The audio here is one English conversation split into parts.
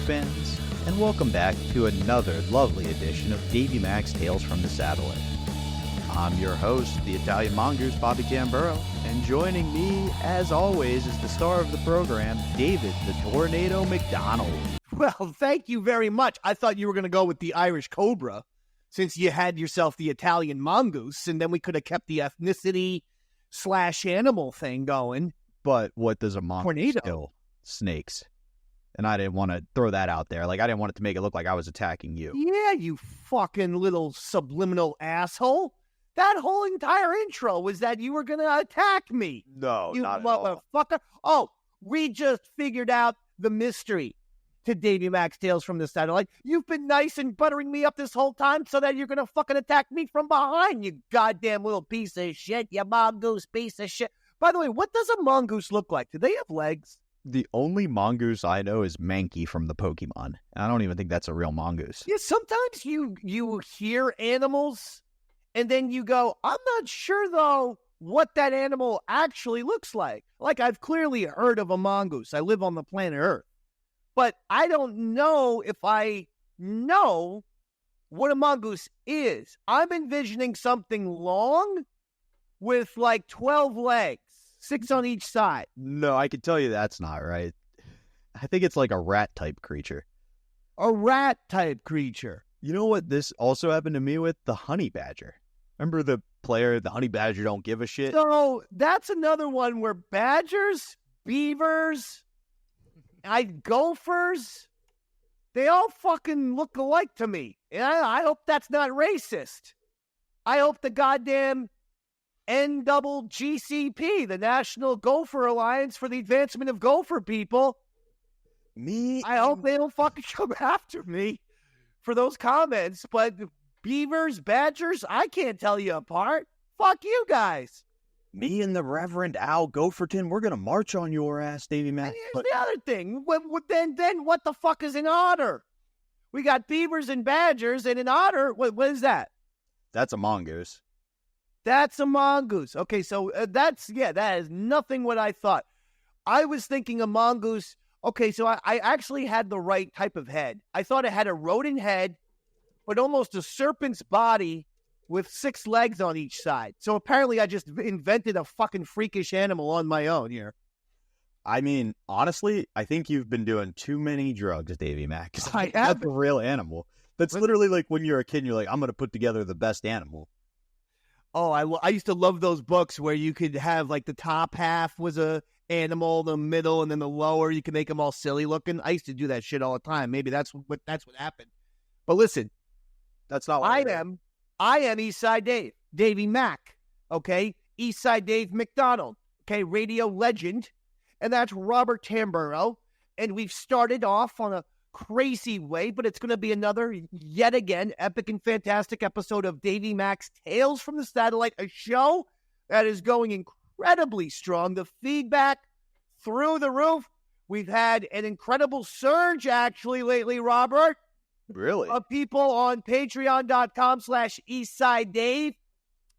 fans, and welcome back to another lovely edition of Davey Mac's Tales from the Satellite. I'm your host, the Italian Mongoose, Bobby Tamburo, and joining me, as always, is the star of the program, David the Tornado McDonald. Well, thank you very much. I thought you were going to go with the Irish Cobra, since you had yourself the Italian Mongoose, and then we could have kept the ethnicity/animal thing going. But what does a mongoose kill? Snakes. And I didn't want to throw that out there. Like, I didn't want it to make it look like I was attacking you. Yeah, you fucking little subliminal asshole. That whole entire intro was that you were going to attack me. No, you not motherfucker. at all. Oh, we just figured out the mystery to Davey Mac's Tales from the Satellite. You've been nice and buttering me up this whole time so that you're going to fucking attack me from behind, you goddamn little piece of shit, you mongoose piece of shit. By the way, what does a mongoose look like? Do they have legs? The only mongoose I know is Mankey from the Pokemon. I don't even think that's a real mongoose. Yeah, sometimes you hear animals and then you go, I'm not sure, though, what that animal actually looks like. Like, I've clearly heard of a mongoose. I live on the planet Earth. But I don't know if I know what a mongoose is. I'm envisioning something long with like 12 legs, 6 on each side. No, I can tell you that's not right. I think it's like a rat-type creature. A rat-type creature. You know what this also happened to me with? The honey badger. Remember the player, the honey badger don't give a shit? So that's another one where badgers, beavers, gophers, they all fucking look alike to me. And I hope that's not racist. I hope the goddamn NGCP, the National Gopher Alliance for the Advancement of Gopher People, I hope they don't fucking come after me for those comments. But beavers, badgers, I can't tell you apart. Fuck you guys. Me and the Reverend Al Gopherton, we're going to march on your ass, Davey Mac. And here's the other thing. Then what the fuck is an otter? We got beavers and badgers, and an otter, what is that? That's a mongoose. That's a mongoose. Okay, so that is nothing what I thought. I was thinking a mongoose. Okay, so I actually had the right type of head. I thought it had a rodent head, but almost a serpent's body with 6 legs on each side. So apparently I just invented a fucking freakish animal on my own here. I mean, honestly, I think you've been doing too many drugs, Davey Mac. I That's have. a real animal. That's literally like when you're a kid and you're like, I'm going to put together the best animal. Oh, I used to love those books where you could have like the top half was a animal, the middle, and then the lower. You could make them all silly looking. I used to do that shit all the time. Maybe that's what happened. But listen, that's not what I am Eastside Dave, Davey Mac, okay? Eastside Dave McDonald, okay? Radio legend. And that's Robert Tamburo. And we've started off on a crazy way, but it's going to be another, yet again, epic and fantastic episode of Davey Mac's Tales from the Satellite, a show that is going incredibly strong. The feedback through the roof. We've had an incredible surge, actually, lately, Robert. Really? Of people on patreon.com/EastsideDave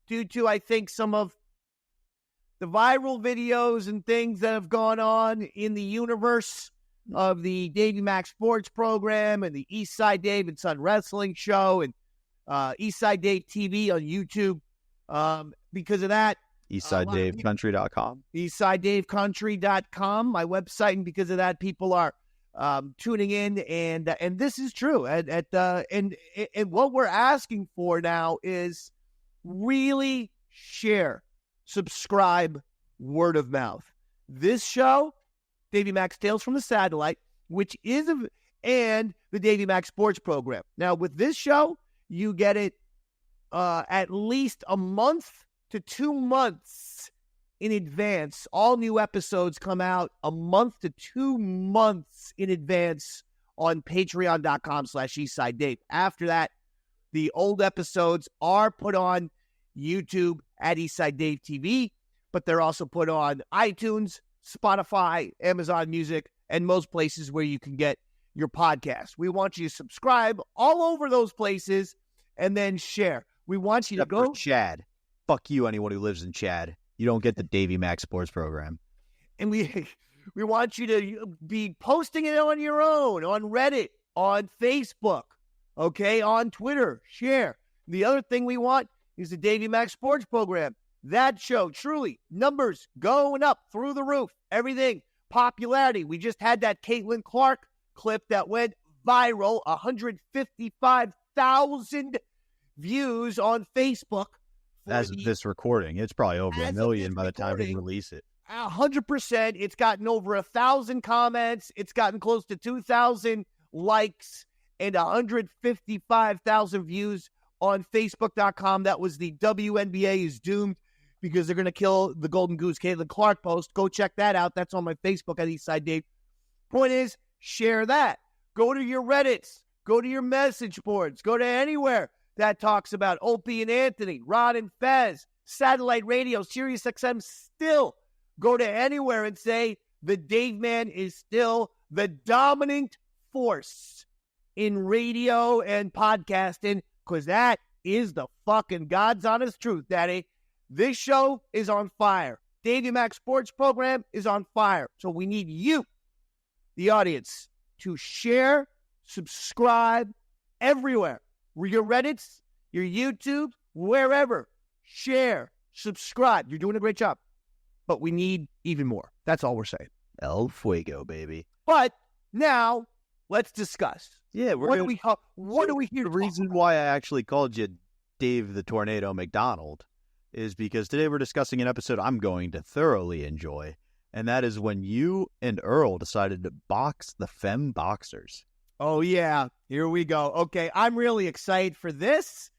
due to, I think, some of the viral videos and things that have gone on in the universe of the Davey Mac Sports program and the Eastside Dave and Son Wrestling Show and Eastside Dave TV on YouTube. Because of that, EastsideDaveCountry.com. EastsideDaveCountry.com, my website, and because of that, people are tuning in, and this is true. And what we're asking for now is really share, subscribe, word of mouth. This show, Davey Mac's Tales from the Satellite, which is and the Davey Mac Sports program. Now, with this show, you get it at least a month to 2 months in advance. All new episodes come out a month to 2 months in advance on patreon.com/EastsideDave. After that, the old episodes are put on YouTube at Eastside Dave TV, but they're also put on iTunes, Spotify, Amazon Music, and most places where you can get your podcast. We want you to subscribe all over those places and then share. We want you to go. Chad. Fuck you, anyone who lives in Chad. You don't get the Davey Mac Sports program. And we We want you to be posting it on your own, on Reddit, on Facebook, okay, on Twitter. Share. The other thing we want is the Davey Mac Sports Program. That show, truly, numbers going up through the roof. Everything, popularity. We just had that Caitlin Clark clip that went viral, 155,000 views on Facebook. As of this recording, it's probably over a million by the time we release it. 100%. It's gotten over 1,000 comments. It's gotten close to 2,000 likes and 155,000 views on Facebook.com. That was the WNBA is doomed because they're going to kill the Golden Goose Caitlin Clark post. Go check that out. That's on my Facebook at Eastside Dave. Point is, share that. Go to your Reddits. Go to your message boards. Go to anywhere that talks about Opie and Anthony, Ron and Fez, satellite radio, Sirius XM. Still go to anywhere and say the Dave Man is still the dominant force in radio and podcasting, because that is the fucking God's honest truth, Daddy. This show is on fire. Davey Mac Sports Program is on fire. So we need you, the audience, to share, subscribe everywhere. Your Reddits, your YouTube, wherever. Share, subscribe. You're doing a great job. But we need even more. That's all we're saying. El Fuego, baby. But now, let's discuss. Yeah, what do we hear? The reason why I actually called you Dave the Tornado McDonald is because today we're discussing an episode I'm going to thoroughly enjoy, and that is when you and Earl decided to box the Femme Boxers. Oh, yeah. Here we go. Okay, I'm really excited for this.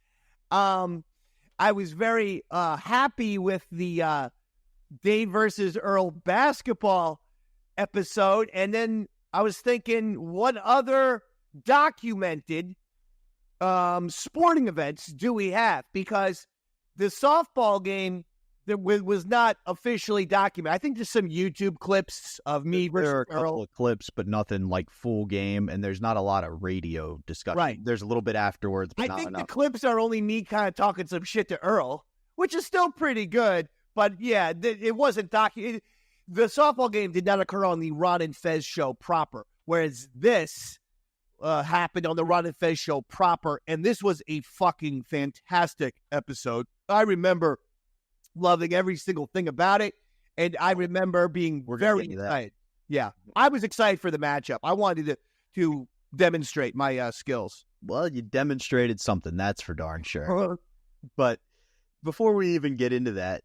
I was very happy with the Dave versus Earl basketball episode, and then I was thinking, what other documented sporting events do we have? Because the softball game that was not officially documented. I think there's some YouTube clips of me versus There are a couple Earl. of clips, but nothing like full game, and there's not a lot of radio discussion. Right. There's a little bit afterwards, but I not think enough. the clips are only me kind of talking some shit to Earl, which is still pretty good. But yeah, it wasn't documented. The softball game did not occur on the Ron and Fez show proper, whereas this happened on the Ron and Fez show proper, and this was a fucking fantastic episode. I remember loving every single thing about it, and I remember being very excited. Yeah, I was excited for the matchup. I wanted to demonstrate my skills. Well, you demonstrated something, that's for darn sure. But before we even get into that,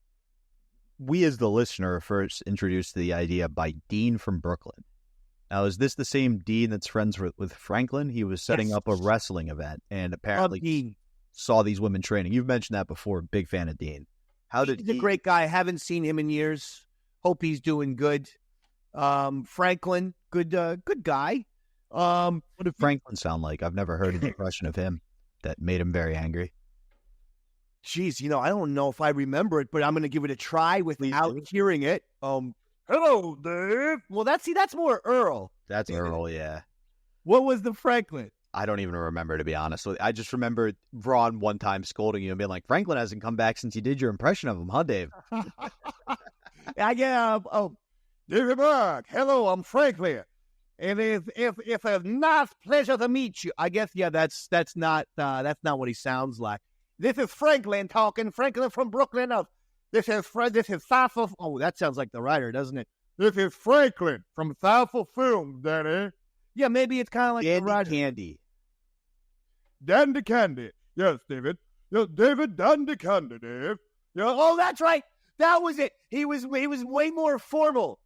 we as the listener are first introduced to the idea by Dean from Brooklyn. Now, is this the same Dean that's friends with Franklin? He was setting up a wrestling event and apparently saw these women training. You've mentioned that before. Big fan of Dean. He's a great guy. Haven't seen him in years. Hope he's doing good. Franklin, good guy. What did Franklin sound like? I've never heard an impression of him that made him very angry. Jeez, I don't know if I remember it, but I'm going to give it a try without hearing it. Hello, Dave. Well, that's more Earl. That's Earl, yeah. What was the Franklin? I don't even remember, to be honest with you. I just remember Ron one time scolding you and being like, Franklin hasn't come back since you did your impression of him, huh, Dave? Davey Mac. Hello, I'm Franklin. And if a nice pleasure to meet you. I guess, yeah, that's not what he sounds like. This is Franklin talking. Franklin from Brooklyn. This is South of... Oh, that sounds like the writer, doesn't it? This is Franklin from South of Film, Danny. Yeah, maybe it's kind of like Dandy the writer. Candy. Dandy Candy. Yes, David. Yes, David Dandy Candy, Dave. Yeah. Oh, that's right. That was it. He was way more formal.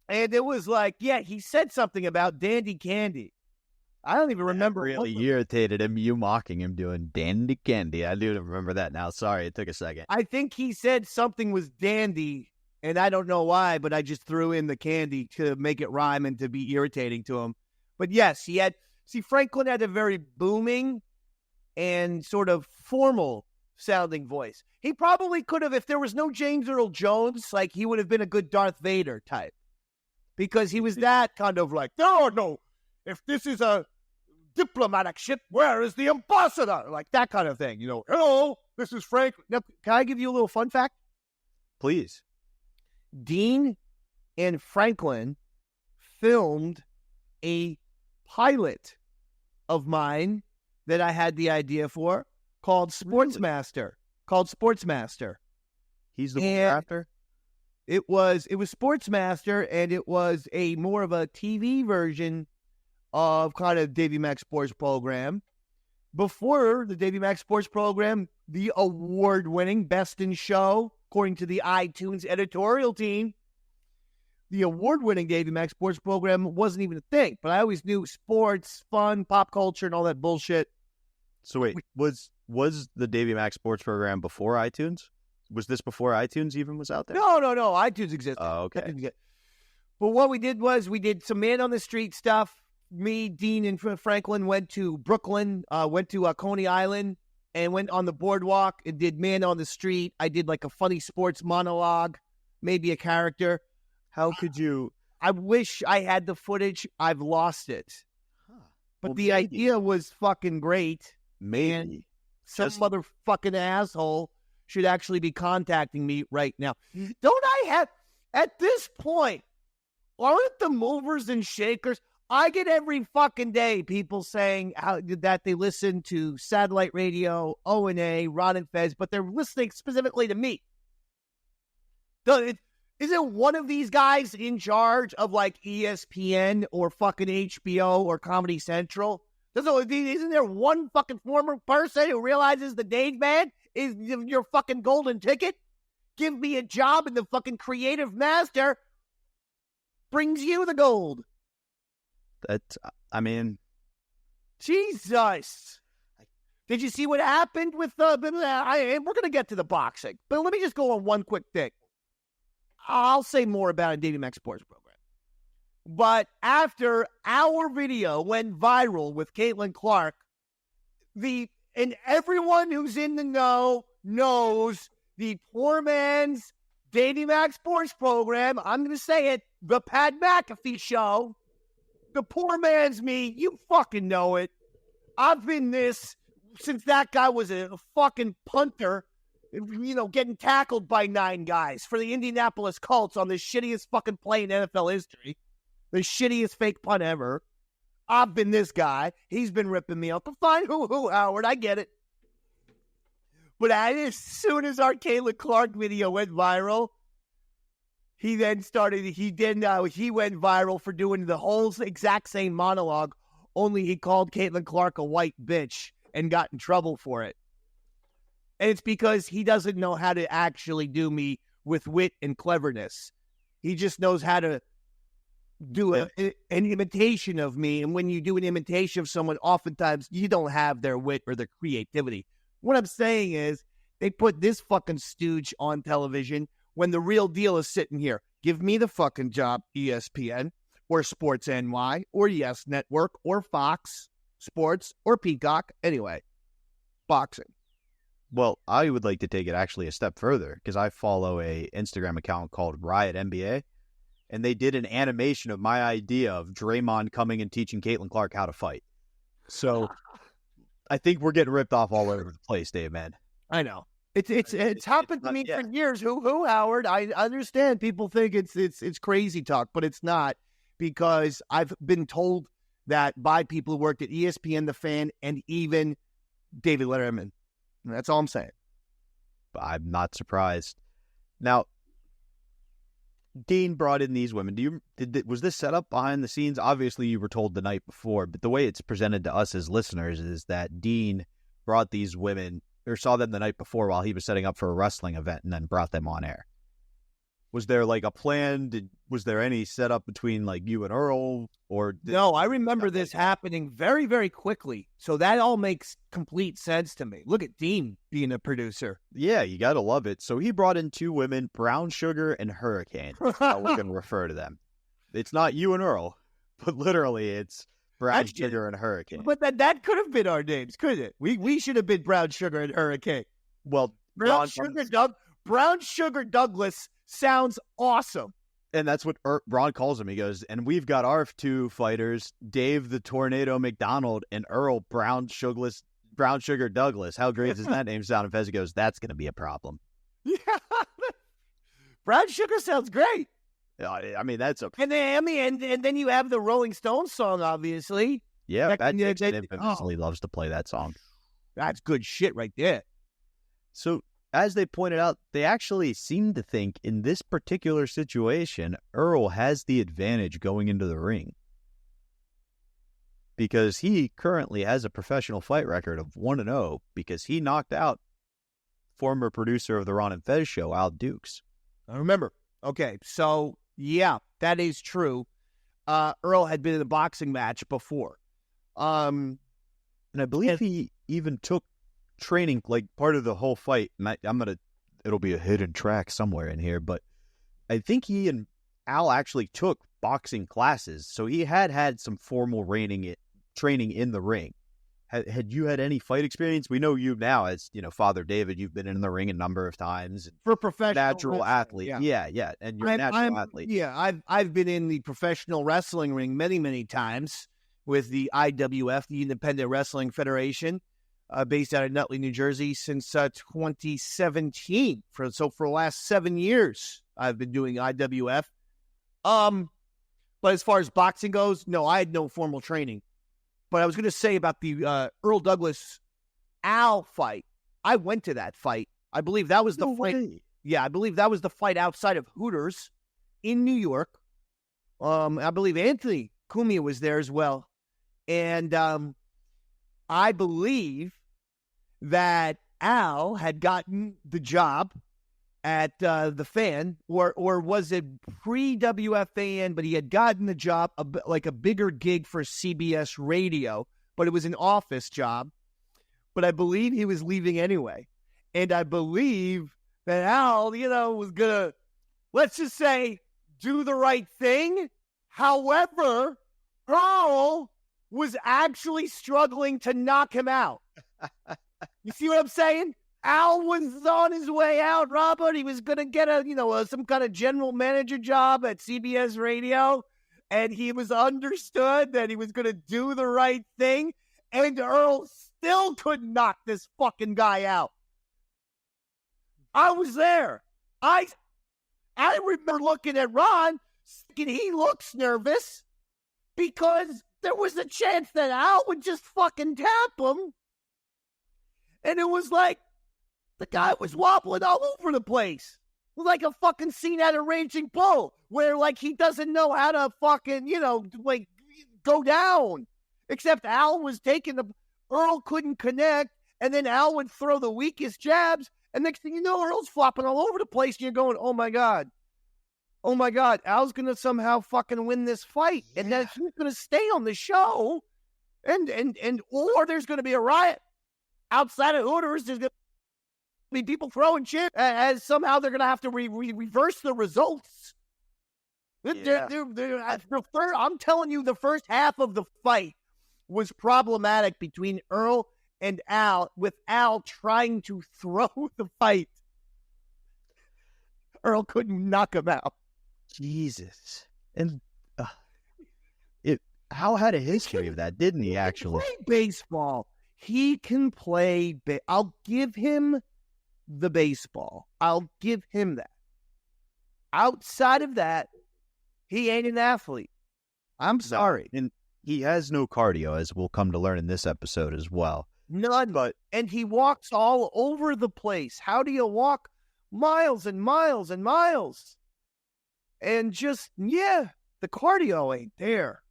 And it was like, yeah, he said something about Dandy Candy. I don't even remember. That really irritated him, you mocking him doing Dandy Candy. I do remember that now. Sorry, it took a second. I think he said something was dandy, and I don't know why, but I just threw in the candy to make it rhyme and to be irritating to him. But yes, Franklin had a very booming and sort of formal sounding voice. He probably could have, if there was no James Earl Jones, like he would have been a good Darth Vader type. Because he was that kind of like, no, if this is a diplomatic ship, where is the ambassador? Like that kind of thing, Hello, this is Franklin. Now, can I give you a little fun fact? Please. Dean and Franklin filmed a pilot of mine that I had the idea for called Sportsmaster. He's the actor? It was Sportsmaster, and it was a more of a TV version of kind of Davey Mac Sports Program. Before the Davey Mac Sports Program, the award-winning Best in Show, according to the iTunes editorial team, the award-winning Davey Mac Sports Program wasn't even a thing. But I always knew sports, fun, pop culture, and all that bullshit. So wait, was the Davey Mac Sports Program before iTunes? Was this before iTunes even was out there? No. iTunes existed. Oh, okay. But what we did was we did some man on the street stuff. Me, Dean, and Franklin went to Brooklyn, went to Coney Island, and went on the boardwalk and did man on the street. I did like a funny sports monologue, maybe a character. How could you? I wish I had the footage. I've lost it. But the idea was fucking great. Maybe. Some motherfucking asshole should actually be contacting me right now. Don't I have, at this point, aren't the movers and shakers? I get every fucking day people saying that they listen to satellite radio, O&A, Ron and Fez, but they're listening specifically to me. Isn't one of these guys in charge of like ESPN or fucking HBO or Comedy Central? Isn't there one fucking former person who realizes the Dave Man is your fucking golden ticket? Give me a job and the fucking creative master brings you the gold. Jesus. Did you see what happened with we're going to get to the boxing, but let me just go on one quick thing. I'll say more about it in Davey Mac Sports Program. But after our video went viral with Caitlin Clark, and everyone who's in the know knows the poor man's Davey Mac Sports Program, I'm going to say it, the Pat McAfee Show, the poor man's me, you fucking know it. I've been this since that guy was a fucking punter, getting tackled by 9 guys for the Indianapolis Colts on the shittiest fucking play in NFL history. The shittiest fake punt ever. I've been this guy. He's been ripping me up. But fine, Howard, I get it. But as soon as our Caitlin Clark video went viral, he went viral for doing the whole exact same monologue, only he called Caitlin Clark a white bitch and got in trouble for it. And it's because he doesn't know how to actually do me with wit and cleverness. He just knows how to do an imitation of me. And when you do an imitation of someone, oftentimes you don't have their wit or their creativity. What I'm saying is they put this fucking stooge on television when the real deal is sitting here. Give me the fucking job, ESPN or Sports NY or Yes Network or Fox Sports or Peacock. Anyway, boxing. Well, I would like to take it actually a step further because I follow a Instagram account called Riot NBA, and they did an animation of my idea of Draymond coming and teaching Caitlin Clark how to fight. So I think we're getting ripped off all over the place, Dave, man. I know. It's happened to me for years. Who, Howard? I understand people think it's crazy talk, but it's not, because I've been told that by people who worked at ESPN, The Fan, and even David Letterman. And that's all I'm saying. I'm not surprised. Now, Dean brought in these women. Was this set up behind the scenes? Obviously, you were told the night before, but the way it's presented to us as listeners is that Dean brought these women or saw them the night before while he was setting up for a wrestling event and then brought them on air. Was there like a plan? Was there any setup between like you and Earl? No, I remember this happening very, very quickly. So that all makes complete sense to me. Look at Dean being a producer. Yeah, you got to love it. So he brought in 2 women, Brown Sugar and Hurricane. How we're going to refer to them. It's not you and Earl, but literally it's Brown Sugar and Hurricane. But that could have been our names, couldn't it? We should have been Brown Sugar and Hurricane. Well, Brown Sugar Douglas sounds awesome. And that's what Ron calls him. He goes, and we've got our 2 fighters, Dave the Tornado McDonald and Earl Brown Sugar Douglas. How great does that name sound? And Fez goes, that's going to be a problem. Yeah. Brown Sugar sounds great. I mean, that's a And then and then you have the Rolling Stones song, obviously. yeah. Pat yeah, Dixon infamously loves to play that song. That's good shit right there. So, as they pointed out, they actually seem to think in this particular situation, Earl has the advantage going into the ring. Because he currently has a professional fight record of 1-0 because he knocked out former producer of the Ron and Fez show, Al Dukes. I remember. Okay, so yeah, that is true. Earl had been in a boxing match before. And I believe he even took training, like part of the whole fight. And it'll be a hidden track somewhere in here, but I think he and Al actually took boxing classes. So he had some formal training in the ring. Had you had any fight experience? We know you now as, Father David. You've been in the ring a number of times. For professional natural athlete. Yeah. And you're a natural athlete. Yeah, I've been in the professional wrestling ring many, many times with the IWF, the Independent Wrestling Federation, based out of Nutley, New Jersey, since 2017. For the last 7 years, I've been doing IWF. But as far as boxing goes, no, I had no formal training. But I was going to say about the Earl Douglas Al fight. I went to that fight. I believe that was the fight. Way. Yeah, I believe that was the fight outside of Hooters in New York. I believe Anthony Cumia was there as well. And I believe that Al had gotten the job at the Fan, or was it pre-WFAN, but he had gotten the job, like a bigger gig for CBS Radio, but it was an office job. But I believe he was leaving anyway. And I believe that Al, was going to, let's just say, do the right thing. However, Earl was actually struggling to knock him out. You see what I'm saying? Al was on his way out, Robert. He was going to get some kind of general manager job at CBS Radio, and he was understood that he was going to do the right thing, and Earl still couldn't knock this fucking guy out. I was there. I remember looking at Ron, thinking he looks nervous because there was a chance that Al would just fucking tap him, and it was like, the guy was wobbling all over the place. Like a fucking scene at a raging bull where, like, he doesn't know how to fucking, go down. Except Al was taking Earl couldn't connect, and then Al would throw the weakest jabs, and next thing you know, Earl's flopping all over the place, and you're going, oh my God, Al's going to somehow fucking win this fight, and then he's going to stay on the show, or there's going to be a riot outside of Hooters. There's going to be people throwing shit, as somehow they're going to have to reverse the results. Yeah. I'm telling you, the first half of the fight was problematic between Earl and Al, with Al trying to throw the fight. Earl couldn't knock him out. Jesus. And Al had a history of that, didn't he, actually? He can play baseball. He can play I'll give him the baseball. I'll give him that. Outside of that, he ain't an athlete. I'm sorry. And he has no cardio, as we'll come to learn in this episode as well. None. And he walks all over the place. How do you walk miles and miles and miles? And just, the cardio ain't there.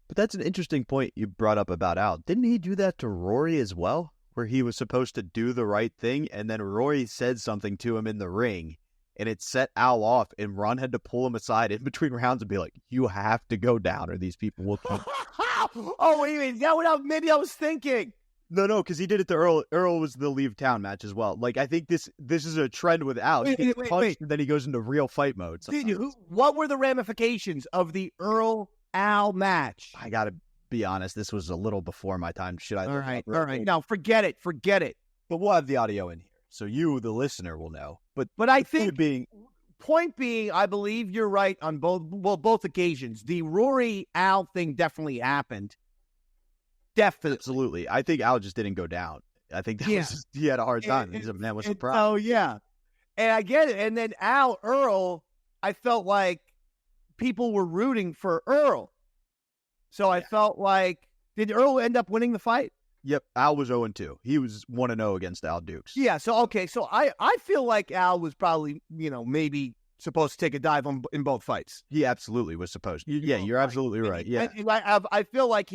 But that's an interesting point you brought up about Al. Didn't he do that to Rory as well? Where he was supposed to do the right thing, and then Rory said something to him in the ring, and it set Al off, and Ron had to pull him aside in between rounds and be like, you have to go down, or these people will come. Oh, wait a minute. Is that maybe I was thinking? No, because he did it to Earl. Earl was the leave town match as well. Like, I think this is a trend with Al. He gets punched, and then he goes into real fight mode. What were the ramifications of the Earl-Al match? I got to be honest, this was a little before my time. All right. Now, forget it. But we'll have the audio in here, so you, the listener, will know. But I think point being, I believe you're right on both occasions. The Rory-Al thing definitely happened. Definitely. Absolutely. I think Al just didn't go down. I think he had a hard time. He's a man with surprise. Oh, yeah. And I get it. And then Earl, I felt like people were rooting for Earl. So I felt like, did Earl end up winning the fight? Yep, Al was 0-2. He was 1-0 against Al Dukes. Yeah, so okay, so I feel like Al was probably, maybe supposed to take a dive in both fights. He absolutely was supposed to. Yeah, you're absolutely right. Yeah. And I feel like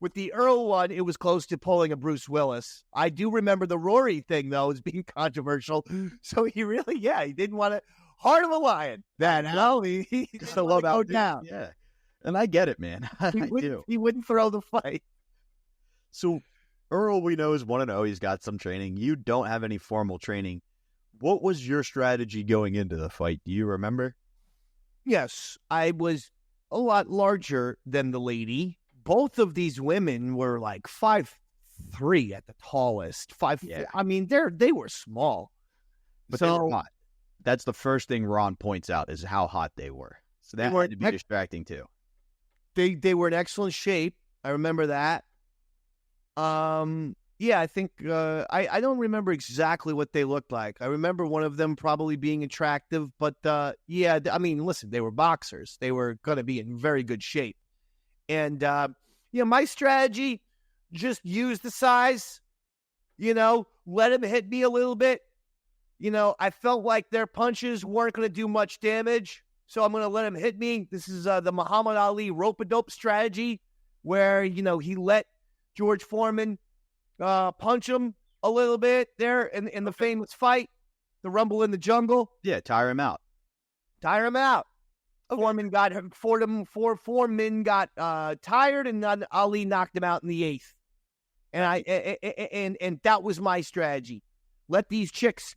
with the Earl one, it was close to pulling a Bruce Willis. I do remember the Rory thing, though, as being controversial. So he didn't want to, heart of a lion. That Al, he just love go down. Yeah, and I get it, man. I do. He wouldn't throw the fight. So Earl, we know, is 1-0. He's got some training. You don't have any formal training. What was your strategy going into the fight? Do you remember? Yes, I was a lot larger than the lady. Both of these women were like 5'3" at the tallest. 5. Yeah. I mean, they were small, but they were hot. That's the first thing Ron points out is how hot they were. So that had to be distracting too. They were in excellent shape. I remember that. Yeah, I think I don't remember exactly what they looked like. I remember one of them probably being attractive, but yeah, I mean, listen, they were boxers. They were going to be in very good shape. And my strategy, just use the size, let him hit me a little bit. I felt like their punches weren't going to do much damage, so I'm going to let him hit me. This is the Muhammad Ali rope-a-dope strategy where, he let George Foreman punch him a little bit there in the famous fight, the Rumble in the Jungle. Yeah, tire him out. Okay. Foreman got tired, and then Ali knocked him out in the 8th. And that was my strategy. Let these chicks,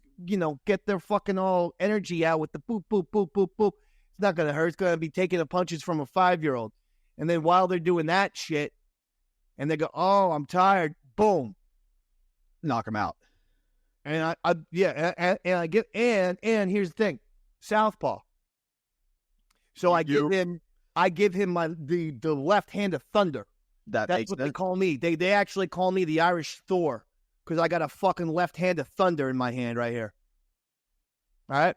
get their fucking all energy out with the boop, boop, boop, boop, boop. It's not going to hurt. It's going to be taking the punches from a 5-year-old. And then while they're doing that shit, and they go, oh, I'm tired. Boom. Knock him out. And and here's the thing. Southpaw. So I give him the left hand of thunder. That's what they call me. They actually call me the Irish Thor because I got a fucking left hand of thunder in my hand right here. All right.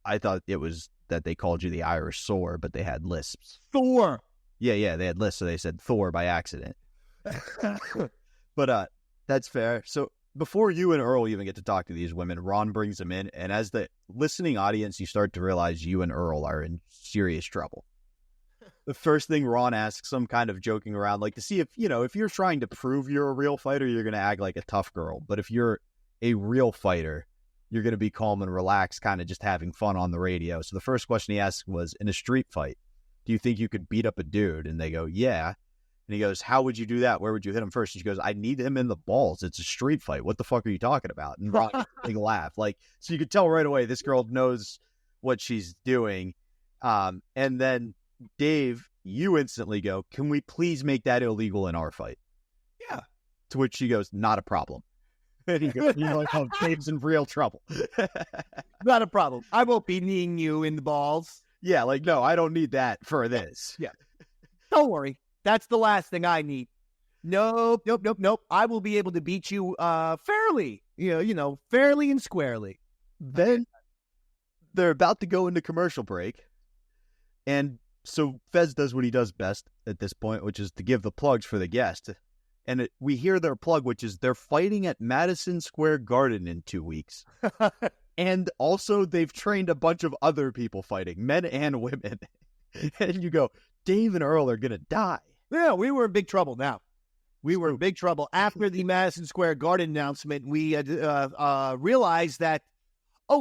I thought it was that they called you the Irish Sore, but they had lisps. Thor. Yeah, they had lisps, so they said Thor by accident. But that's fair. So before you and Earl even get to talk to these women, Ron brings them in, and as the listening audience, you start to realize you and Earl are in serious trouble. The first thing Ron asks, some kind of joking around, like to see if you're trying to prove you're a real fighter, you're going to act like a tough girl. But if you're a real fighter, you're going to be calm and relaxed, kind of just having fun on the radio. So the first question he asked was, in a street fight, do you think you could beat up a dude? And they go, yeah. And he goes, how would you do that? Where would you hit him first? And she goes, I need him in the balls. It's a street fight. What the fuck are you talking about? And Ron gets a big laugh. So you could tell right away this girl knows what she's doing. And then Dave, you instantly go, can we please make that illegal in our fight? Yeah. To which she goes, not a problem. And he goes, oh, Dave's in real trouble. Not a problem. I won't be kneeing you in the balls. Yeah, no, I don't need that for this. Yeah. Don't worry. That's the last thing I need. Nope. I will be able to beat you fairly, fairly and squarely. Then they're about to go into commercial break. And so Fez does what he does best at this point, which is to give the plugs for the guest. And we hear their plug, which is they're fighting at Madison Square Garden in 2 weeks. And also they've trained a bunch of other people fighting, men and women. And you go, Dave and Earl are going to die. Yeah, we were in big trouble now. We were in big trouble. After the Madison Square Garden announcement, we realized that,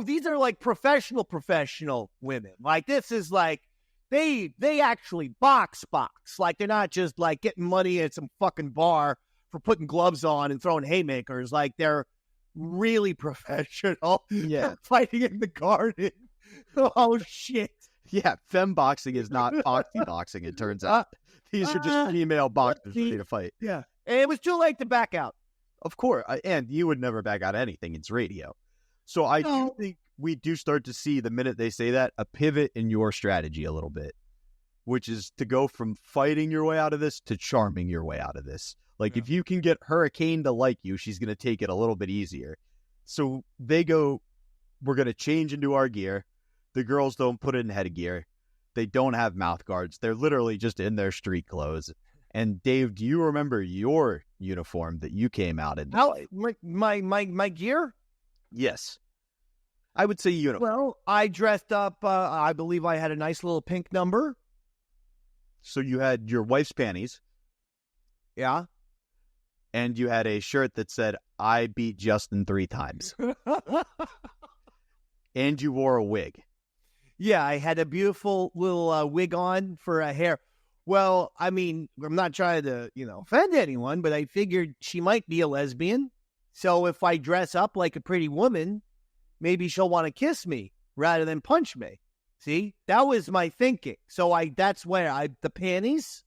these are like professional women. Like, this is like, they actually box. Like, they're not just like getting money at some fucking bar for putting gloves on and throwing haymakers. Like, they're really professional. Yeah. Fighting in the garden. Oh, shit. Yeah, femboxing is not boxing, it turns out. These are just female boxers ready to fight. Yeah. And it was too late to back out. Of course. And you would never back out anything. It's radio. So I do think we do start to see, the minute they say that, a pivot in your strategy a little bit, which is to go from fighting your way out of this to charming your way out of this. Like, if you can get Hurricane to like you, she's going to take it a little bit easier. So they go, we're going to change into our gear. The girls don't put it in headgear. They don't have mouth guards. They're literally just in their street clothes. And Dave, do you remember your uniform that you came out in? How my gear? Yes. I would say uniform. Well, I dressed up. I believe I had a nice little pink number. So you had your wife's panties. Yeah. And you had a shirt that said, "I beat Justin 3 times." And you wore a wig. Yeah, I had a beautiful little wig on for hair. Well, I mean, I'm not trying to, offend anyone, but I figured she might be a lesbian. So if I dress up like a pretty woman, maybe she'll want to kiss me rather than punch me. See, that was my thinking. So that's where the panties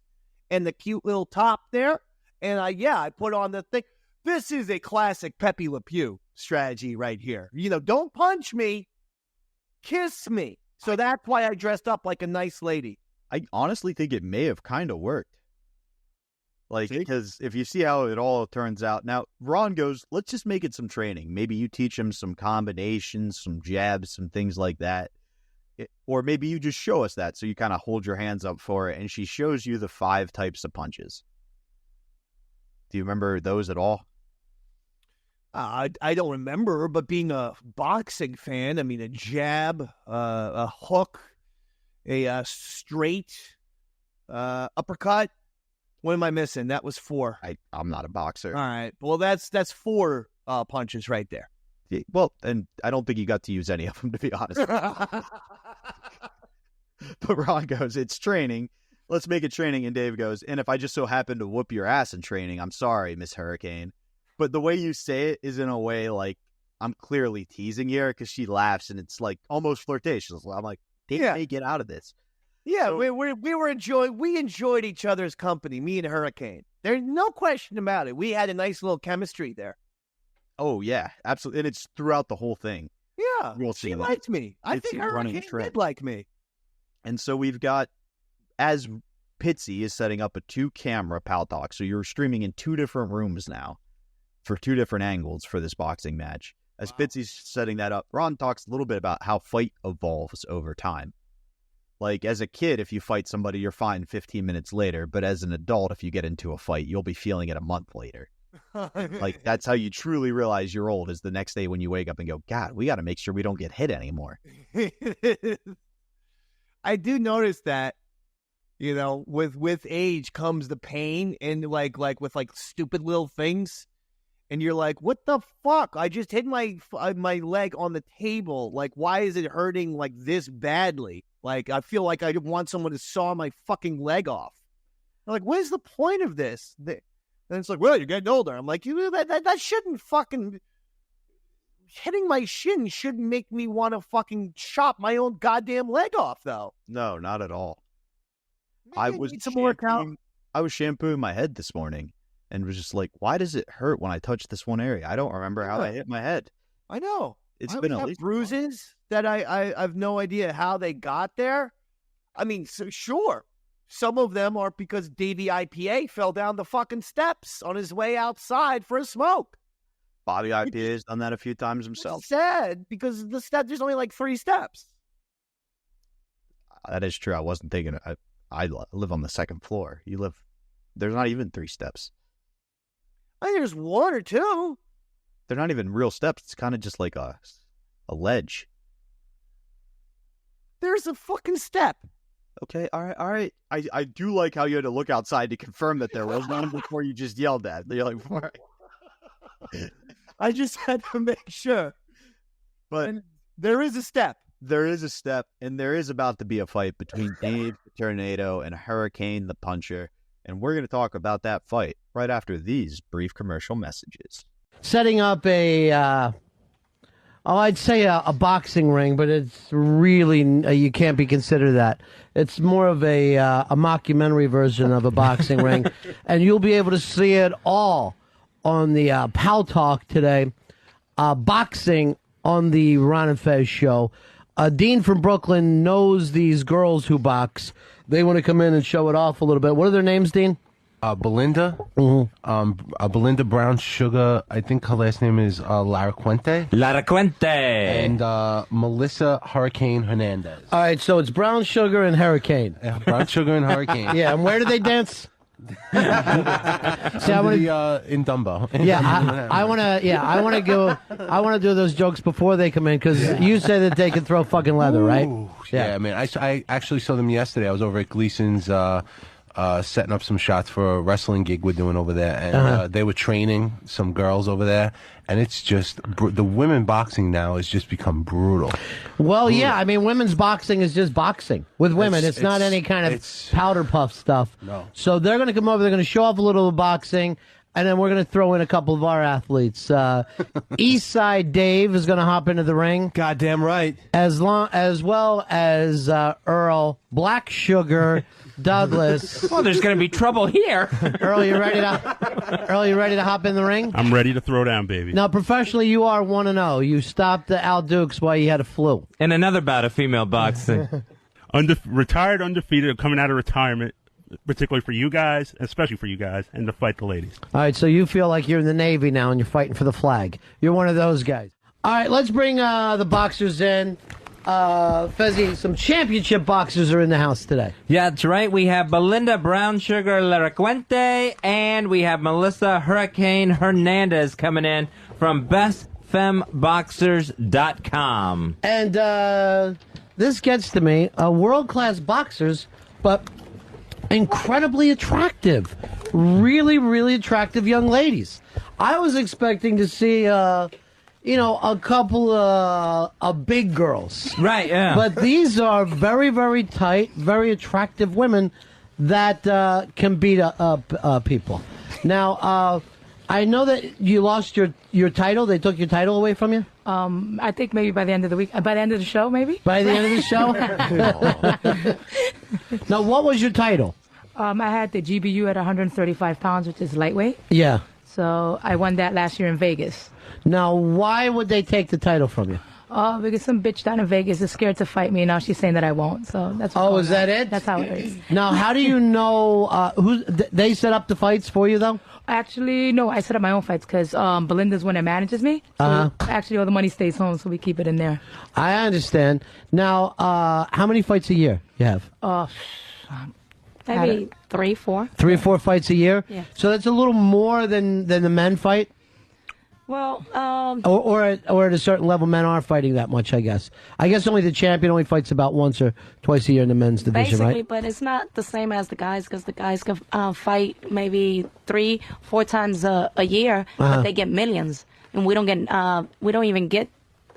and the cute little top there. And I put on the thing. This is a classic Pepe Le Pew strategy right here. Don't punch me, kiss me. So that's why I dressed up like a nice lady. I honestly think it may have kind of worked. Because if you see how it all turns out. Now, Ron goes, let's just make it some training. Maybe you teach him some combinations, some jabs, some things like that. Or maybe you just show us that. So you kind of hold your hands up for it. And she shows you the 5 types of punches. Do you remember those at all? I don't remember, but being a boxing fan, I mean, a jab, a hook, a straight uppercut. What am I missing? That was 4. I'm not a boxer. All right. Well, that's 4 punches right there. Yeah, well, and I don't think you got to use any of them, to be honest. But Ron goes, it's training. Let's make it training. And Dave goes, and if I just so happen to whoop your ass in training, I'm sorry, Miss Hurricane. But the way you say it is in a way like I'm clearly teasing her because she laughs and it's like almost flirtatious. I'm like, Dave may get out of this. Yeah, so, we enjoyed each other's company, me and Hurricane. There's no question about it. We had a nice little chemistry there. Oh, yeah, absolutely. And it's throughout the whole thing. Yeah, she liked me. I think Hurricane did like me. And so we've got, as Pitzy is setting up a 2-camera Pal Talk, so you're streaming in 2 different rooms now for 2 different angles for this boxing match. As Pitzy's setting that up, Ron talks a little bit about how fight evolves over time. Like, as a kid, if you fight somebody, you're fine 15 minutes later. But as an adult, if you get into a fight, you'll be feeling it a month later. Like, that's how you truly realize you're old, is the next day when you wake up and go, God, we got to make sure we don't get hit anymore. I do notice that, with age comes the pain, and like with stupid little things. And you're like, what the fuck? I just hit my leg on the table. Like, why is it hurting like this badly? Like, I feel like I want someone to saw my fucking leg off. I'm like, what is the point of this? And it's like, well, you're getting older. I'm like, that shouldn't fucking... Hitting my shin shouldn't make me want to fucking chop my own goddamn leg off, though. No, not at all. I was shampooing my head this morning and was just like, why does it hurt when I touch this one area? I don't remember how I hit my head. I know. It's been at least bruises that I have no idea how they got there. I mean, so sure, some of them are because Davey IPA fell down the fucking steps on his way outside for a smoke. Bobby IPA has done that a few times himself. It's sad because there's only like 3 steps. That is true. I wasn't thinking. I live on the 2nd floor. There's not even 3 steps. I think there's 1 or 2. They're not even real steps. It's kind of just like a ledge. There's a fucking step. Okay, all right. I do like how you had to look outside to confirm that there was one before you just yelled at. You're like, all right. I just had to make sure. But and there is a step. There is a step, and there is about to be a fight between Dave the Tornado and Hurricane the Puncher. And we're going to talk about that fight right after these brief commercial messages. Setting up I'd say a boxing ring, but it's really, you can't be considered that. It's more of a mockumentary version of a boxing ring. And you'll be able to see it all on the Pal Talk today. Boxing on the Ron Fez show. Dean from Brooklyn knows these girls who box. They want to come in and show it off a little bit. What are their names, Dean? Belinda. Belinda Brown Sugar. I think her last name is Laracuente. And Melissa Hurricane Hernandez. All right, so it's Brown Sugar and Hurricane. Brown Sugar and Hurricane. Yeah, and where do they dance? See, I wanna, in Dumbo. Yeah, I want to do those jokes before they come in because you say that they can throw fucking leather, right? Yeah, I mean, I actually saw them yesterday. I was over at Gleason's setting up some shots for a wrestling gig we're doing over there, and they were training some girls over there, and it's just the women boxing now has just become brutal. Well, yeah, I mean, women's boxing is just boxing with women. It's not any kind of powder puff stuff. No. So they're going to come over. They're going to show off a little of boxing. And then we're going to throw in a couple of our athletes. Eastside Dave is going to hop into the ring. Goddamn right. As well as Earl, Black Sugar, Douglas. Well, there's going to be trouble here. Earl, you ready to hop in the ring? I'm ready to throw down, baby. Now, professionally, you are 1-0. You stopped Al Dukes while you had a flu. And another bout of female boxing. Retired, undefeated, coming out of retirement. Particularly for you guys, especially for you guys, and to fight the ladies. All right, so you feel like you're in the Navy now and you're fighting for the flag. You're one of those guys. All right, let's bring the boxers in. Fezzy, some championship boxers are in the house today. Yeah, that's right. We have Belinda Brown Sugar Laracuente, and we have Melissa Hurricane Hernandez coming in from bestfemboxers.com. And this gets to me. World-class boxers, but incredibly attractive. Really, really attractive young ladies. I was expecting to see, a couple of big girls. Right, yeah. But these are very, very tight, very attractive women that can beat people. Now, I know that you lost your title. They took your title away from you? I think maybe by the end of the week. By the end of the show, maybe? By the end of the show? Now, what was your title? I had the GBU at 135 pounds, which is lightweight. Yeah. So I won that last year in Vegas. Now, why would they take the title from you? Because some bitch down in Vegas is scared to fight me. Now she's saying that I won't. So that's what's is that it? That's how it is. Now, how do you know they set up the fights for you, though? Actually, no, I set up my own fights because Belinda's one that manages me. So actually, all the money stays home, so we keep it in there. I understand. Now, how many fights a year you have? Maybe 3, 4. 3 or 4 fights a year? Yeah. So that's a little more than the men fight? Well, or at a certain level, men are fighting that much, I guess. I guess only the champion only fights about once or twice a year in the men's division, basically, right? but it's not the same as the guys because the guys can fight maybe 3, 4 times a year, but they get millions, and we don't even get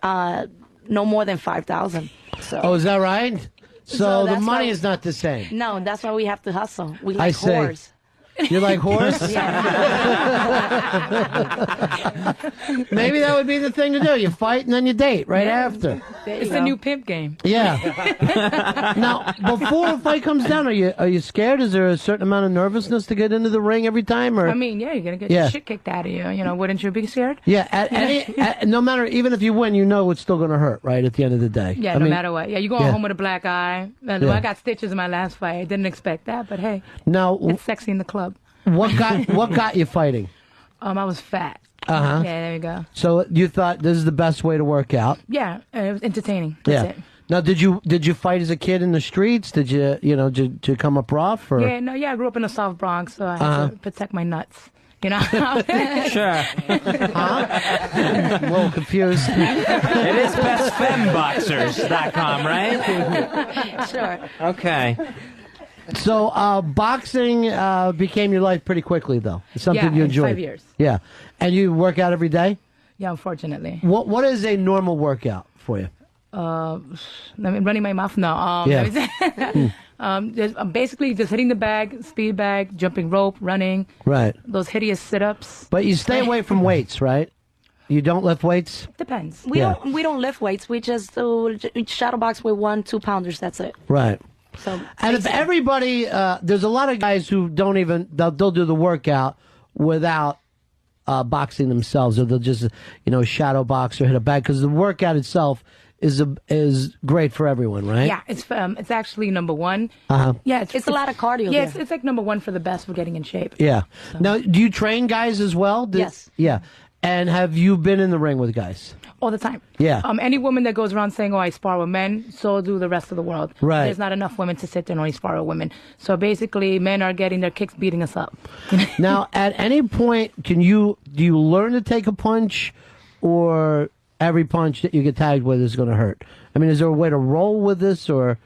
no more than 5,000. So. Oh, is that right? So the that's money why, is not the same. No, that's why we have to hustle. We I like see. whores. You're like horse? Maybe that would be the thing to do. You fight and then you date right after. It's the new pimp game. Yeah. Now, before a fight comes down, are you scared? Is there a certain amount of nervousness to get into the ring every time? Or I mean, yeah, you're going to get your shit kicked out of you. You know, wouldn't you be scared? Yeah. No matter, even if you win, you know it's still going to hurt, right, at the end of the day. Yeah, no matter what. Yeah, you're going home with a black eye. I got stitches in my last fight. I didn't expect that, but hey, now, it's sexy in the club. What got you fighting? I was fat. Uh-huh. Yeah, there you go. So you thought this is the best way to work out? Yeah, it was entertaining. That's it. Now, did you fight as a kid in the streets? Did you come up rough? Or? Yeah, I grew up in the South Bronx, so I had to protect my nuts. You know? Sure. Huh? I'm a little confused. It is bestfemboxers.com, right? Sure. Okay. So boxing became your life pretty quickly, though. It's something you enjoy. 5 years. Yeah. And you work out every day? Yeah, unfortunately. What is a normal workout for you? I'm running my mouth now. Basically just hitting the bag, speed bag, jumping rope, running. Right. Those hideous sit-ups. But you stay away from weights, right? You don't lift weights? Depends. We don't lift weights. We just do shadow box with 1-2 pounders. That's it. Right. So, and if everybody, there's a lot of guys who don't even, they'll do the workout without boxing themselves, or they'll just, shadow box or hit a bag, because the workout itself is great for everyone, right? Yeah, it's actually number one. Yeah, It's a lot of cardio. Yeah, there. it's like number one for the best for getting in shape. Yeah. Now, do you train guys as well? Yes. Yeah. And have you been in the ring with guys? All the time. Yeah. Any woman that goes around saying, "Oh, I spar with men," so do the rest of the world. Right. There's not enough women to sit there and only spar with women. So basically, men are getting their kicks beating us up. Now, at any point, do you learn to take a punch, or every punch that you get tagged with is going to hurt? I mean, is there a way to roll with this, or?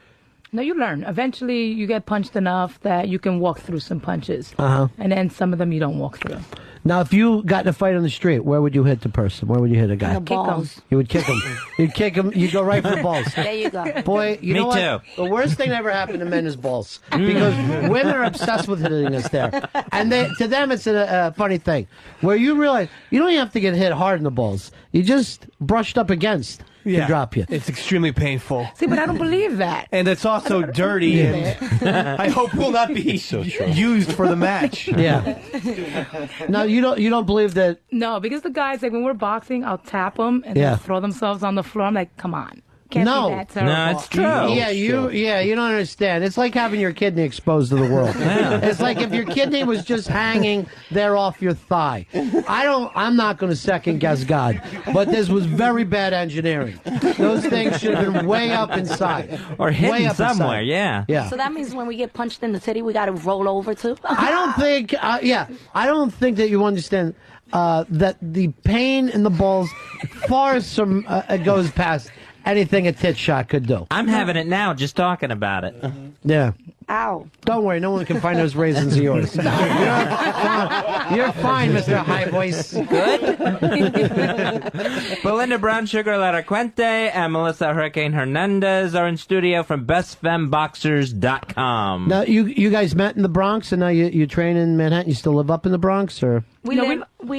No, you learn. Eventually, you get punched enough that you can walk through some punches. Uh-huh. And then some of them you don't walk through. Now, if you got in a fight on the street, where would you hit the person? Where would you hit a guy? The balls. You would kick him. You'd kick him. You go right for the balls. There you go. Boy, you Me know what? too. The worst thing that ever happened to men is balls, because women are obsessed with hitting us there, and to them it's a funny thing. Where you realize you don't even have to get hit hard in the balls; you just brushed up against to drop you. It's extremely painful. See, but I don't believe that. And it's also dirty, and I hope will not be used for the match. Yeah. Now you don't believe that? No, because the guys, like when we're boxing, I'll tap them and Yeah. they'll throw themselves on the floor. I'm like, come on. Can't No. be that terrible. No, it's true. Yeah, you don't understand. It's like having your kidney exposed to the world. It's like if your kidney was just hanging there off your thigh. I'm not going to second guess God, but this was very bad engineering. Those things should have been way up inside. Or Way hidden up somewhere, inside. yeah. Yeah. So that means when we get punched in the titty, we got to roll over too. I don't think, I don't think that you understand that the pain in the balls far from goes past anything a tit shot could do. I'm having it now just talking about it. Yeah. Ow. Don't worry, no one can find those raisins of yours. You're fine, Mr. High Voice. Belinda Brown Sugar La Requente and Melissa Hurricane Hernandez are in studio from bestfemboxers.com. Now, you guys met in the Bronx, and now you train in Manhattan. You still live up in the Bronx, or? We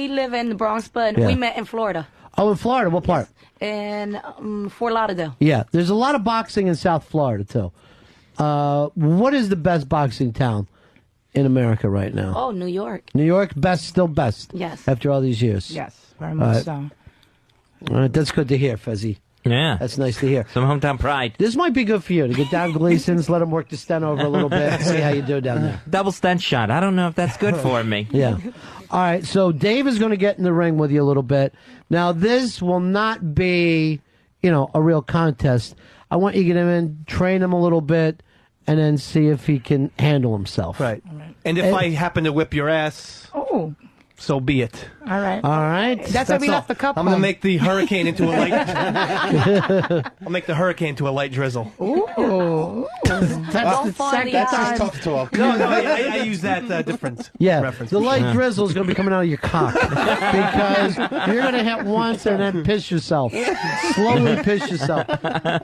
live in the Bronx, but Yeah. we met in Florida. Oh, in Florida. What part? In Fort Lauderdale. Yeah, there's a lot of boxing in South Florida too. What is the best boxing town in America right now? Oh, New York. New York, still best. Yes. After all these years. Yes, very much so. All right, that's good to hear, Fezzy. Yeah. That's nice to hear. Some hometown pride. This might be good for you to get down Gleason's, let him work the stent over a little bit, see how you do down there. Double stent shot. I don't know if that's good for me. Yeah. All right, so Dave is going to get in the ring with you a little bit. Now, this will not be, a real contest. I want you to get him in, train him a little bit, and then see if he can handle himself. Right. And if I happen to whip your ass, Oh, so be it. all right. All right. That's why we left the cup I'm going to home. make the hurricane into a light. I'll make the hurricane into a light drizzle. Ooh. That's Don't the fall in second the time. eyes. Tough talk. No, I use that different Yeah, reference. the light drizzle is going to be coming out of your cock because you're going to hit once and then piss yourself. Slowly piss yourself.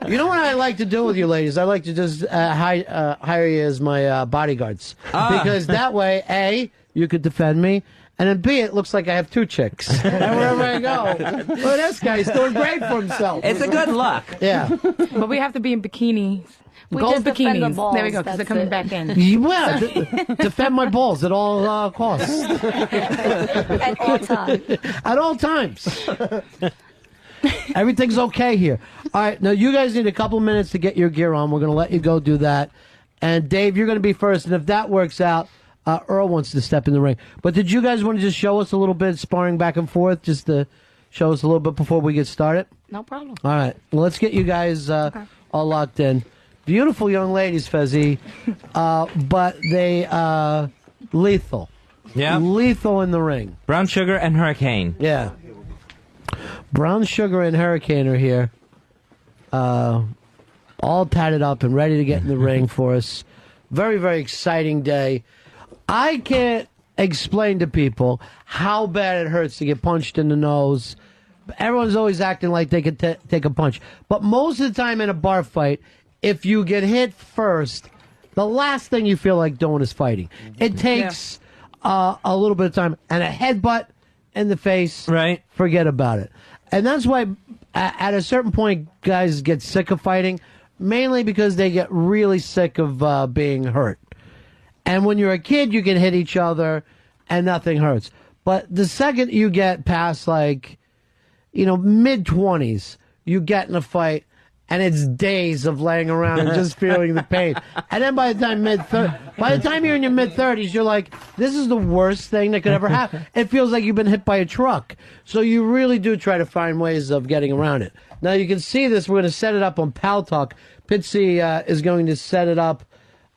You know what I like to do with you ladies? I like to just hire you as my bodyguards because that way, A, you could defend me, and then B, it looks like I have two chicks. And wherever I go, well, this guy's doing great for himself. It's a good look. Yeah. But we have to be in bikinis. We Gold just defend the bikinis. balls, There we go, because they're that's coming it. back in. Well, defend my balls at all costs. At all times. At all times. Everything's okay here. All right, now you guys need a couple minutes to get your gear on. We're going to let you go do that. And Dave, you're going to be first. And if that works out, Earl wants to step in the ring. But did you guys want to just show us a little bit, sparring back and forth, just to show us a little bit before we get started? No problem. All right, well, let's get you guys all locked in. Beautiful young ladies, Fezzy, but they lethal. Yeah. Lethal in the ring. Brown Sugar and Hurricane. Yeah. Brown Sugar and Hurricane are here. All tatted up and ready to get in the ring for us. Very, very exciting day. I can't explain to people how bad it hurts to get punched in the nose. Everyone's always acting like they could take a punch. But most of the time in a bar fight, if you get hit first, the last thing you feel like doing is fighting. It takes a little bit of time. And a headbutt in the face, Right. forget about it. And that's why at a certain point, guys get sick of fighting, mainly because they get really sick of being hurt. And when you're a kid, you can hit each other and nothing hurts. But the second you get past, mid-20s, you get in a fight and it's days of laying around and just feeling the pain. And then by the time you're in your mid-30s, you're like, this is the worst thing that could ever happen. It feels like you've been hit by a truck. So you really do try to find ways of getting around it. Now you can see this. We're going to set it up on Pal Talk. Pitzy is going to set it up.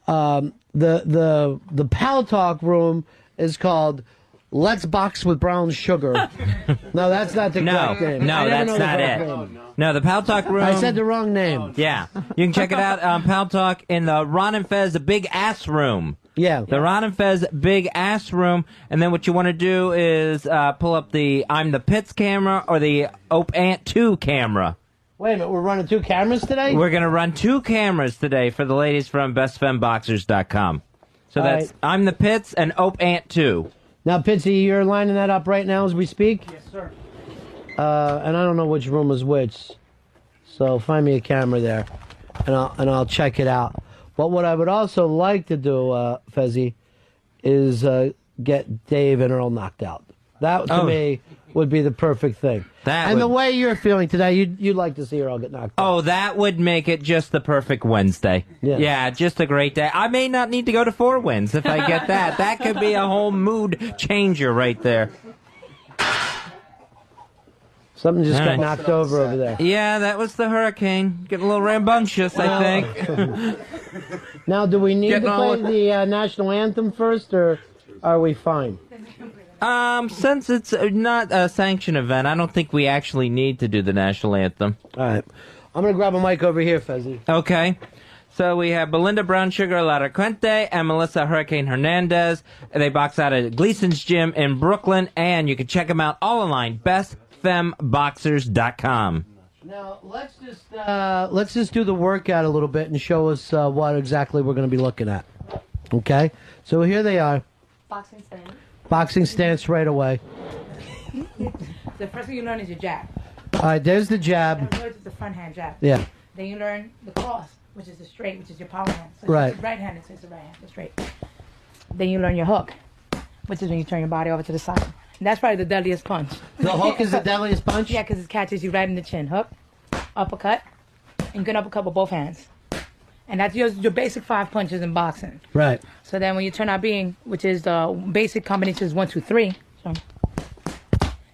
The Pal Talk room is called Let's Box with Brown Sugar. No, that's not the correct name. No, that's not it. No, the Pal Talk room. I said the wrong name. Yeah. You can check it out on Pal Talk in the Ron and Fez, the Big Ass Room. Yeah. The Ron and Fez Big Ass Room. And then what you want to do is pull up the I'm the Pitts camera or the Ope Ant 2 camera. Wait a minute, we're running 2 cameras today? We're going to run 2 cameras today for the ladies from bestfemboxers.com. So that's I'm the Pitts and Ope Ant 2. Now, Pitzy, you're lining that up right now as we speak? Yes, sir. And I don't know which room is which, so find me a camera there, and I'll check it out. But what I would also like to do, Fezzy, is get Dave and Earl knocked out. That, to me, would be the perfect thing. The way you're feeling today, you'd like to see Earl get knocked out. Oh, that would make it just the perfect Wednesday. Yeah, just a great day. I may not need to go to 4 wins if I get that. That could be a whole mood changer right there. Something just got knocked over there. Yeah, that was the hurricane. Getting a little rambunctious, I think. Now, do we need to play the national anthem first, or are we fine? Since it's not a sanctioned event, I don't think we actually need to do the national anthem. All right. I'm going to grab a mic over here, Fezzy. Okay. So we have Belinda Brown Sugar Laracuente and Melissa Hurricane Hernandez. They box out at Gleason's Gym in Brooklyn, and you can check them out all online, bestfemboxers.com. Now, let's just do the workout a little bit and show us what exactly we're going to be looking at. Okay? So here they are. Boxing stance. Boxing stance right away. The first thing you learn is your jab. All right, there's the jab. It's the front hand jab. Yeah. Then you learn the cross, which is the straight, which is your power hand. So right. It's right hand, it's the right hand, the straight. Then you learn your hook, which is when you turn your body over to the side. And that's probably the deadliest punch. The hook is the deadliest punch? Yeah, because it catches you right in the chin. Hook, uppercut, and you can uppercut with both hands. And that's your basic 5 punches in boxing. Right. So then when you turn out being, which is the basic combination is 1, 2, 3. So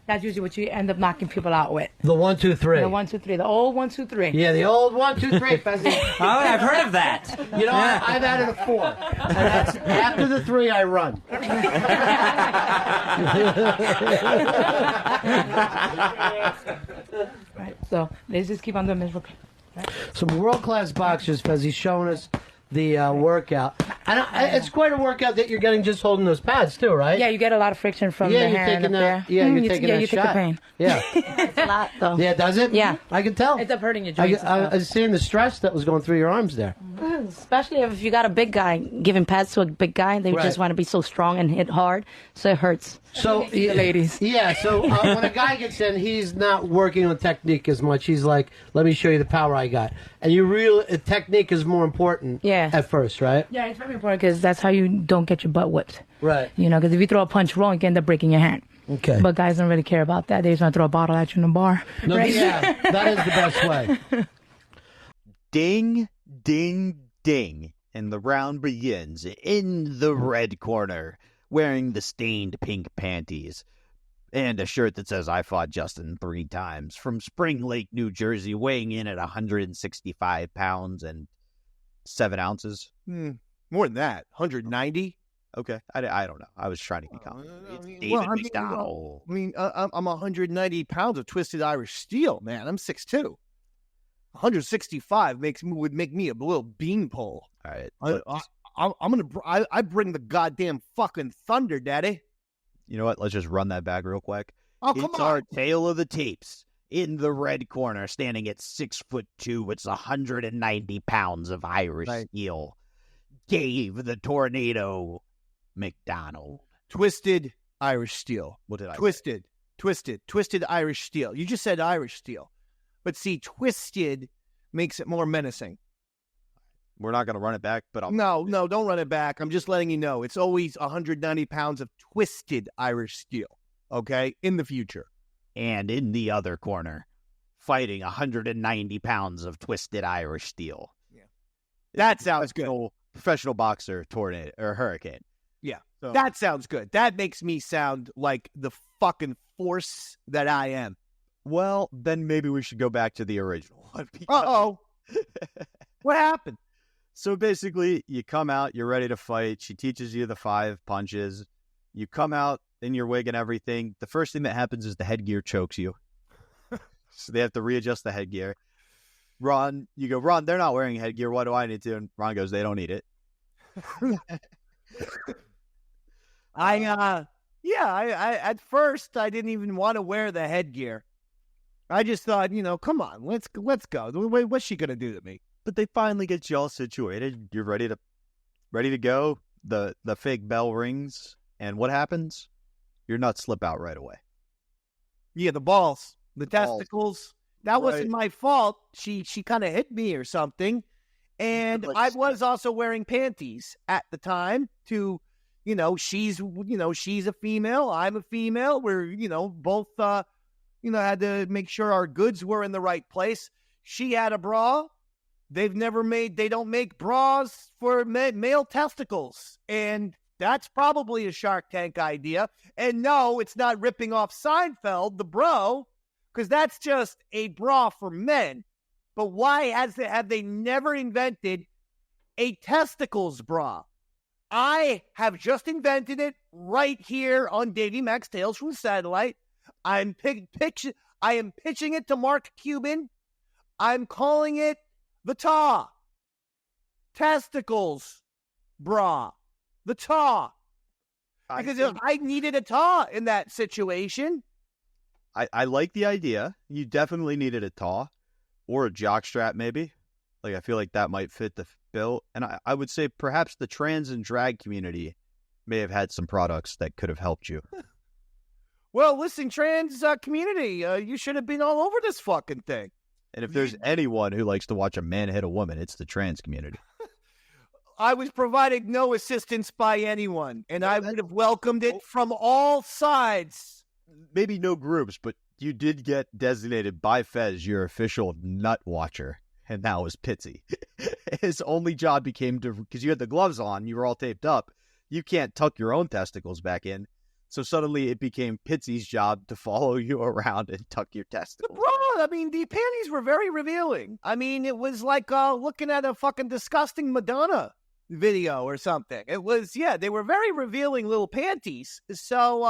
that's usually what you end up knocking people out with. The 1, 2, 3. The 1, 2, 3. The old 1, 2, 3. Yeah, the old 1, 2, 3. Fezzy. Oh, I've heard of that. You know, I've added a 4. And that's after the 3, I run. Right. So let's just keep on doing this. Right. Some world-class boxers, Fezzy's showing us the workout. And it's quite a workout that you're getting just holding those pads, too, right? Yeah, you get a lot of friction from the hand up there. Yeah, you're taking that you shot. take the pain. Yeah. It's a lot, though. Yeah, does it? Yeah. I can tell. It's up hurting your joints. I was seeing the stress that was going through your arms there. Especially if you got a big guy, giving pads to a big guy, they just want to be so strong and hit hard, so it hurts. So, the ladies. Yeah, so when a guy gets in, he's not working on technique as much. He's like, let me show you the power I got. And technique is more important at first, right? Yeah, it's very important because that's how you don't get your butt whipped. Right. You know, because if you throw a punch wrong, you can end up breaking your hand. Okay. But guys don't really care about that. They just want to throw a bottle at you in a bar. No, right? yeah, that is the best way. Ding, ding, ding. And the round begins in the red corner, wearing the stained pink panties and a shirt that says I fought Justin 3 times, from Spring Lake, New Jersey, weighing in at 165 pounds and 7 ounces. More than that, 190. Okay, I don't know. I was trying to be confident. It's David McDowell. I'm 190 pounds of twisted Irish steel, man. I'm 6'2". 165 would make me a little beanpole. All right, I bring the goddamn fucking thunder, Daddy. You know what? Let's just run that back real quick. Oh, come it's on. our tale of the tapes. In the red corner, standing at 6'2", it's 190 pounds of Irish steel. Dave the Tornado McDonald. Twisted Irish steel. What did I say? Twisted Irish steel. You just said Irish steel. But see, twisted makes it more menacing. We're not going to run it back, but I'll... No, don't run it back. I'm just letting you know. It's always 190 pounds of twisted Irish steel, okay, in the future. And in the other corner, fighting 190 pounds of twisted Irish steel. Yeah. That sounds good. Professional boxer, tornado, or hurricane. Yeah, So- that sounds good. That makes me sound like the fucking force that I am. Well, then maybe we should go back to the original one. Uh-oh. What happened? So basically, you come out, you're ready to fight. She teaches you the 5 punches. You come out in your wig and everything. The first thing that happens is the headgear chokes you. So they have to readjust the headgear. Ron, you go, Ron, they're not wearing headgear. What do I need to? And Ron goes, they don't need it. I at first I didn't even want to wear the headgear. I just thought, come on, let's go. What's she gonna do to me? But they finally get you all situated. You're ready to go. The fake bell rings, and what happens? Your nuts slip out right away. Yeah, the balls, the testicles. That Right. wasn't my fault. She kind of hit me or something, and I was also wearing panties at the time. She's a female. I'm a female. We're both had to make sure our goods were in the right place. She had a bra. They don't make bras for male testicles. And that's probably a Shark Tank idea. And no, it's not ripping off Seinfeld, the bro, because that's just a bra for men. But why have they never invented a testicles bra? I have just invented it right here on Davey Mac's Tales from Satellite. I am pitching it to Mark Cuban. I'm calling it the TA. Testicles bra. The TA. Because if I needed a TA in that situation. I like the idea. You definitely needed a TA or a jockstrap, maybe. Like, I feel like that might fit the bill. And I would say perhaps the trans and drag community may have had some products that could have helped you. Well, listen, trans community, you should have been all over this fucking thing. And if there's anyone who likes to watch a man hit a woman, it's the trans community. I was provided no assistance by anyone, and I would have welcomed it from all sides. Maybe no groups, but you did get designated by Fez your official nut watcher, and that was Pitzy. His only job became because you had the gloves on, you were all taped up, you can't tuck your own testicles back in. So suddenly it became Pitzy's job to follow you around and tuck your testicles. Bro, the panties were very revealing. It was like looking at a fucking disgusting Madonna video or something. It was, they were very revealing little panties. So,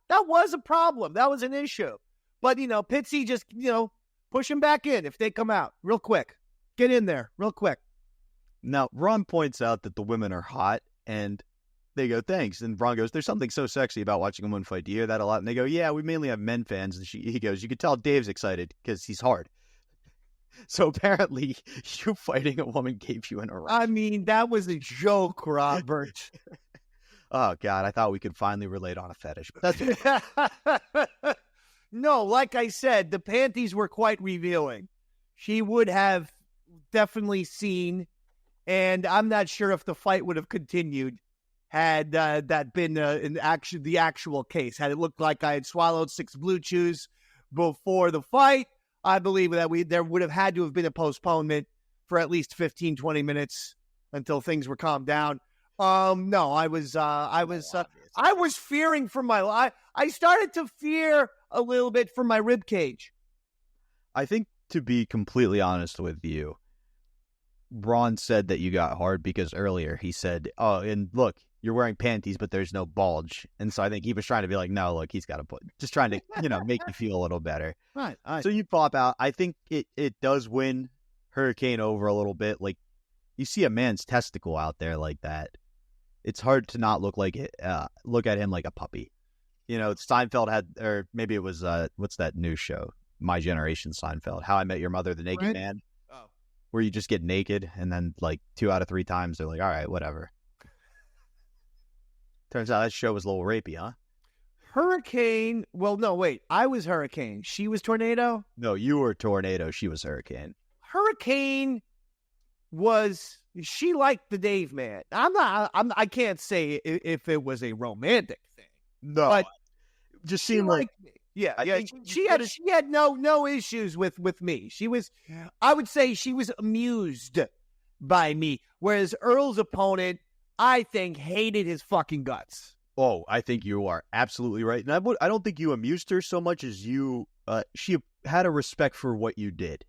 that was a problem. That was an issue. But, Pitzy just, push them back in if they come out real quick. Get in there real quick. Now, Ron points out that the women are hot, and they go, thanks. And Ron goes, there's something so sexy about watching a woman fight. Do you hear that a lot? And they go, yeah, we mainly have men fans. And he goes, you could tell Dave's excited because he's hard. So apparently you fighting a woman gave you an erection. That was a joke, Robert. Oh, God, I thought we could finally relate on a fetish. But that's No, like I said, the panties were quite revealing. She would have definitely seen, and I'm not sure if the fight would have continued had that been the actual case. Had it looked like I had swallowed 6 Blue Chews before the fight, I believe that there would have had to have been a postponement for at least 15, 20 minutes until things were calmed down. No, I was fearing for my life. I started to fear a little bit for my rib cage. I think, to be completely honest with you, Ron said that you got hard because earlier he said, oh, and look, you're wearing panties, but there's no bulge. And so I think he was trying to be like, no, look, he's got to just trying to, make you feel a little better. Right. So you pop out. I think it does win Hurricane over a little bit. Like, you see a man's testicle out there like that, it's hard to not look at him like a puppy. Seinfeld had, or maybe it was, what's that new show? My Generation Seinfeld. How I Met Your Mother, the Naked Man. Oh. Where you just get naked and then like 2 out of 3 times they're like, all right, whatever. Turns out that show was a little rapey, huh? Hurricane. Well, no, wait. I was Hurricane. She was Tornado? No, you were Tornado. She was Hurricane. Hurricane she liked the Dave man. I can't say if it was a romantic thing. No. But just seemed like, Yeah, I yeah. think She had no issues with me. I would say she was amused by me, whereas Earl's opponent, I think, hated his fucking guts. Oh, I think you are absolutely right. And I don't think you amused her so much as she had a respect for what you did.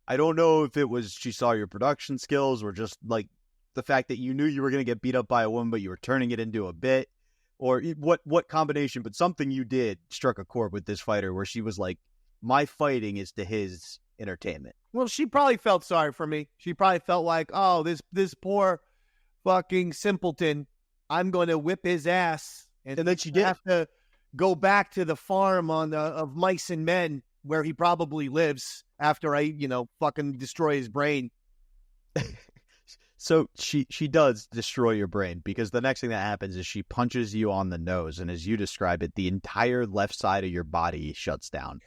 I don't know if it was she saw your production skills or just like the fact that you knew you were going to get beat up by a woman, but you were turning it into a bit, or what combination, but something you did struck a chord with this fighter where she was like, my fighting is to his entertainment. Well, she probably felt sorry for me. She probably felt like, oh, this poor fucking simpleton, I'm going to whip his ass. And then she did. Have to go back to the farm of mice and men where he probably lives after I, fucking destroy his brain. So she does destroy your brain, because the next thing that happens is she punches you on the nose, and as you describe it, the entire left side of your body shuts down.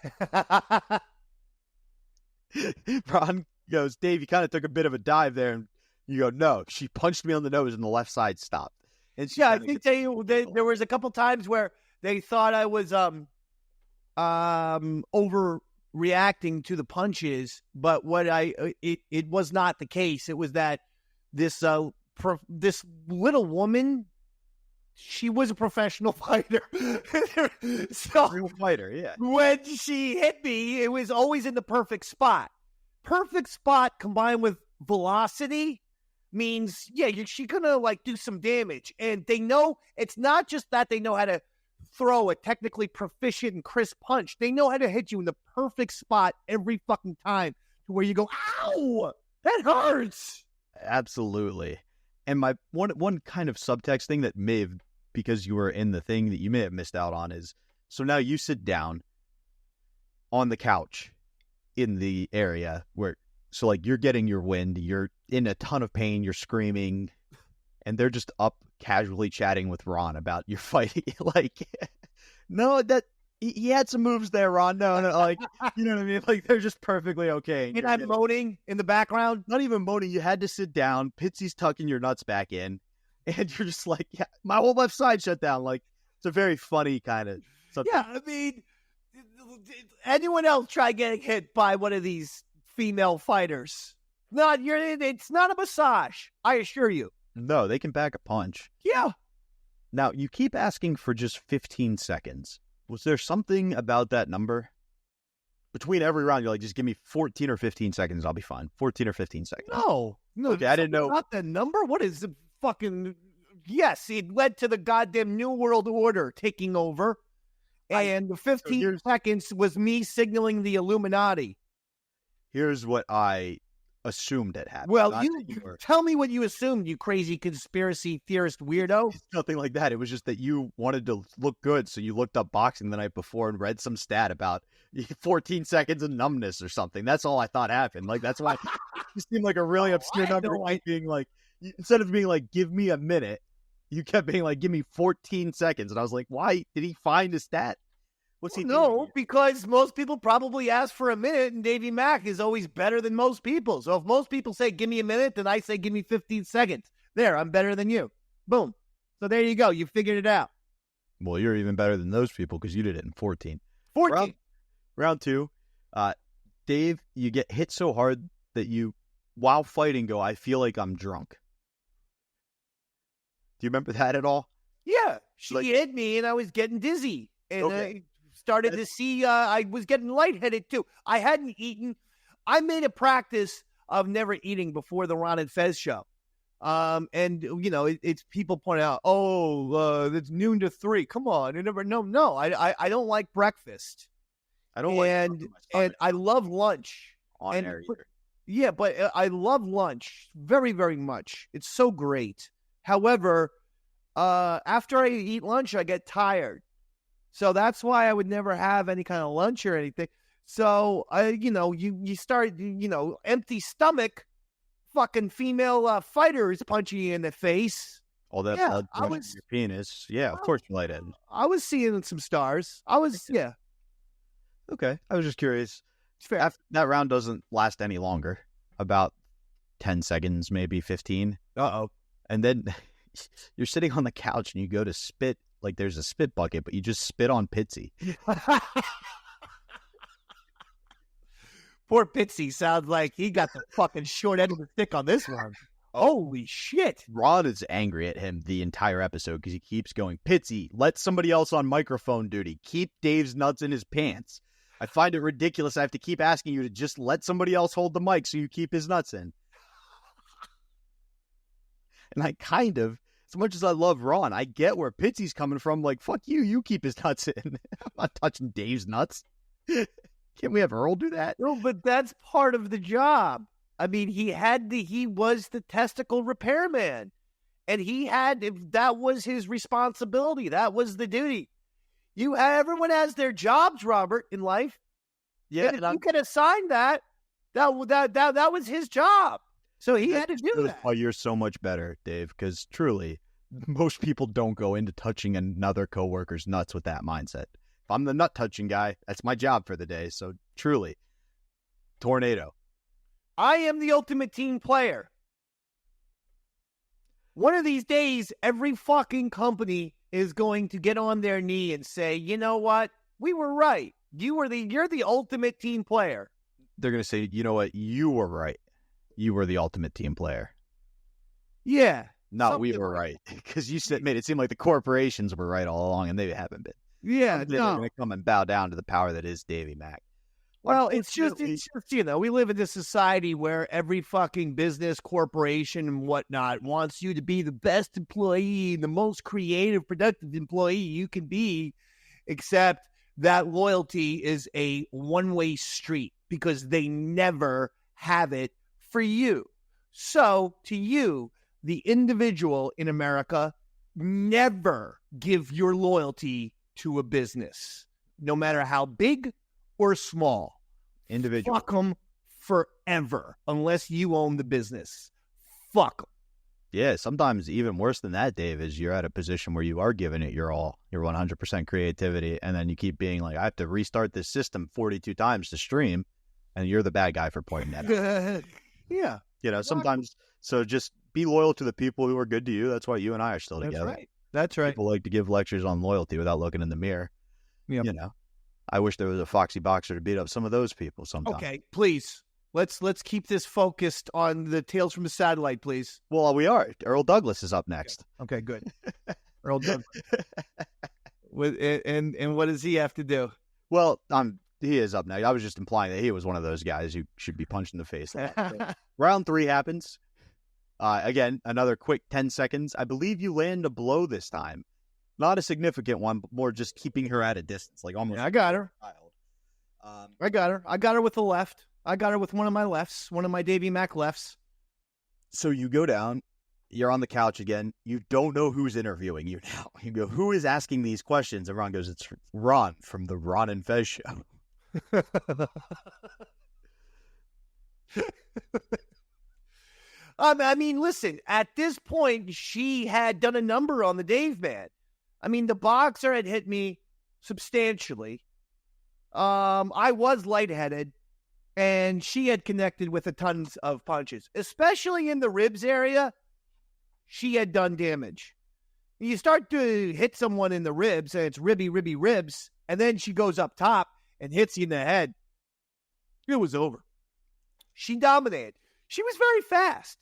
Ron goes, Dave, you kind of took a bit of a dive there, and you go, no, she punched me on the nose and the left side stopped. And I think there was a couple times where they thought I was overreacting to the punches, but it was not the case. It was that this little woman, she was a professional fighter. So real fighter, yeah. When she hit me, it was always in the perfect spot. Perfect spot combined with velocity means, she's gonna like do some damage. And they know it's not just that they know how to throw a technically proficient and crisp punch. They know how to hit you in the perfect spot every fucking time to where you go, ow, that hurts. Absolutely. And my one kind of subtext thing that may have, because you were in the thing that you may have missed out on, is, so now you sit down on the couch in the area where, so like you're getting your wind, you're in a ton of pain, you're screaming, and they're just up casually chatting with Ron about your fighting. Like, no, that he had some moves there, Ron. No, like, you know what I mean? Like, they're just perfectly okay. And I'm moaning in the background. Not even moaning. You had to sit down. Pitzy's tucking your nuts back in, and you're just like, yeah, my whole left side shut down. Like, it's a very funny kind of. Yeah, I mean, anyone else try getting hit by one of these female fighters? It's not a massage, I assure you. No, they can back a punch. Yeah. Now, you keep asking for just 15 seconds. Was there something about that number? Between every round, you're like, just give me 14 or 15 seconds, I'll be fine. 14 or 15 seconds. No. Okay, I didn't know. Not the number? What is the fucking... Yes, it led to the goddamn New World Order taking over. And the 15 seconds was me signaling the Illuminati. Here's what I assumed had happened. Well, you tell me what you assumed, you crazy conspiracy theorist weirdo. It's nothing like that. It was just that you wanted to look good, so you looked up boxing the night before and read some stat about 14 seconds of numbness or something. That's all I thought happened. Like, that's why you seemed like a really obscure number. Being like, instead of being like, give me a minute, you kept being like, give me 14 seconds. And I was like, why did he find a stat? What's he doing? No, because most people probably ask for a minute, and Davey Mac is always better than most people. So if most people say, give me a minute, then I say, give me 15 seconds. There, I'm better than you. Boom. So there you go. You figured it out. Well, you're even better than those people because you did it in 14. 14. Round two. Dave, you get hit so hard that you, while fighting, go, I feel like I'm drunk. Do you remember that at all? Yeah. She hit me, and I was getting dizzy. And I started to see I was getting lightheaded, too. I hadn't eaten. I made a practice of never eating before the Ron and Fez show. And, it's people point out, it's noon to 3. Come on. No, I don't like breakfast. I don't and I love lunch. On air either. Yeah, but I love lunch very, very much. It's so great. However, after I eat lunch, I get tired. So that's why I would never have any kind of lunch or anything. So, you start, empty stomach, fucking female fighters punching you in the face. All that blood running your penis. Yeah, of course you're lightheaded. I was seeing some stars. Yeah. Okay, I was just curious. It's fair. That round doesn't last any longer. About 10 seconds, maybe 15. Uh-oh. And then you're sitting on the couch and you go to spit like there's a spit bucket, but you just spit on Pitzy. Poor Pitzy sounds like he got the fucking short end of the stick on this one. Holy shit. Ron is angry at him the entire episode because he keeps going, Pitzy, let somebody else on microphone duty. Keep Dave's nuts in his pants. I find it ridiculous. I have to keep asking you to just let somebody else hold the mic so you keep his nuts in. And I kind of, as much as I love Ron, I get where Pitzy's coming from. Like, fuck you, you keep his nuts in. I'm not touching Dave's nuts. Can't we have Earl do that? No, but that's part of the job. I mean, he was the testicle repairman. And that was his responsibility. That was the duty. Everyone has their jobs, Robert, in life. Yeah. And if you can assign that was his job. So he had to do that. Oh, you're so much better, Dave, because truly, most people don't go into touching another coworker's nuts with that mindset. If I'm the nut touching guy, that's my job for the day. So truly, tornado. I am the ultimate team player. One of these days, every fucking company is going to get on their knee and say, you know what? We were right. You're the ultimate team player. They're going to say, you know what? You were right. You were the ultimate team player. Yeah. Not we were right. Because you made it seem like the corporations were right all along, and they haven't been. Yeah, They're going to come and bow down to the power that is Davey Mac. Well, it's just, we live in this society where every fucking business, corporation, and whatnot wants you to be the best employee, the most creative, productive employee you can be, except that loyalty is a one-way street because they never have it for you. So, to you, the individual in America, never give your loyalty to a business, no matter how big or small. Individual. Fuck them forever, unless you own the business. Fuck them. Yeah, sometimes even worse than that, Dave, is you're at a position where you are giving it your all, your 100% creativity, and then you keep being like, I have to restart this system 42 times to stream, and you're the bad guy for pointing that out. Yeah. You know, sometimes, so just be loyal to the people who are good to you. That's why you and I are still together. That's right. That's right. People like to give lectures on loyalty without looking in the mirror. Yep. You know, I wish there was a foxy boxer to beat up some of those people sometime. Okay, please. Let's keep this focused on the Tales from the Satellite, please. Well, we are. Earl Douglas is up next. Okay, good. Earl Douglas. And what does he have to do? Well, he is up next. I was just implying that he was one of those guys who should be punched in the face. Round 3 happens. Again, another quick 10 seconds. I believe you land a blow this time. Not a significant one, but more just keeping her at a distance, like almost. Yeah, I got her. I got her. I got her with the left. I got her with one of my lefts, one of my Davey Mac lefts. So you go down. You're on the couch again. You don't know who's interviewing you now. You go, who is asking these questions? And Ron goes, it's Ron from the Ron and Fez show. I mean, listen, at this point, she had done a number on the Dave Man. I mean, the boxer had hit me substantially. I was lightheaded, and she had connected with a tons of punches, especially in the ribs area. She had done damage. You start to hit someone in the ribs, and it's ribby ribs, and then she goes up top and hits you in the head. It was over. She dominated. She was very fast.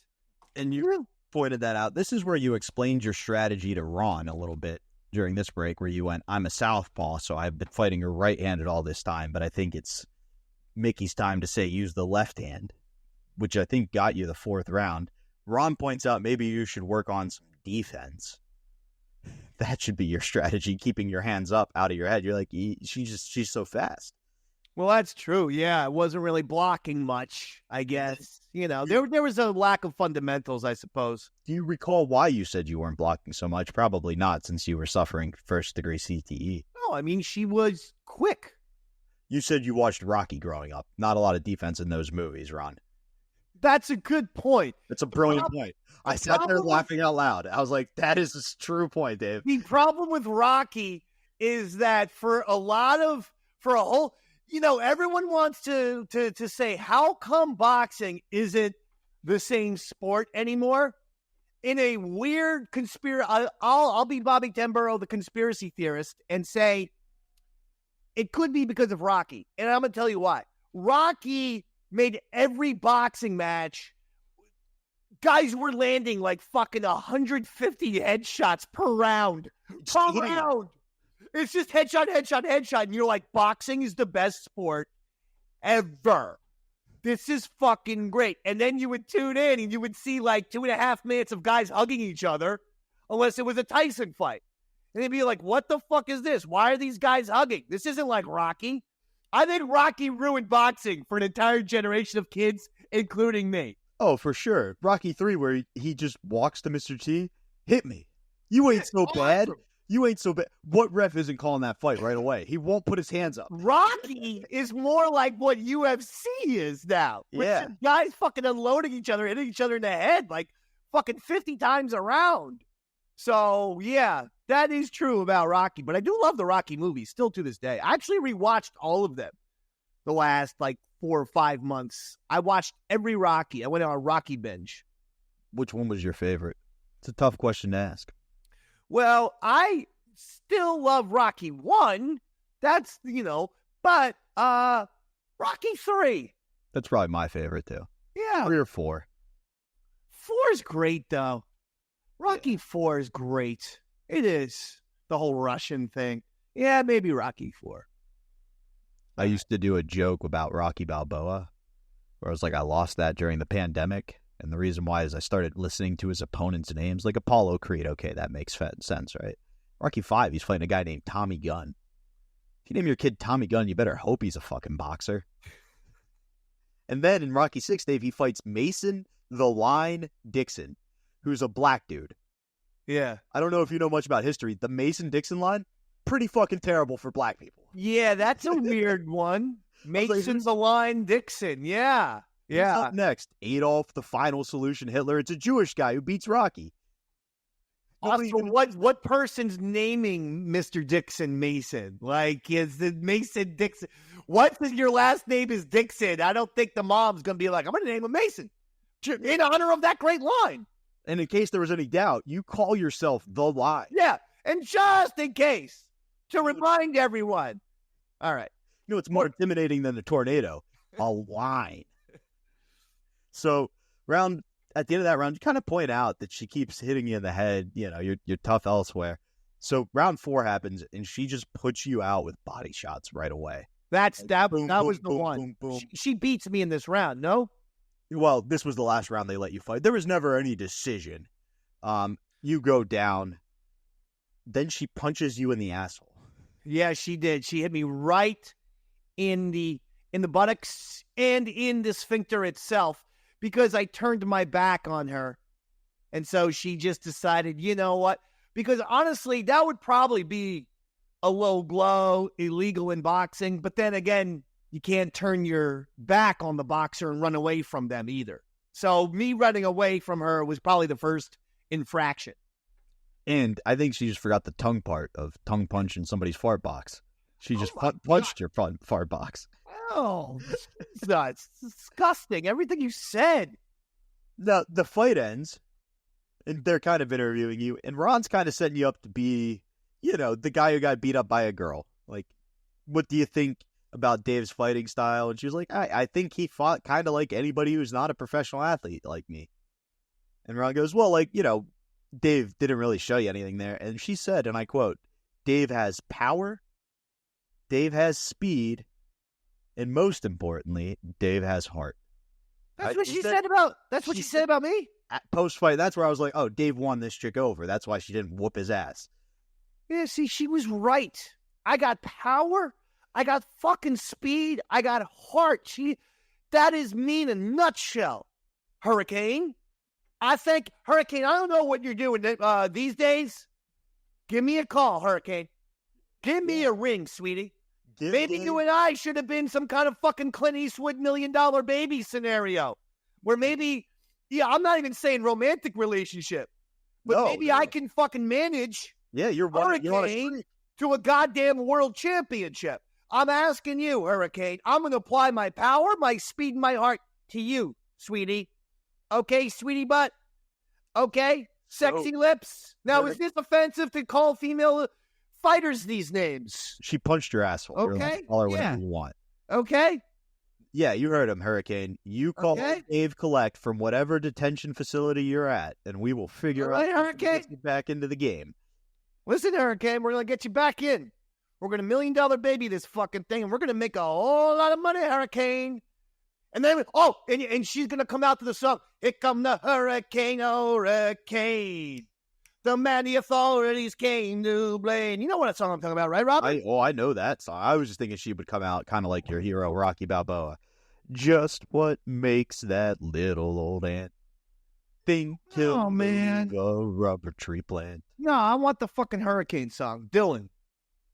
And you pointed that out. This is where you explained your strategy to Ron a little bit during this break, where you went, I'm a southpaw, so I've been fighting her right-handed all this time, but I think it's Mickey's time to say use the left hand, which I think got you the 4th round. Ron points out maybe you should work on some defense. That should be your strategy, keeping your hands up out of your head. You're like, she's so fast. Well, that's true. Yeah, I wasn't really blocking much, I guess. You know, there was a lack of fundamentals, I suppose. Do you recall why you said you weren't blocking so much? Probably not, since you were suffering first-degree CTE. No, I mean, she was quick. You said you watched Rocky growing up. Not a lot of defense in those movies, Ron. That's a good point. It's a brilliant point. I sat there laughing out loud. I was like, that is a true point, Dave. The problem with Rocky is that for a whole, you know, everyone wants to say, how come boxing isn't the same sport anymore? in a weird conspiracy, I'll be Bobby Denborough, the conspiracy theorist, and say it could be because of Rocky. And I'm going to tell you why. Rocky made every boxing match, guys were landing like fucking 150 headshots per round. It's just headshot. And you're like, boxing is the best sport ever. This is fucking great. And then you would tune in and you would see like 2.5 minutes of guys hugging each other, unless it was a Tyson fight. And they'd be like, what the fuck is this? Why are these guys hugging? This isn't like Rocky. I think Rocky ruined boxing for an entire generation of kids, including me. Oh, for sure. Rocky 3, where he just walks to Mr. T, hit me. You ain't so bad. You ain't so bad. What ref isn't calling that fight right away? He won't put his hands up. Rocky is more like what UFC is now. Yeah. Guys fucking unloading each other, hitting each other in the head like fucking 50 times around. So, yeah, that is true about Rocky. But I do love the Rocky movies still to this day. I actually rewatched all of them the last like 4 or 5 months. I watched every Rocky. I went on a Rocky binge. Which one was your favorite? It's a tough question to ask. Well, I still love Rocky 1. That's, but Rocky 3. That's probably my favorite, too. Yeah. 3 or 4. 4 is great, though. Rocky 4 is great. It is. The whole Russian thing. Yeah, maybe Rocky 4. I used to do a joke about Rocky Balboa, where I was like, I lost that during the pandemic. And the reason why is I started listening to his opponents' names, like Apollo Creed. Okay, that makes sense, right? Rocky 5, he's fighting a guy named Tommy Gunn. If you name your kid Tommy Gunn, you better hope he's a fucking boxer. And then in Rocky 6, Dave, he fights Mason the Line Dixon, who's a black dude. Yeah. I don't know if you know much about history. The Mason-Dixon line, pretty fucking terrible for black people. Yeah, that's a weird one. Mason the Line Dixon, yeah. Yeah. Who's up next? Adolf, the final solution, Hitler. It's a Jewish guy who beats Rocky. Also, what person's naming Mr. Dixon Mason? Like, is the Mason Dixon? What if your last name is Dixon? I don't think the mom's going to be like, I'm going to name him Mason in honor of that great line. And in case there was any doubt, you call yourself the Line. Yeah, and just in case, to remind everyone. All right. You know, it's more intimidating than a tornado. A line. So, at the end of that round, you kind of point out that she keeps hitting you in the head. You know, you're tough elsewhere. So round 4 happens, and she just puts you out with body shots right away. That was the one. She beats me in this round, no? Well, this was the last round they let you fight. There was never any decision. You go down. Then she punches you in the asshole. Yeah, she did. She hit me right in the buttocks and in the sphincter itself, because I turned my back on her. And so she just decided, you know what? Because honestly, that would probably be a low blow, illegal in boxing. But then again, you can't turn your back on the boxer and run away from them either. So me running away from her was probably the first infraction. And I think she just forgot the tongue part of tongue punch in somebody's fart box. She just punched your fart box. Oh, it's disgusting. Everything you said. The fight ends, and they're kind of interviewing you, and Ron's kind of setting you up to be, the guy who got beat up by a girl. Like, what do you think about Dave's fighting style? And she was like, I think he fought kind of like anybody who's not a professional athlete like me. And Ron goes, well, Dave didn't really show you anything there. And she said, and I quote, Dave has power, Dave has speed, and most importantly, Dave has heart. That's what she said about. That's what she said about me. Post fight, that's where I was like, "Oh, Dave won this chick over. That's why she didn't whoop his ass." Yeah, see, she was right. I got power. I got fucking speed. I got heart. That is me in a nutshell. Hurricane. I think Hurricane. I don't know what you're doing these days. Give me a call, Hurricane. Give me a ring, sweetie. Maybe you and I should have been some kind of fucking Clint Eastwood $1 Million Baby scenario. Where maybe, I'm not even saying romantic relationship. But maybe I can fucking manage Hurricane to a goddamn world championship. I'm asking you, Hurricane. I'm going to apply my power, my speed, and my heart to you, sweetie. Okay, sweetie butt? Okay? Sexy lips. Now, is this offensive to call female fighters these names? She punched your asshole. Okay. Call her whatever you want. Okay? Yeah, you heard him, Hurricane. You call Dave Collect from whatever detention facility you're at, and we will figure out how to get you back into the game. Listen, Hurricane, we're going to get you back in. We're going to $1 million baby this fucking thing, and we're going to make a whole lot of money, Hurricane. And then, and she's going to come out to the song, Here Come the Hurricane, Hurricane. The man the authorities came to blame. You know what song I'm talking about, right, Rob? I know that song. I was just thinking she would come out kind of like your hero, Rocky Balboa. Just what makes that little old ant think he'll move a rubber tree plant? No, I want the fucking Hurricane song. Dylan.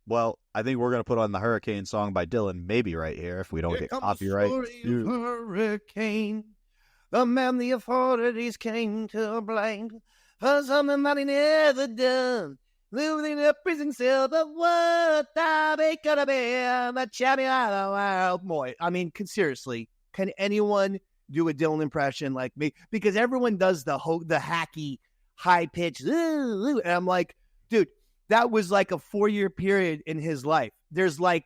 Well, I think we're going to put on the Hurricane song by Dylan, maybe right here if we don't get copyright. Hurricane. The man the authorities came to blame for something that he never done. Living in a prison cell, but what time it could have been the champion of the world. Boy, I mean, seriously, can anyone do a Dylan impression like me? Because everyone does the hacky, high pitch. And I'm like, dude, that was like a 4-year period in his life. There's like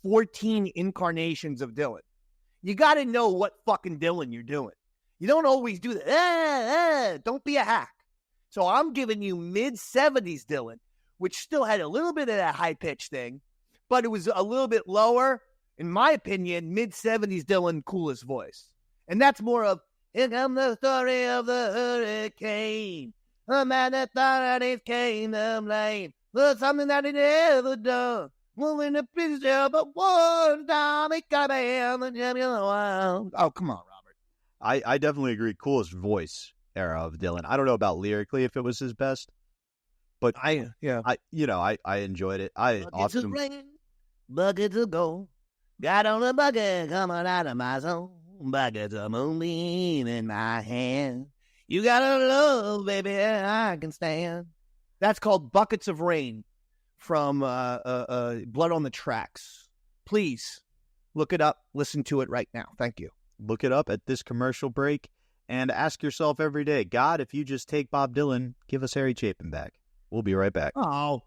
14 incarnations of Dylan. You got to know what fucking Dylan you're doing. You don't always do that. Don't be a hack. So I'm giving you mid-70s Dylan, which still had a little bit of that high-pitch thing, but it was a little bit lower. In my opinion, mid-70s Dylan, coolest voice. And that's more of, here comes the story of the hurricane. A man that thought it came to blame for something that he never done. Moving the prison jail, but one time it got banned the champion of the world. Oh, come on, Robert. I definitely agree. Coolest voice era of Dylan. I don't know about lyrically if it was his best, but I enjoyed it. Buckets of rain, buckets of gold. Got on a bucket coming out of my soul. Buckets of moonbeam in my hand. You got a love, baby, I can stand. That's called Buckets of Rain from Blood on the Tracks. Please look it up. Listen to it right now. Thank you. Look it up at this commercial break and ask yourself every day, God, if you just take Bob Dylan, give us Harry Chapin back. We'll be right back. Oh.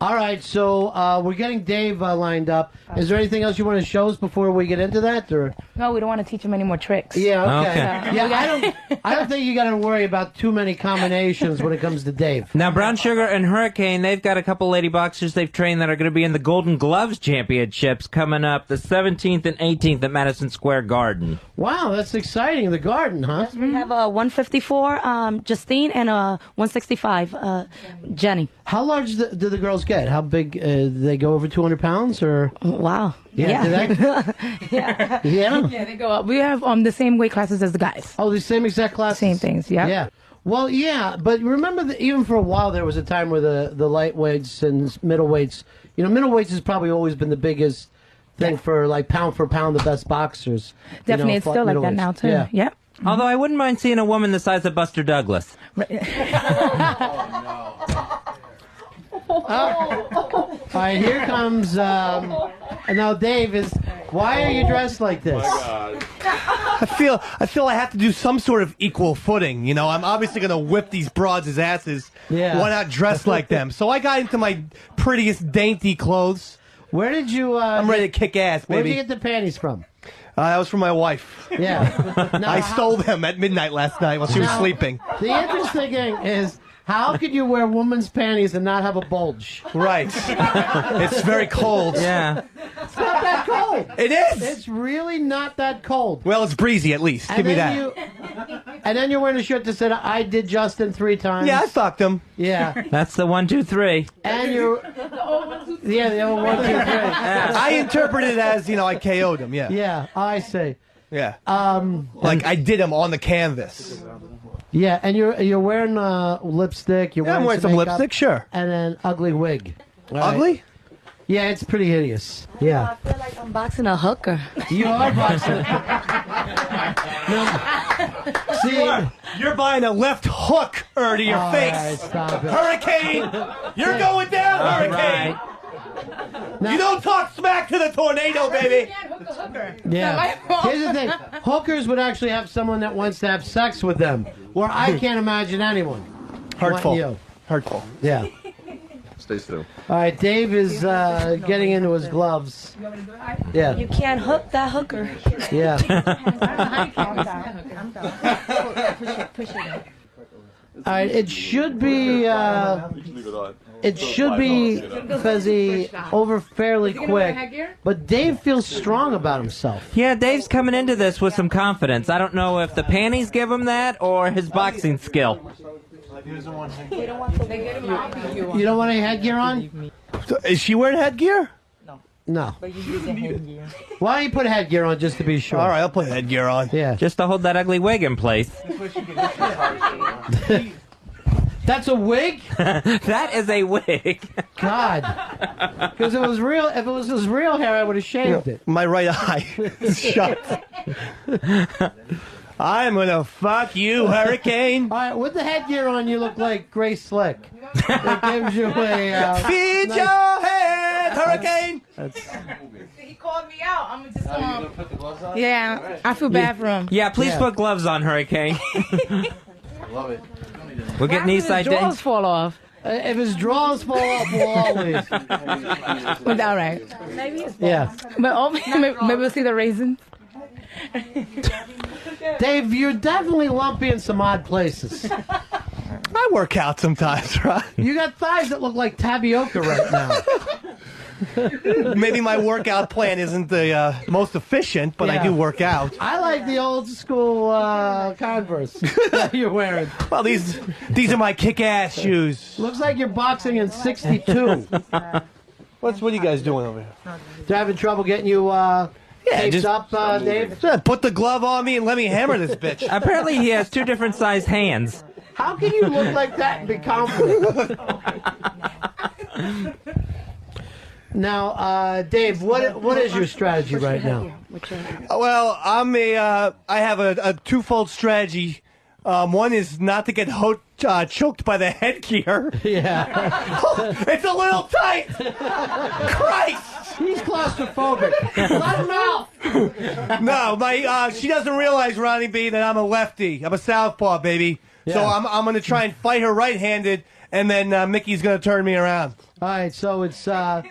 All right, so we're getting Dave lined up. Is there anything else you want to show us before we get into that? Or no, we don't want to teach him any more tricks. Yeah, okay. Yeah, I don't think you got to worry about too many combinations when it comes to Dave. Now, Brown Sugar and Hurricane, they've got a couple lady boxers they've trained that are going to be in the Golden Gloves Championships coming up the 17th and 18th at Madison Square Garden. Wow, that's exciting. The Garden, huh? We have a 154, Justine, and a 165, Jenny. How large do the girls get? How big? Do they go over 200 pounds? Or wow. Yeah. Yeah. Yeah, they go up. We have the same weight classes as the guys. Oh, the same exact classes? Same things, yeah. Yeah. Well, yeah, but remember that even for a while there was a time where the lightweights and middleweights, middleweights has probably always been the biggest thing for pound, the best boxers. Definitely, it's still like that now, too. Yeah. Yep. Although I wouldn't mind seeing a woman the size of Buster Douglas. All right, here comes. And now, Dave why are you dressed like this? I feel I have to do some sort of equal footing. I'm obviously going to whip these broads' asses. Yeah. Why not dress like them? So I got into my prettiest dainty clothes. Where did you... I'm ready to kick ass, baby. Where did you get the panties from? That was from my wife. Yeah. I stole them at midnight last night while she was sleeping. The interesting thing is... How could you wear women's panties and not have a bulge? Right. It's very cold. Yeah. It's not that cold. It is. It's really not that cold. Well, it's breezy at least. Give me that. And then you're wearing a shirt that said, I did Justin 3 times. Yeah, I fucked him. Yeah. That's the 1, 2, 3. And you're... Yeah, the old 1, 2, 3. I interpreted it as, I KO'd him, yeah. Yeah, I see. Yeah. I did him on the canvas. Yeah, and you're wearing lipstick. I'm wearing some makeup, lipstick, sure. And an ugly wig. Ugly? Right. Yeah, it's pretty hideous. Yeah. I feel like I'm boxing a hooker. You are boxing. No. See, you're buying a left hook to your face. Right, stop it. Hurricane, you're going down, Hurricane. Right. Now, you don't talk smack to the tornado, baby. Yeah. Here's the thing. Hookers would actually have someone that wants to have sex with them. where I can't imagine anyone. Hurtful. You. Hurtful. Yeah. Stay still. All right, Dave is getting into his gloves. Yeah. You can't hook that hooker. Yeah. All right, it should be Fezzy over fairly quick, but Dave feels strong about himself. Yeah, Dave's coming into this with some confidence. I don't know if the panties give him that or his boxing skill. You don't want any headgear on? Is she wearing headgear? No. Why don't you put headgear on just to be sure? All right, I'll put headgear on. Yeah. Just to hold that ugly wig in place. That's a wig? That is a wig. God. Because if it was real hair, I would have shaved it. My right eye is shut. I'm gonna fuck you, Hurricane. All right, with the headgear on, you look like Grace Slick. It gives you a feed nice... your head, Hurricane. He called me out. I'm just put the gloves on? Yeah, I feel bad for him. Yeah, please put gloves on, Hurricane. Love it. We're getting these side His drawers fall off. If his drawers fall off, we'll always. But all right. Maybe it's Yeah. But maybe we'll see the raisins. Dave, you're definitely lumpy in some odd places. I work out sometimes, right? You got thighs that look like tapioca right now. Maybe my workout plan isn't the most efficient, but I do work out. I like the old school Converse that you're wearing. Well, these are my kick-ass shoes. Looks like you're boxing in '62. What are you guys doing over here? They're having trouble getting you taped up, Dave? Put the glove on me and let me hammer this bitch. Apparently he has two different sized hands. How can you look like that and be confident? Now, Dave, what is your strategy right now? Well, I have a twofold strategy. One is not to get choked by the headgear. Yeah. It's a little tight. Christ. He's claustrophobic. Let him out. No, she doesn't realize, Ronnie B, that I'm a lefty. I'm a southpaw, baby. Yeah. So I'm going to try and fight her right-handed, and then Mickey's going to turn me around. All right, so it's South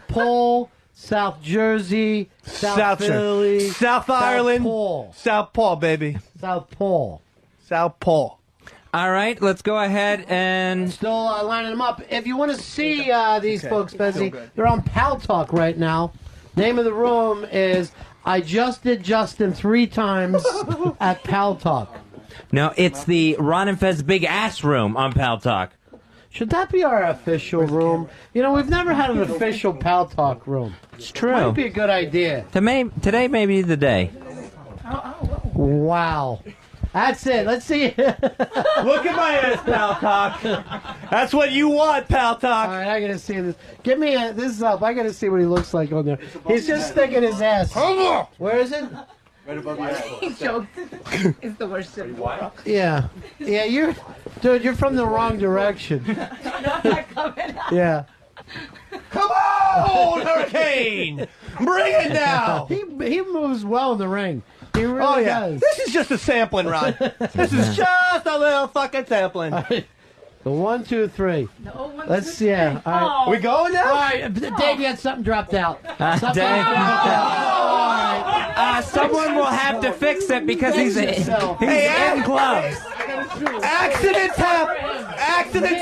Pole, South Jersey, South Philly, South Ireland, Pole. South Pole, baby. South Pole. South Pole. All right, let's go ahead and... Still lining them up. If you want to see these folks, Fezzy, they're on Pal Talk right now. Name of the room is I Just Did Justin 3 times at Pal Talk. No, it's the Ron and Fez Big Ass Room on Pal Talk. Should that be our official room? You know, we've never had an official Pal Talk room. It's true. Might be a good idea. Today may be the day. Wow. That's it. Let's see. Look at my ass, Pal Talk. That's what you want, Pal Talk. All right, I gotta see this. Give me this is up. I gotta see what he looks like on there. He's just sticking his ass. Where is it? Right above your ass. He joked. It's the worst shit. Yeah. Yeah, you're from the wrong direction. Yeah. Come on, Hurricane! Bring it now! He moves well in the ring. He really does. This is just a sampling, Ron. This is just a little fucking sampling. The 1, 2, 3. Let's see. Yeah. All right. We going now? All right, Dave, you had something dropped out. Dave. Dropped out. Someone will have to fix it because he's in gloves. Accidents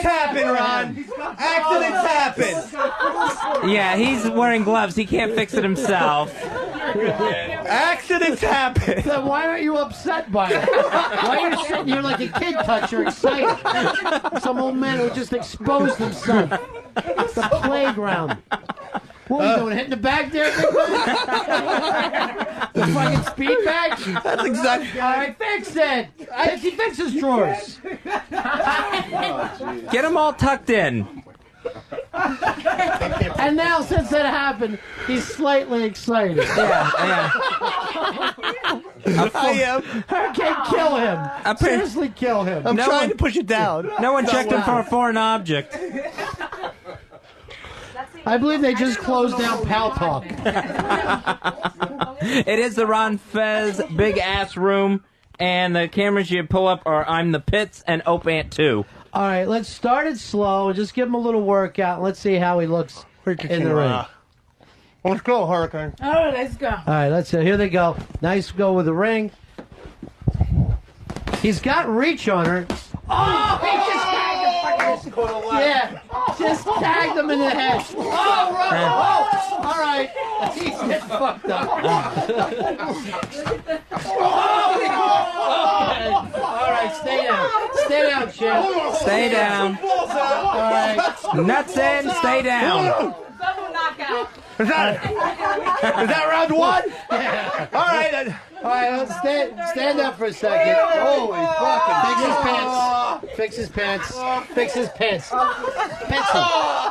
happen, Ron. Accidents happen. Yeah, he's wearing gloves. He can't fix it himself. Accidents happen. Then why aren't you upset by it? Why are you sitting here like a kid toucher, excited? Some old man who just exposed himself. It's the playground. What are you doing? Hitting the bag there, big man? The fucking speed bag? That's exactly. All right, fix it. He fixes drawers. Get them all tucked in. And now, since that happened, he's slightly excited. Yeah. I am. Hurricane, kill him. Seriously, kill him. I'm trying to push it down. No one checked him for a foreign object. I believe they just closed down Pal Talk. It is the Ron Fez Big Ass Room, And the cameras you pull up are I'm the Pits and Opant 2. All right, let's start it slow. Just give him a little workout. Let's see how he looks in the ring. Let's go, Hurricane. All right, let's go. All right, let's see. Here they go. Nice go with the ring. He's got reach on her. Oh, he just tagged him. Yeah, just tagged him in the head. Oh, right. Oh, all right. He's getting fucked up. All right, stay down. Stay down, champ. Stay down. All right. Nuts in, stay down. Double knockout. Is that round one? Yeah. All right. All right, let's stand up for a second. Holy fucking. Fix his pants. Fix his pants.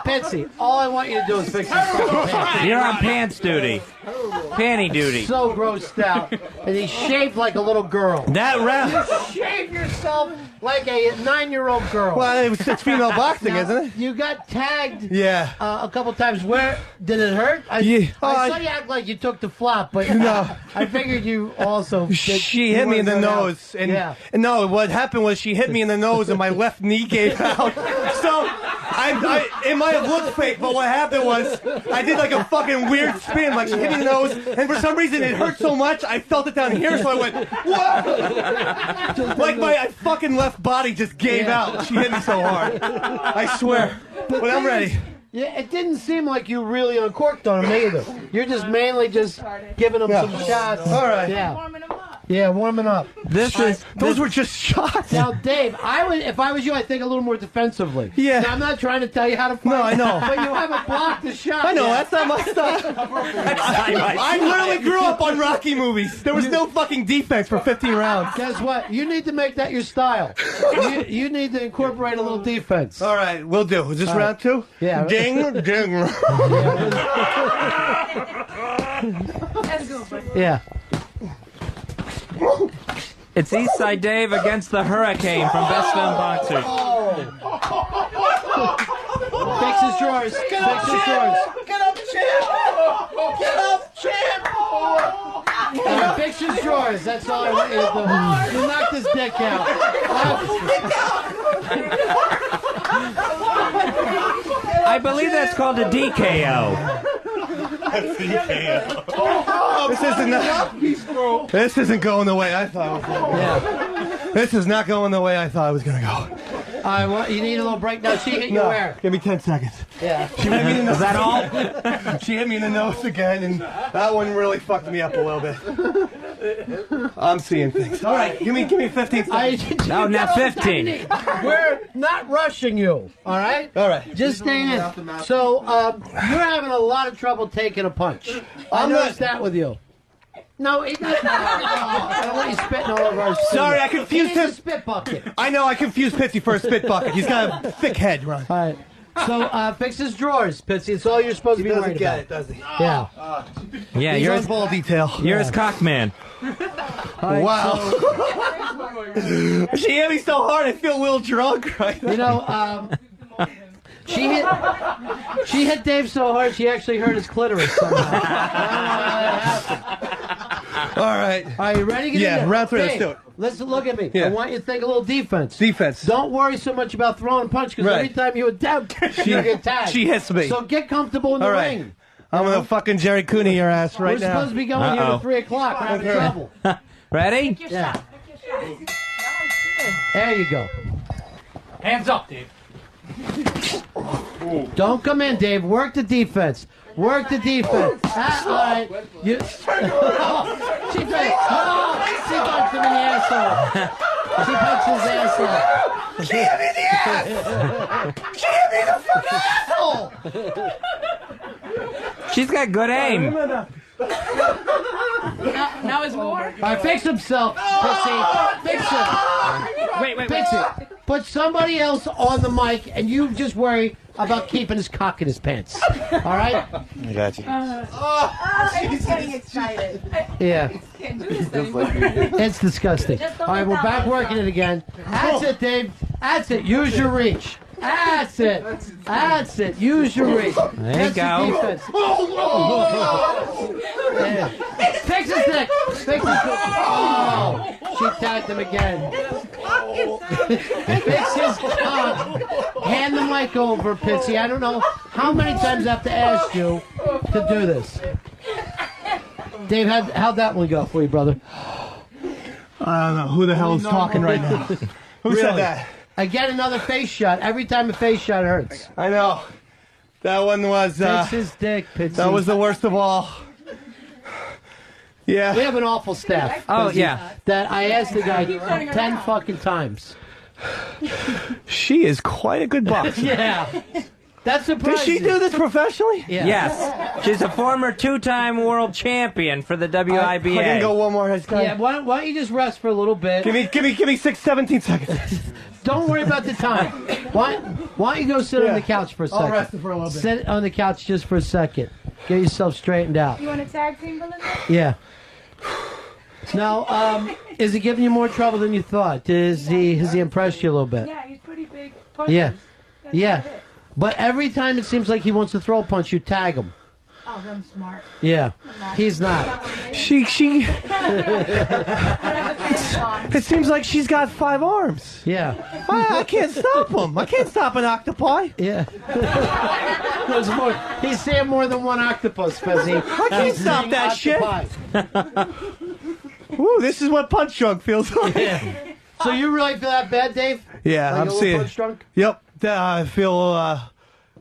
Pitzy, all I want you to do is fix his fucking pants. You're on pants duty. Panty duty. So grossed out. And he's shaved like a little girl. That round. You shave yourself like a 9-year-old girl. Well, it's female boxing, Now, isn't it? You got tagged Yeah. a couple times. Where did it hurt? I saw you act like you took the flop, but No. I figured you also. She hit me in the nose, and no, what happened was she hit me in the nose, and my left knee gave out. So it might have looked fake, but what happened was I did like a fucking weird spin, like she hit me in the nose, and for some reason it hurt so much I felt it down here, so I went what? Like my fucking left body just gave out. She hit me so hard. I swear. But I'm ready. Yeah, it didn't seem like you really uncorked on him either. You're just mainly just giving him some shots. All right. Yeah. Warming him up. Yeah, warming up. Those were just shots. Now, Dave, if I was you, I'd think a little more defensively. Yeah. Now, I'm not trying to tell you how to fight. No, I know. But you haven't blocked the shot. I know, yet. that's not my style. I literally grew up on Rocky movies. There was no fucking defense for 15 rounds. Guess what? You need to make that your style. You need to incorporate a little defense. All right, we'll do. Is this round two? Yeah. Ding, ding. Let's go, buddy. Yeah. It's Eastside Dave against the Hurricane from Best Film Boxers. Fix his drawers. Fix his drawers. Get up, champ! Get up, champ! Fix his drawers. That's all I want you to do. You knocked his dick out. I believe that's called a DKO. This isn't going the way I thought it was going to go. Yeah. This is not going the way I thought it was going to go. I want you need a little break. Now she hit you No, where? give me 10 seconds. Yeah. She hit me in the nose. Is that all? She hit me in the nose again, and that one really fucked me up a little bit. I'm seeing things. All right, give me 15 seconds. No, not 15. We're not rushing you. All right. All right. Just stay in. So you're having a lot of trouble taking a punch. I noticed that with you. No, it doesn't. I don't want you spitting all over our studio. Sorry, I confused him. It's a spit bucket. I know, I confused Pitzy for a spit bucket. He's got a thick head, Ron. All right. So fix his drawers, Pitzy. It's all you're supposed to be worried about. does he? Yeah. Yeah, He's you're on his, ball detail. you're his cock man. Wow. She hit me so hard, I feel a little drunk right now. You know, she hit Dave so hard she actually hurt his clitoris somehow. All right. Are you ready to get in there? round three, let's Dave, do it. Listen, look at me. Yeah. I want you to think a little defense. Defense. Don't worry so much about throwing a punch because Right. every time you attempt, you get tagged. She hits me. So get comfortable in the All right. ring. I'm gonna fucking Jerry Cooney your ass right We're now. supposed to be going here at 3 o'clock. We're having trouble. Ready? Yeah. There you go. Hands up, Dave. Don't come in, Dave. Work the defense. Work the defense. All right. She punched him in the asshole. She punched his asshole. She hit me in the ass! She hit me in the fucking asshole! She's got good aim. Now it's more. All right, fix himself. Pitzy. Fix him. Wait. Fix it. Put somebody else on the mic, and you just worry about keeping his cock in his pants. All right? I got you. I'm getting excited. Yeah. Can't do this It's disgusting. All right, we're back working it again. That's it, Dave. That's it. Use your reach. That's it. That's it. Use your reach. There you go. Defense. Yeah. Fix his neck. Fix his neck. Oh, she tagged him again. Fix his cock. Hand the mic over, Pitzy. I don't know how many times I have to ask you to do this. Dave, how'd that one go for you, brother? I don't know. Who the hell is talking right now? Who said that? I get another face shot. Every time a face shot hurts. I know. That one was... Fix his dick, Pitzy. that was the worst of all. Yeah. We have an awful staff. Oh, yeah. That I asked the guy 10 fucking times. She is quite a good boxer. Yeah. That's surprising. Does she do this professionally? Yeah. Yes. She's a former 2-time world champion for the WIBA. I can go one more. Yeah, why don't you just rest for a little bit? Give me 17 seconds. Don't worry about the time. Why don't you go sit on the couch for a second? I'll rest for a little bit. Sit on the couch just for a second. Get yourself straightened out. You want a tag team, Belinda? Yeah. Now, is he giving you more trouble than you thought? Has he impressed you a little bit? Yeah, he's pretty big. Punches. Yeah. That's Yeah. about it. But every time it seems like he wants to throw a punch, you tag him. Oh, I'm smart. Yeah. He's not. She. It seems like she's got 5 arms. Yeah. I can't stop him. I can't stop an octopi. Yeah. He's seeing more than one octopus, Fezzy. I can't stop that shit. Ooh, this is what punch drunk feels like. Yeah. So you really feel that bad, Dave? Yeah, like I'm a little seeing. punch drunk? Yep. I feel.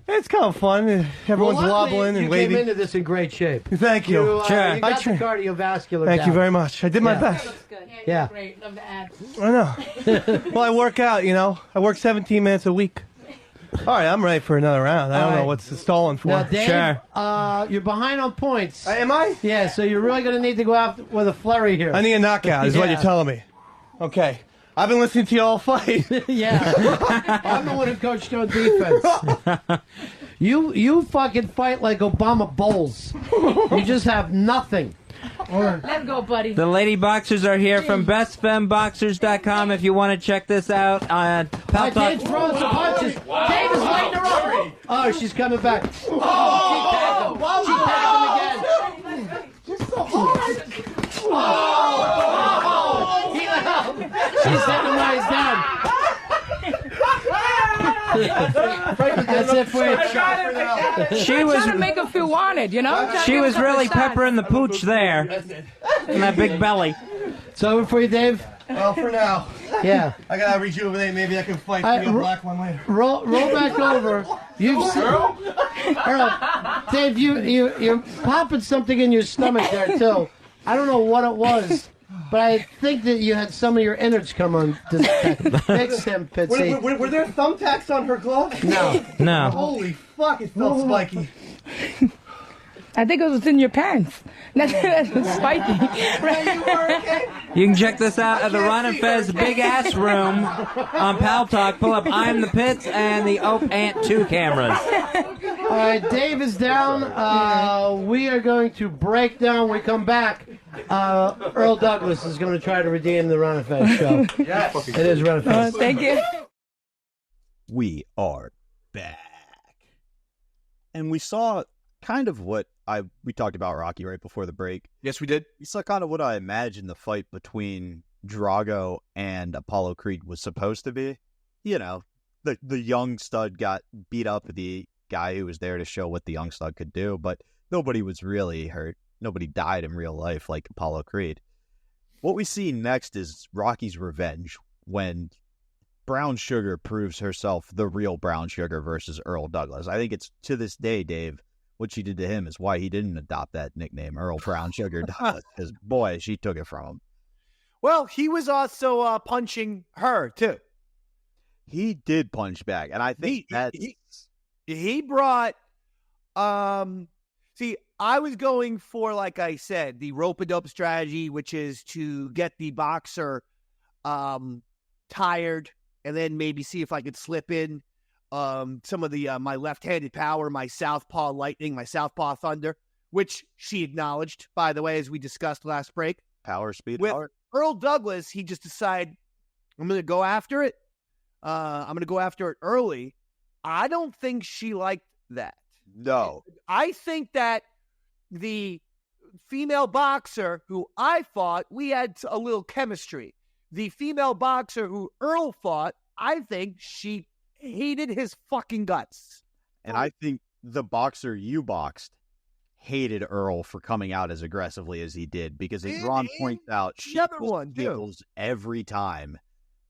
It's kind of fun. Everyone's Well, luckily, wobbling and you waving. came into this in great shape. Thank you. Sure. You got the cardiovascular Thank down. you very much. I did my Yeah. best. Yeah. Great. Love the abs. I know. Well, I work out, I work 17 minutes a week. All right, I'm ready for another round. I don't know what's stalling for. Now, Dave, Sure. you're behind on points. Am I? Yeah, so you're really going to need to go out with a flurry here. I need a knockout, is what Yeah. you're telling me. Okay. I've been listening to you all fight. Yeah. I'm the one who coached you on defense. You fucking fight like Obama Bowles. You just have nothing. Let's go, buddy. The lady boxers are here from bestfemboxers.com if you want to check this out. Dave's throwing some punches. Dave is lighting her up. Oh, she's coming back. Oh, she tagged him again. She's hitting him while he's down. That's it for you. She was Trying to make her feel wanted, you know? Trying to she give was her a couple really shots. peppering the pooch there. And that big belly. It's over for you, Dave? Well, for now. Yeah. I gotta rejuvenate. Maybe I can fight the black one later. Roll back over. You've seen, Earl, Dave, you're popping something in your stomach there too. I don't know what it was, but I think that you had some of your innards come on. Fix him, Pitzy. Were there thumbtacks on her glove? No. No. Holy fuck! It felt spiky. I think it was in your pants. That's spiky. You can check this out at the Ron and Fez Big Ass Room on Pal Talk. Pull up I'm the Pits and the Oak Ant 2 cameras. All right, Dave is down. We are going to break down. When we come back. Earl Douglas is going to try to redeem the Ron and Fez show. Yes. It is Ron and Fez. Thank you. We are back. And we saw kind of what we talked about Rocky right before the break. Yes, we did. We saw kind of what I imagined the fight between Drago and Apollo Creed was supposed to be. You know, the young stud got beat up, the guy who was there to show what the young stud could do, but nobody was really hurt. Nobody died in real life like Apollo Creed. What we see next is Rocky's revenge when Brown Sugar proves herself the real Brown Sugar versus Earl Douglas. I think it's to this day, Dave, what she did to him is why he didn't adopt that nickname, Earl Brown Sugar Douglas, because, boy, she took it from him. Well, he was also punching her, too. He did punch back, and I think he brought see, I was going for, like I said, the rope-a-dope strategy, which is to get the boxer tired and then maybe see if I could slip in some of the my left-handed power, my southpaw lightning, my southpaw thunder, which she acknowledged, by the way, as we discussed last break. Power, speed, With power. Earl Douglas, he just decided, I'm going to go after it. I'm going to go after it early. I don't think she liked that. No. I think that the female boxer who I fought, we had a little chemistry. The female boxer who Earl fought, I think she hated his fucking guts. And I think the boxer you boxed hated Earl for coming out as aggressively as he did, because as Ron points out, she feels every time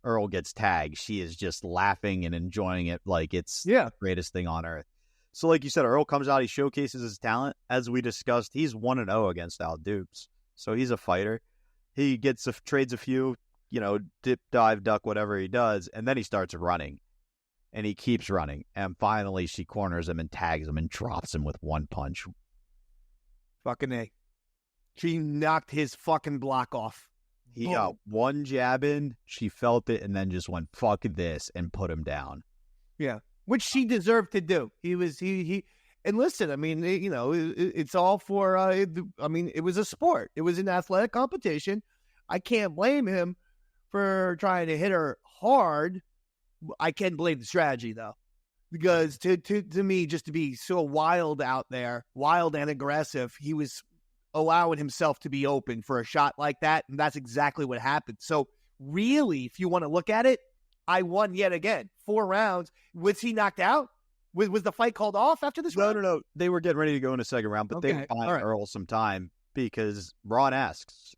Earl gets tagged, she is just laughing and enjoying it like it's the greatest thing on earth. So like you said, Earl comes out, he showcases his talent. As we discussed, he's 1-0 against Al Dukes. So he's a fighter. He trades a few, dip, dive, duck, whatever he does, and then he starts running. And he keeps running. And finally she corners him and tags him and drops him with one punch. Fucking A. She knocked his fucking block off. He got one jab in, she felt it, and then just went, fuck this, and put him down. Yeah. Which she deserved to do. And listen, I mean, it's all for, it was a sport. It was an athletic competition. I can't blame him for trying to hit her hard. I can blame the strategy, though. Because to me, just to be so wild out there, wild and aggressive, he was allowing himself to be open for a shot like that, and that's exactly what happened. So really, if you want to look at it, I won yet again. 4 rounds. Was he knocked out? Was the fight called off after this round? No. They were getting ready to go in a second round, but they were buying Earl some time because Ron asks,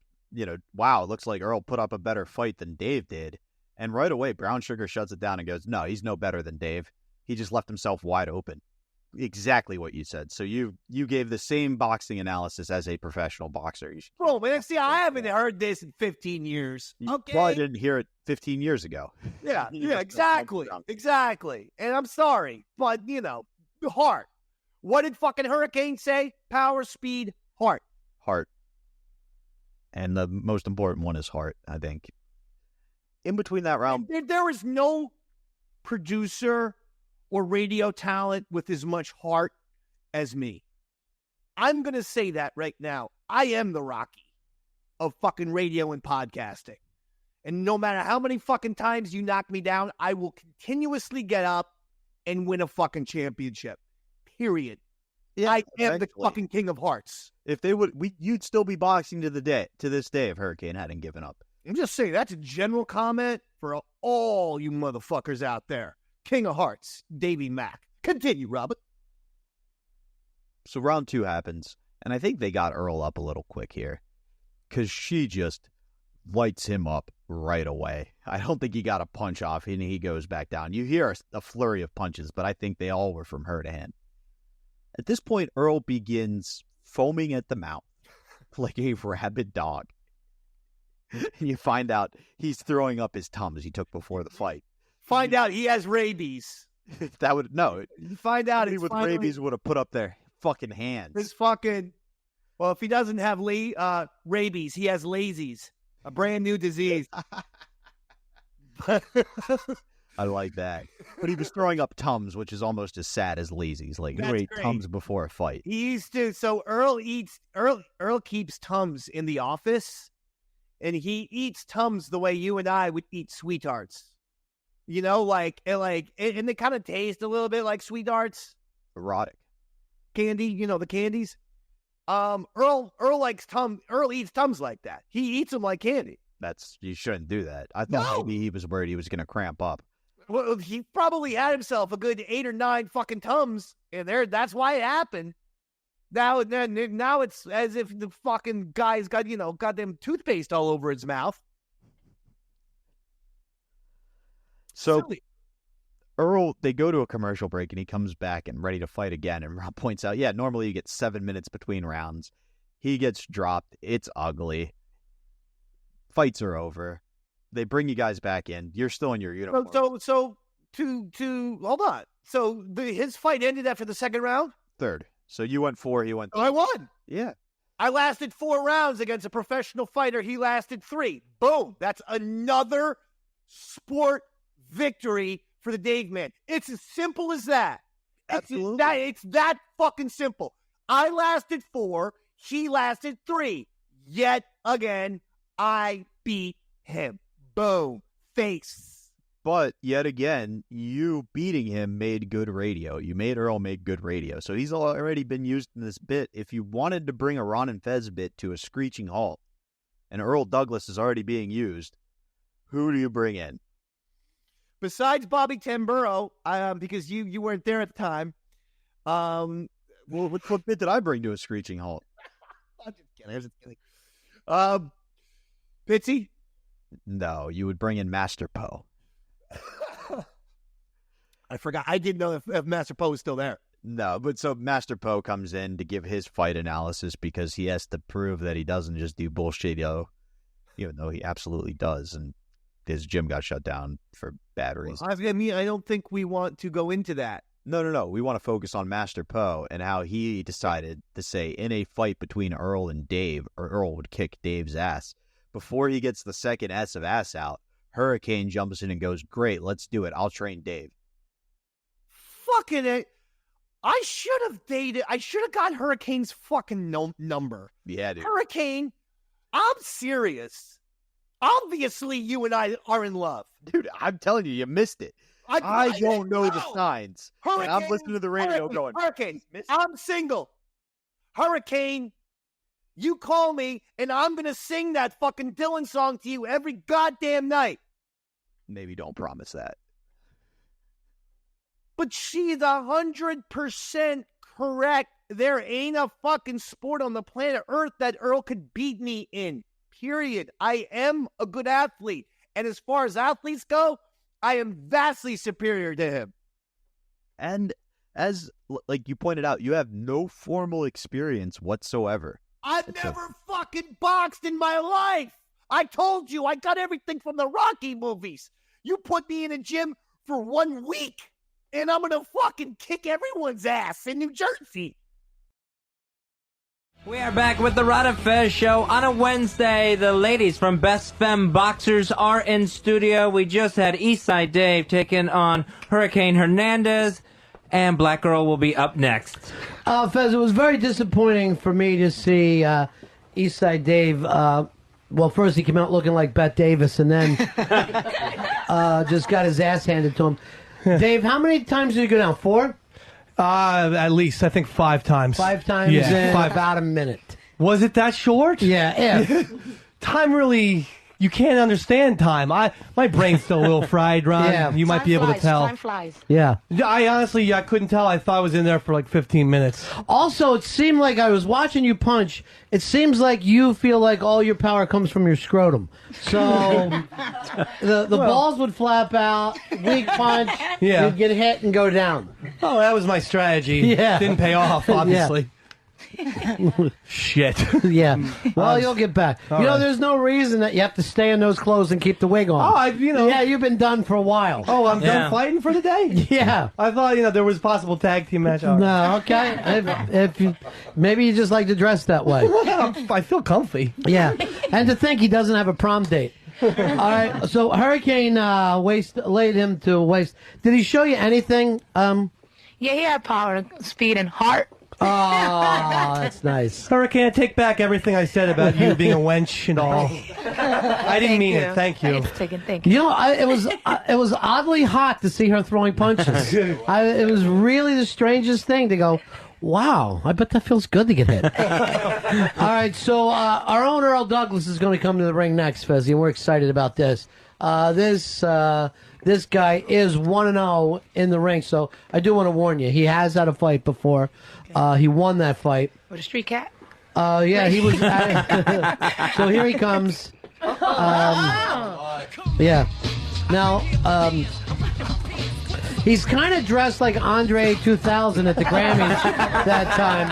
wow, it looks like Earl put up a better fight than Dave did. And right away, Brown Sugar shuts it down and goes, no, he's no better than Dave. He just left himself wide open. Exactly what you said. So you gave the same boxing analysis as a professional boxer. Bro, man, see, I haven't heard this in 15 years. Okay. Well, I didn't hear it 15 years ago. Yeah, exactly. And I'm sorry, but, heart. What did fucking Hurricane say? Power, speed, heart. Heart. And the most important one is heart, I think. In between that round. There is no producer or radio talent with as much heart as me. I'm going to say that right now. I am the Rocky of fucking radio and podcasting. And no matter how many fucking times you knock me down, I will continuously get up and win a fucking championship. Period. Yeah, I am the fucking king of hearts. If they would, you'd still be boxing to this day if Hurricane hadn't given up. I'm just saying, that's a general comment for all you motherfuckers out there. King of Hearts, Davey Mac. Continue, Robert. So round 2 happens, and I think they got Earl up a little quick here, because she just lights him up right away. I don't think he got a punch off, and he goes back down. You hear a flurry of punches, but I think they all were from her to him. At this point, Earl begins foaming at the mouth like a rabid dog. And you find out he's throwing up his Tums he took before the fight. Find out he has rabies. That would, no. Find out he with rabies would have put up their fucking hands. His fucking, well, if he doesn't have rabies, he has lazies, a brand new disease. I like that. But he was throwing up Tums, which is almost as sad as lazies. Like, he would eat Tums before a fight. He used to, so Earl keeps Tums in the office, and he eats Tums the way you and I would eat sweethearts. And they kind of taste a little bit like sweethearts. Erotic. Candy, the candies. Earl likes Tums. Earl eats Tums like that. He eats them like candy. You shouldn't do that. I thought maybe he was worried he was going to cramp up. Well, he probably had himself a good 8 or 9 fucking Tums in there. That's why it happened. Now it's as if the fucking guy's got, goddamn toothpaste all over his mouth. So Earl, they go to a commercial break, and he comes back and ready to fight again. And Rob points out, normally you get 7 minutes between rounds. He gets dropped. It's ugly. Fights are over. They bring you guys back in. You're still in your uniform. So hold on. So his fight ended after the second round? Third. So you went 4, he went 3. I won. Yeah. I lasted 4 rounds against a professional fighter. He lasted 3. Boom. That's another sport victory for the Dave Man. It's as simple as that. Absolutely. It's that fucking simple. I lasted 4. He lasted 3. Yet again, I beat him. Boom. Face. But yet again, you beating him made good radio. You made Earl make good radio. So he's already been used in this bit. If you wanted to bring a Ron and Fez bit to a screeching halt, and Earl Douglas is already being used, who do you bring in? Besides Bobby Tamburo, because you weren't there at the time. Well, what bit did I bring to a screeching halt? I'm just kidding. Pitzy? No, you would bring in Master Poe. I forgot. I didn't know if Master Poe was still there. No, but so Master Poe comes in to give his fight analysis because he has to prove that he doesn't just do bullshit, even though he absolutely does. And his gym got shut down for bad reasons. I mean, I don't think we want to go into that. No. We want to focus on Master Poe and how he decided to say in a fight between Earl and Dave, or Earl would kick Dave's ass. Before he gets the second S of ass out, Hurricane jumps in and goes, "Great, let's do it. I'll train Dave." Fucking it. I should have got Hurricane's fucking number. Yeah, dude. Hurricane, I'm serious. Obviously, you and I are in love. Dude, I'm telling you, you missed it. I don't know the signs. Hurricane, I'm listening to the radio going, Hurricane, I'm single. Hurricane, you call me, and I'm going to sing that fucking Dylan song to you every goddamn night. Maybe don't promise that. But she's 100% correct. There ain't a fucking sport on the planet Earth that Earl could beat me in. Period. I am a good athlete. And as far as athletes go, I am vastly superior to him. And as like you pointed out, you have no formal experience whatsoever. I've never fucking boxed in my life. I told you, I got everything from the Rocky movies. You put me in a gym for 1 week, and I'm going to fucking kick everyone's ass in New Jersey. We are back with the Ron Fez show on a Wednesday. The ladies from Best Femme Boxers are in studio. We just had Eastside Dave taking on Hurricane Hernandez, and Black Girl will be up next. Fez, it was very disappointing for me to see Eastside Dave. Well, first he came out looking like Bette Davis, and then just got his ass handed to him. Dave, how many times did you go down? 4? At least, I think 5 times. 5 times in about a minute. Was it that short? Yeah. Time really, you can't understand time. My brain's still a little fried, Ron. Yeah. You might be able to tell. Time flies. Yeah. I honestly, I couldn't tell. I thought I was in there for like 15 minutes. Also, it seemed like I was watching you punch. It seems like you feel like all your power comes from your scrotum. So the balls would flap out, weak punch, you'd get hit and go down. Oh, that was my strategy. Yeah. Didn't pay off, obviously. Shit. Yeah. Well, you'll get back. All right. There's no reason that you have to stay in those clothes and keep the wig on. Oh, Yeah, you've been done for a while. Oh, I'm done fighting for the day? Yeah. I thought, there was a possible tag team match. All right. No, okay. If you, maybe you just like to dress that way. I feel comfy. Yeah. And to think he doesn't have a prom date. All right. So Hurricane laid him to waste. Did he show you anything? Yeah, he had power, speed, and heart. Oh, that's nice. Hurricane, I take back everything I said about you being a wench and all. I didn't mean it. Thank you. Thank you. It was oddly hot to see her throwing punches. It was really the strangest thing to go, wow, I bet that feels good to get hit. All right, so our own Earl Douglas is going to come to the ring next, Fezzy, and we're excited about this. This guy is 1-0 in the ring, so I do want to warn you. He has had a fight before. He won that fight. With a street cat? Yeah, he was. So here he comes. Yeah. Now, he's kind of dressed like Andre 2000 at the Grammys that time.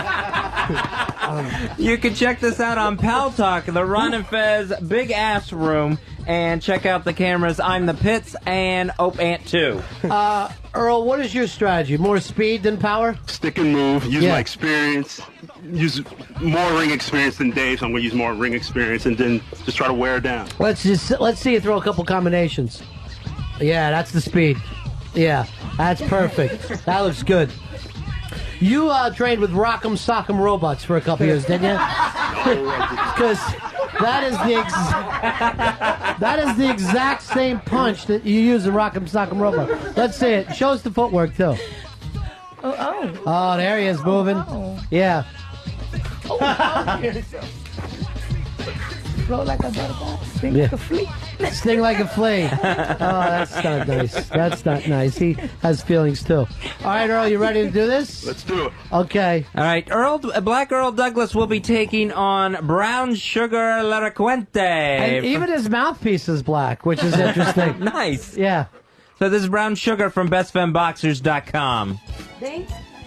You can check this out on Pal Talk, the Ron and Fez Big Ass Room, and check out the cameras. I'm the Pits and Ope Ant 2. Earl, what is your strategy? More speed than power? Stick and move. Use my experience. Use more ring experience than Dave, so I'm going to use more ring experience, and then just try to wear it down. Let's see you throw a couple combinations. Yeah, that's the speed. Yeah, that's perfect. That looks good. You trained with Rock'em Sock'em Robots for a couple years, didn't you? That is the exact same punch that you use in Rock'em Sock'em Robo. Let's see it. Show us the footwork too. Oh, there he is moving. Yeah. Flow like a butterfly, sting Yeah. like a flea. Sting like a flea. Oh, that's not nice. That's not nice. He has feelings too. All right, Earl, you ready to do this? Let's do it. Okay. All right, Black Earl Douglas will be taking on Brown Sugar Laracuente. And even his mouthpiece is black, which is interesting. Nice. Yeah. So this is Brown Sugar from BestFemBoxers.com.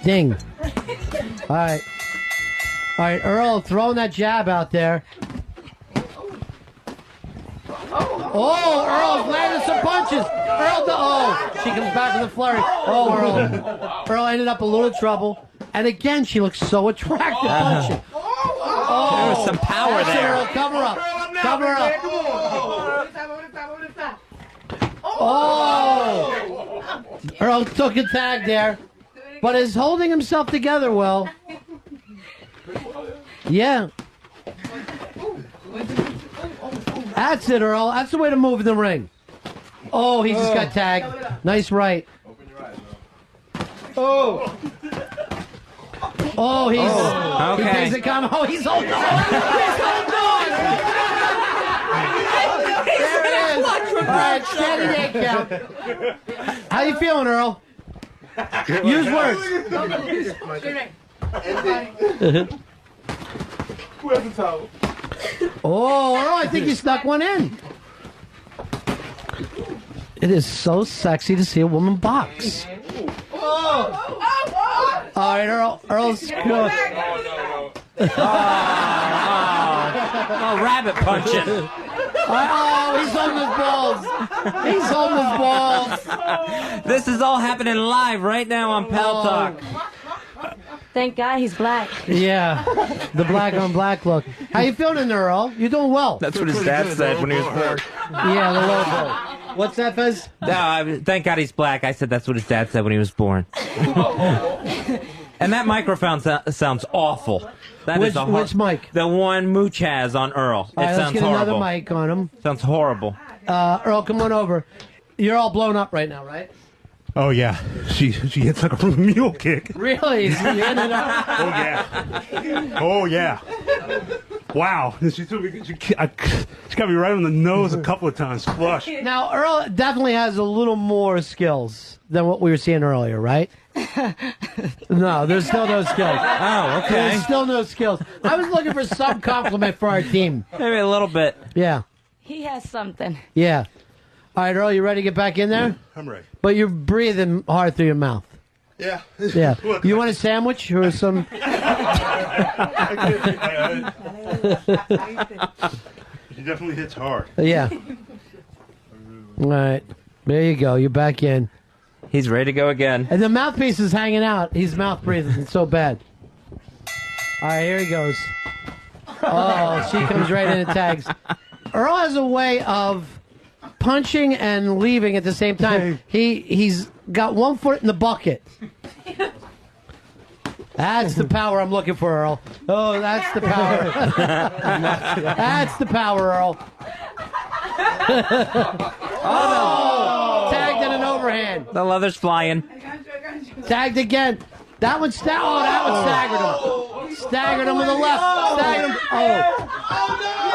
Ding. All right. All right, Earl, throwing that jab out there. Oh, Earl's landing some punches. She comes back with a flurry. Oh, Earl. Earl ended up a little trouble. And again, she looks so attractive punching. There was some power That's it, there. Earl. Cover up. Cover up. Oh! Earl took a tag there, but is holding himself together well. Yeah. That's it, Earl. That's the way to move in the ring. Oh, he just got tagged. Nice right. Oh, he's... Okay. He takes it calm. Oh, he's holding on. He's holding on. There it is. All right, standing 8 count. How you feeling, Earl? Use words. Where's the towel? Oh, Earl, I think you snuck one in. It is so sexy to see a woman box. All right, Earl's good. Oh, rabbit punching. Oh, he's holding his balls. He's holding his balls. This is all happening live right now on Pal Talk. Thank God he's black. Yeah, the black on black look. How you feeling in there, Earl? You doing well? That's what his dad said when he was born. Yeah, the logo. What's that, Fez? No, thank God he's black. I said that's what his dad said when he was born. And that microphone sounds awful. Which mic? The one Mooch has on Earl. All right, it let's sounds get horrible. another mic on him. Sounds horrible. Earl, come on over. You're all blown up right now, right? Oh yeah, she hits like a mule kick. Really? You ended up... Oh yeah. Oh yeah. Wow. She got me right on the nose a couple of times. Flush. Now, Earl definitely has a little more skills than what we were seeing earlier, right? No, there's still no skills. Oh, okay. There's still no skills. I was looking for some compliment for our team. Maybe a little bit. Yeah. He has something. Yeah. All right, Earl, you ready to get back in there? I'm ready. But you're breathing hard through your mouth. Yeah. Yeah. You want a sandwich or some... She definitely hits hard. Yeah. All right. There you go. You're back in. He's ready to go again. And the mouthpiece is hanging out. He's mouth breathing. It's so bad. All right, here he goes. Oh, she comes right in and tags. Earl has a way of punching and leaving at the same time. He's got one foot in the bucket. That's the power I'm looking for, Earl. Oh, that's the power. That's the power, Earl. Oh, tagged in an overhand. The leather's flying. Tagged again. That one staggered him. Staggered him with the left. Staggered him.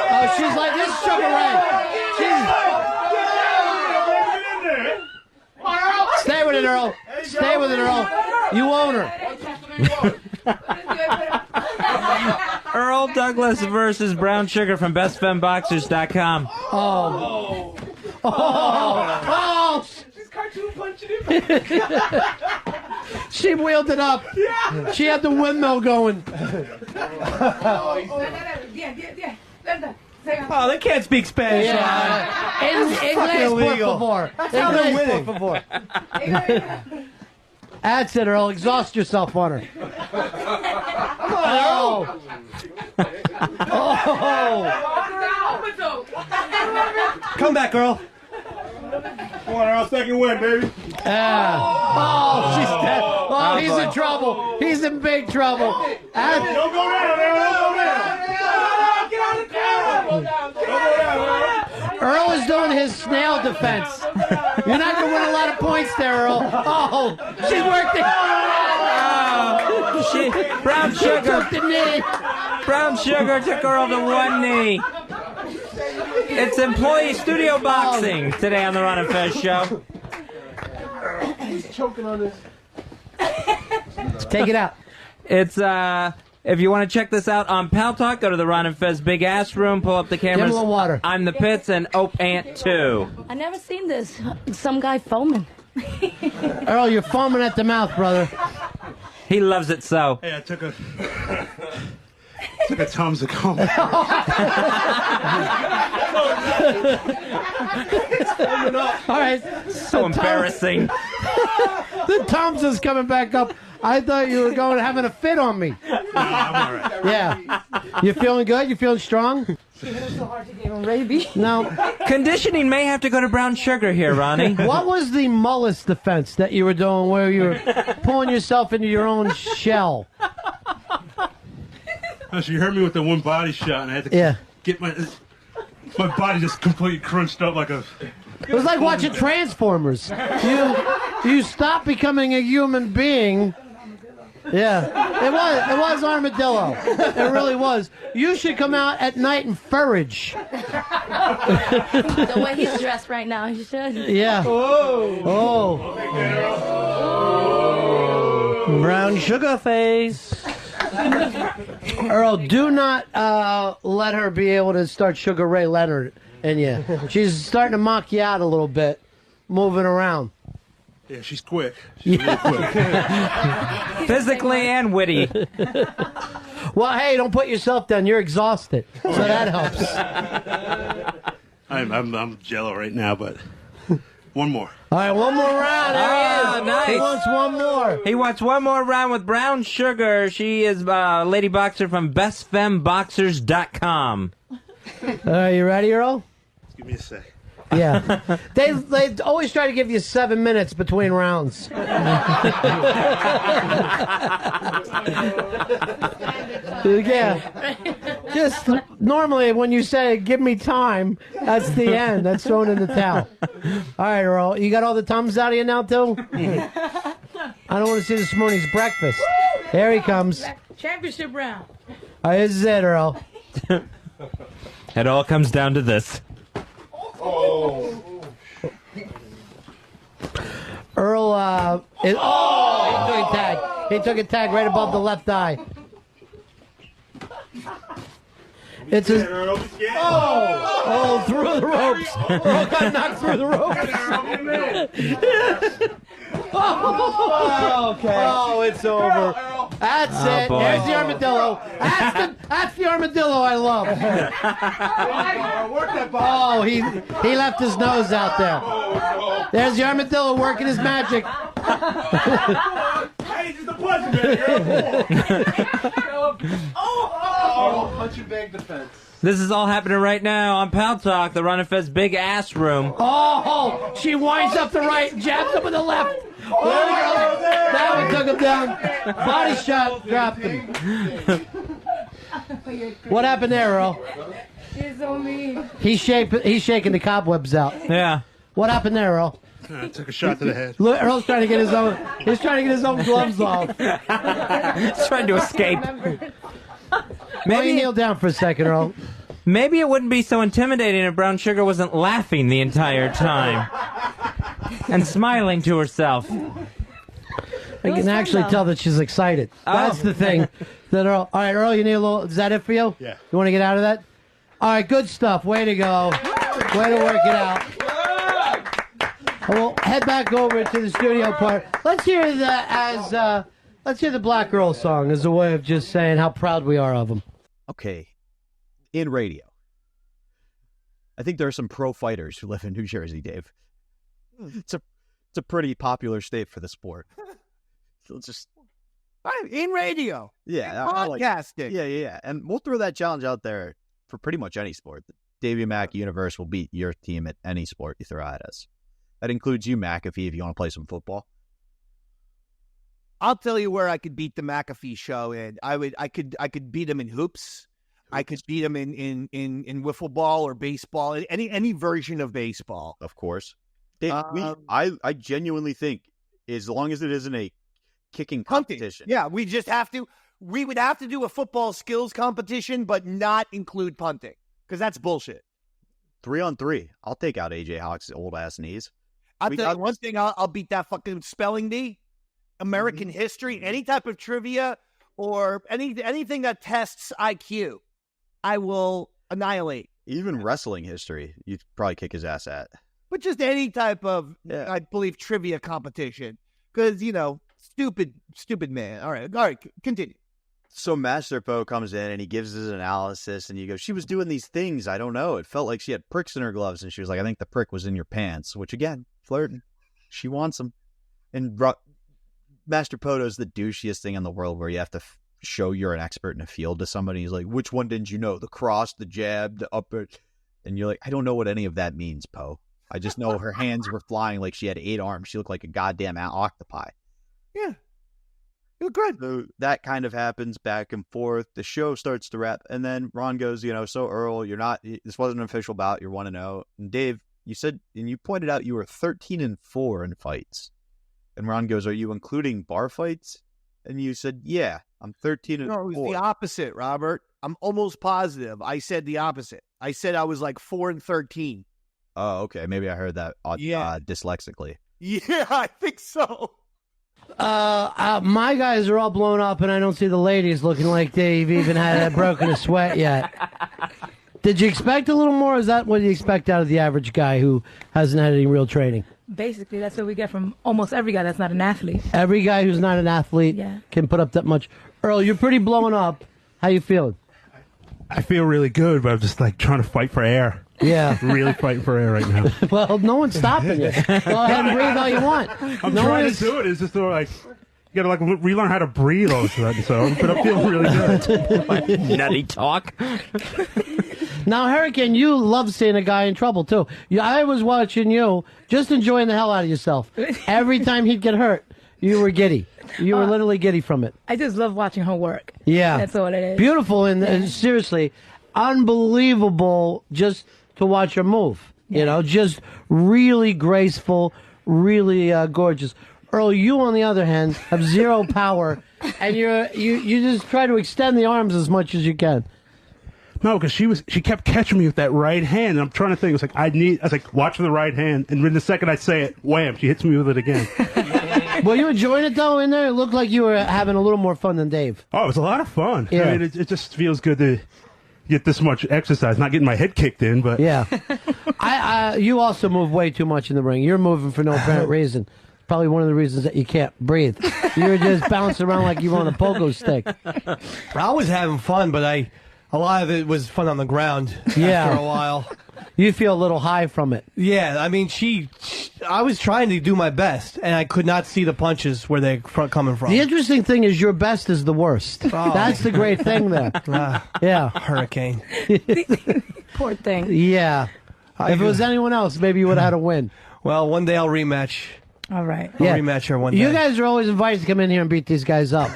Oh, she's like this Sugar Ray. Stay with it, Earl. Stay with it, Earl. You own her. Earl Douglas versus Brown Sugar from BestFemBoxers.com. Oh. She's cartoon punching him. She wheeled it up. Yeah. She had the windmill going. Oh, they can't speak Spanish. Yeah. English, por favor. That's how they're winning. Por favor. That's it, Earl. Exhaust yourself on her. Oh. Come back, Earl. Come on, Earl, second win, baby. Oh, she's dead. Oh, he's in trouble. He's in big trouble. Don't go down, Earl. Don't go down. Get out of the camera. Earl is doing his snail defense. You're not going to win a lot of points there, Earl. Oh, she worked it. Brown Sugar took the knee. Brown Sugar took her over one knee. It's employee studio boxing today on the Ron and Fez show. He's choking on this. Take it out. It's if you want to check this out on Pal Talk, go to the Ron and Fez Big Ass Room, pull up the cameras. Give him a little water. I'm the Pitz and Ope Ant 2. I never seen this. Some guy foaming. Earl, you're foaming at the mouth, brother. He loves it so. Hey, I took a Tums to go. All right. So embarrassing. The Tums is coming back up. I thought you were going having a fit on me. No, I'm all right. Yeah. You feeling good? You feeling strong? It's so hard to give him rabies. No. Conditioning may have to go to Brown Sugar here, Ronnie. What was the Mullis defense that you were doing where you were pulling yourself into your own shell? Oh, she hurt me with the one body shot, and I had to get my body just completely crunched up like a... It was like watching Transformers. You stop becoming a human being. Yeah, it was Armadillo. It really was. You should come out at night and forage. The way he's dressed right now, you should. Yeah. Oh. Brown Sugar face. Earl, do not let her be able to start Sugar Ray Leonard in you. She's starting to mock you out a little bit, moving around. Yeah, she's quick. She's really quick. Physically and witty. Well, hey, don't put yourself down. You're exhausted, so that helps. I'm jello right now, but one more. All right, one more round. There he is. Nice. He wants one more. He wants one more round with Brown Sugar. She is a lady boxer from bestfemboxers.com. All right, you ready, Earl? Give me a sec. Yeah. They always try to give you 7 minutes between rounds. Yeah. Just normally when you say, give me time, that's the end. That's thrown in the towel. All right, Earl. You got all the Tums out of you now, too? I don't want to see this morning's breakfast. Here he comes. Championship round. All right, this is it, Earl. It all comes down to this. Earl, he took a tag. He took a tag right above the left eye. It's a... Oh, through the ropes. Earl got knocked through the ropes. Okay. Oh, it's over. That's it. Boy. There's the armadillo. That's the armadillo I love. Oh, he left his nose out there. There's the armadillo working his magic. Hey, just a punch, man. Punch and bag defense. This is all happening right now on Pal Talk, the Ron and Fez Big Ass Room. Oh, she winds up the right, jabs him with the left. There we go. That one took him down. Body shot, dropped him. What happened there, Earl? She's so mean. He's shaking the cobwebs out. Yeah. What happened there, Earl? I took a shot to the head. Look, Earl's trying to get his own. He's trying to get his own gloves off. He's trying to escape. Maybe kneel down for a second, Earl. Maybe it wouldn't be so intimidating if Brown Sugar wasn't laughing the entire time and smiling to herself. I can actually tell that she's excited. That's the thing. That Earl. All right, Earl, you need a little. Is that it for you? Yeah. You want to get out of that? All right, good stuff. Way to go. Way to work it out. We'll head back over to the studio part. Let's hear the Black Girl song as a way of just saying how proud we are of them. Okay. In radio, I think there are some pro fighters who live in New Jersey, Dave. It's a pretty popular state for the sport. So just In radio. yeah, Podcasting. yeah. And we'll throw that challenge out there for pretty much any sport. The Davey Mac universe will beat your team at any sport you throw at us. That includes you, McAfee, if you want to play some football. I'll tell you where I could beat the McAfee show in. I could beat him in hoops. I could beat him in wiffle ball or baseball, any version of baseball. Of course. I genuinely think as long as it isn't a kicking competition. Yeah, we would have to do a football skills competition, but not include punting because that's bullshit. 3-on-3. I'll take out AJ Hawk's old ass knees. I'll tell you one thing, I'll beat that fucking spelling bee, American history, any type of trivia or anything that tests IQ, I will annihilate. Even wrestling history, you'd probably kick his ass at. But just any type of, I believe, trivia competition. Because, stupid man. All right, continue. So Master Po comes in and he gives his analysis and you go, she was doing these things. I don't know. It felt like she had pricks in her gloves. And she was like, I think the prick was in your pants, which again, flirting. She wants them. And Master Po does the douchiest thing in the world where you have to show you're an expert in a field to somebody. He's like, which one didn't you know? The cross, the jab, the upper. And you're like, I don't know what any of that means, Po. I just know her hands were flying like she had 8 arms. She looked like a goddamn octopi. Yeah. You're good. So that kind of happens back and forth. The show starts to wrap. And then Ron goes, so Earl, this wasn't an official bout. You're 1-0. And Dave, you said, and you pointed out you were 13-4 in fights. And Ron goes, are you including bar fights? And you said, yeah, I'm 13-4. No, it was the opposite, Robert. I'm almost positive. I said the opposite. I said I was like 4-13. Oh, okay. Maybe I heard that dyslexically. Yeah, I think so. My guys are all blown up, and I don't see the ladies looking like they've even had broken a sweat yet. Did you expect a little more? Or is that what you expect out of the average guy who hasn't had any real training? Basically, that's what we get from almost every guy that's not an athlete. Every guy who's not an athlete can put up that much. Earl, you're pretty blown up. How you feeling? I feel really good, but I'm just like trying to fight for air. Yeah. Really fighting for air right now. Well, no one's stopping you. Go ahead and breathe all you want. I'm trying to do it. It's just like, you gotta relearn how to breathe all of a sudden. But I'm feeling really good. Nutty talk. Now, Hurricane, you love seeing a guy in trouble, too. I was watching you, just enjoying the hell out of yourself. Every time he'd get hurt, you were giddy. You were literally giddy from it. I just love watching her work. Yeah. That's all it is. Beautiful, and seriously, unbelievable just to watch her move. Just really graceful, really gorgeous. Earl, you, on the other hand, have zero power, and you just try to extend the arms as much as you can. No, because she kept catching me with that right hand, and I'm trying to think. It's like I was like, watch for the right hand, and in the second I say it, wham, she hits me with it again. Were you enjoying it though in there? It looked like you were having a little more fun than Dave. Oh, it was a lot of fun. Yeah. I mean, it just feels good to get this much exercise, not getting my head kicked in, but yeah. You also move way too much in the ring. You're moving for no apparent reason. Probably one of the reasons that you can't breathe. You're just bouncing around like you're on a pogo stick. I was having fun, but a lot of it was fun on the ground after a while. You feel a little high from it. Yeah, I mean, I was trying to do my best, and I could not see the punches where they're coming from. The interesting thing is your best is the worst. Oh. That's the great thing there. Yeah. Hurricane. Poor thing. Yeah. If it was anyone else, maybe you would have had a win. Well, one day I'll rematch. All right. I'll rematch her one day. You guys are always invited to come in here and beat these guys up.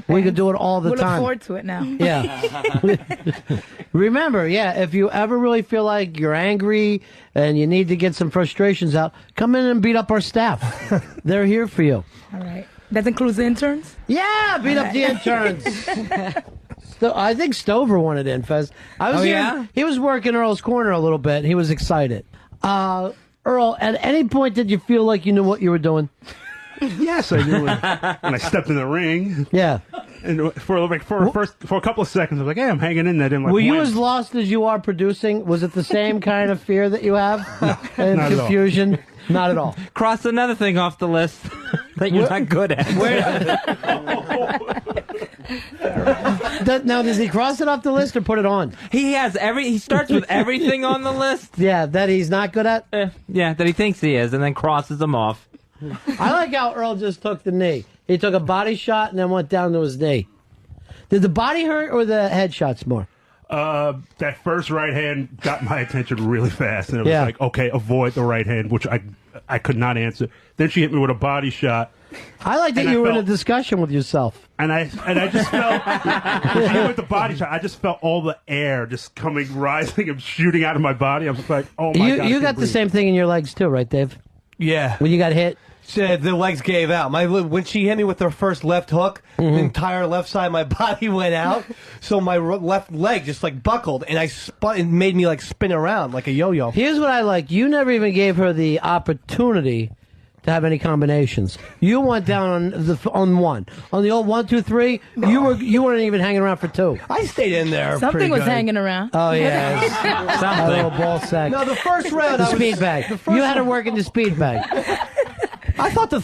We could do it all the we'll time. We'll look forward to it now. Yeah. Remember, if you ever really feel like you're angry and you need to get some frustrations out, come in and beat up our staff. They're here for you. All right. That includes the interns? Yeah, beat up the interns. I think Stover wanted in, Fez. He was working Earl's corner a little bit. He was excited. Earl, at any point did you feel like you knew what you were doing? Yes, I knew when I stepped in the ring. Yeah. And for a couple of seconds, I was like, hey, I'm hanging in there. Were you as lost as you are producing? Was it the same kind of fear that you have? And not confusion? At all. Not at all. Cross another thing off the list that you're not good at. Now, does he cross it off the list or put it on? He starts with everything on the list. Yeah, that he's not good at? Yeah, that he thinks he is, and then crosses them off. I like how Earl just took the knee. He took a body shot and then went down to his knee. Did the body hurt or the head shots more? That first right hand got my attention really fast, and it was like, okay, avoid the right hand, which I could not answer. Then she hit me with a body shot, I like that And you I were in a felt- discussion with yourself. And I just felt with the body shot. I just felt all the air just coming, rising, and shooting out of my body. I'm just like, oh my god! You got the same thing in your legs too, right, Dave? Yeah. When you got hit. The legs gave out. When she hit me with her first left hook, the entire left side of my body went out. So my left leg just like buckled, and it made me like spin around like a yo-yo. Here's what I like. You never even gave her the opportunity to have any combinations. You went down on one. On the old 1, 2, 3, you weren't even hanging around for 2. I stayed in there. Something pretty was good. hanging around. Oh yeah, a little ball sack. No, the first round. The speed bag. You had to work in the speed bag. I thought the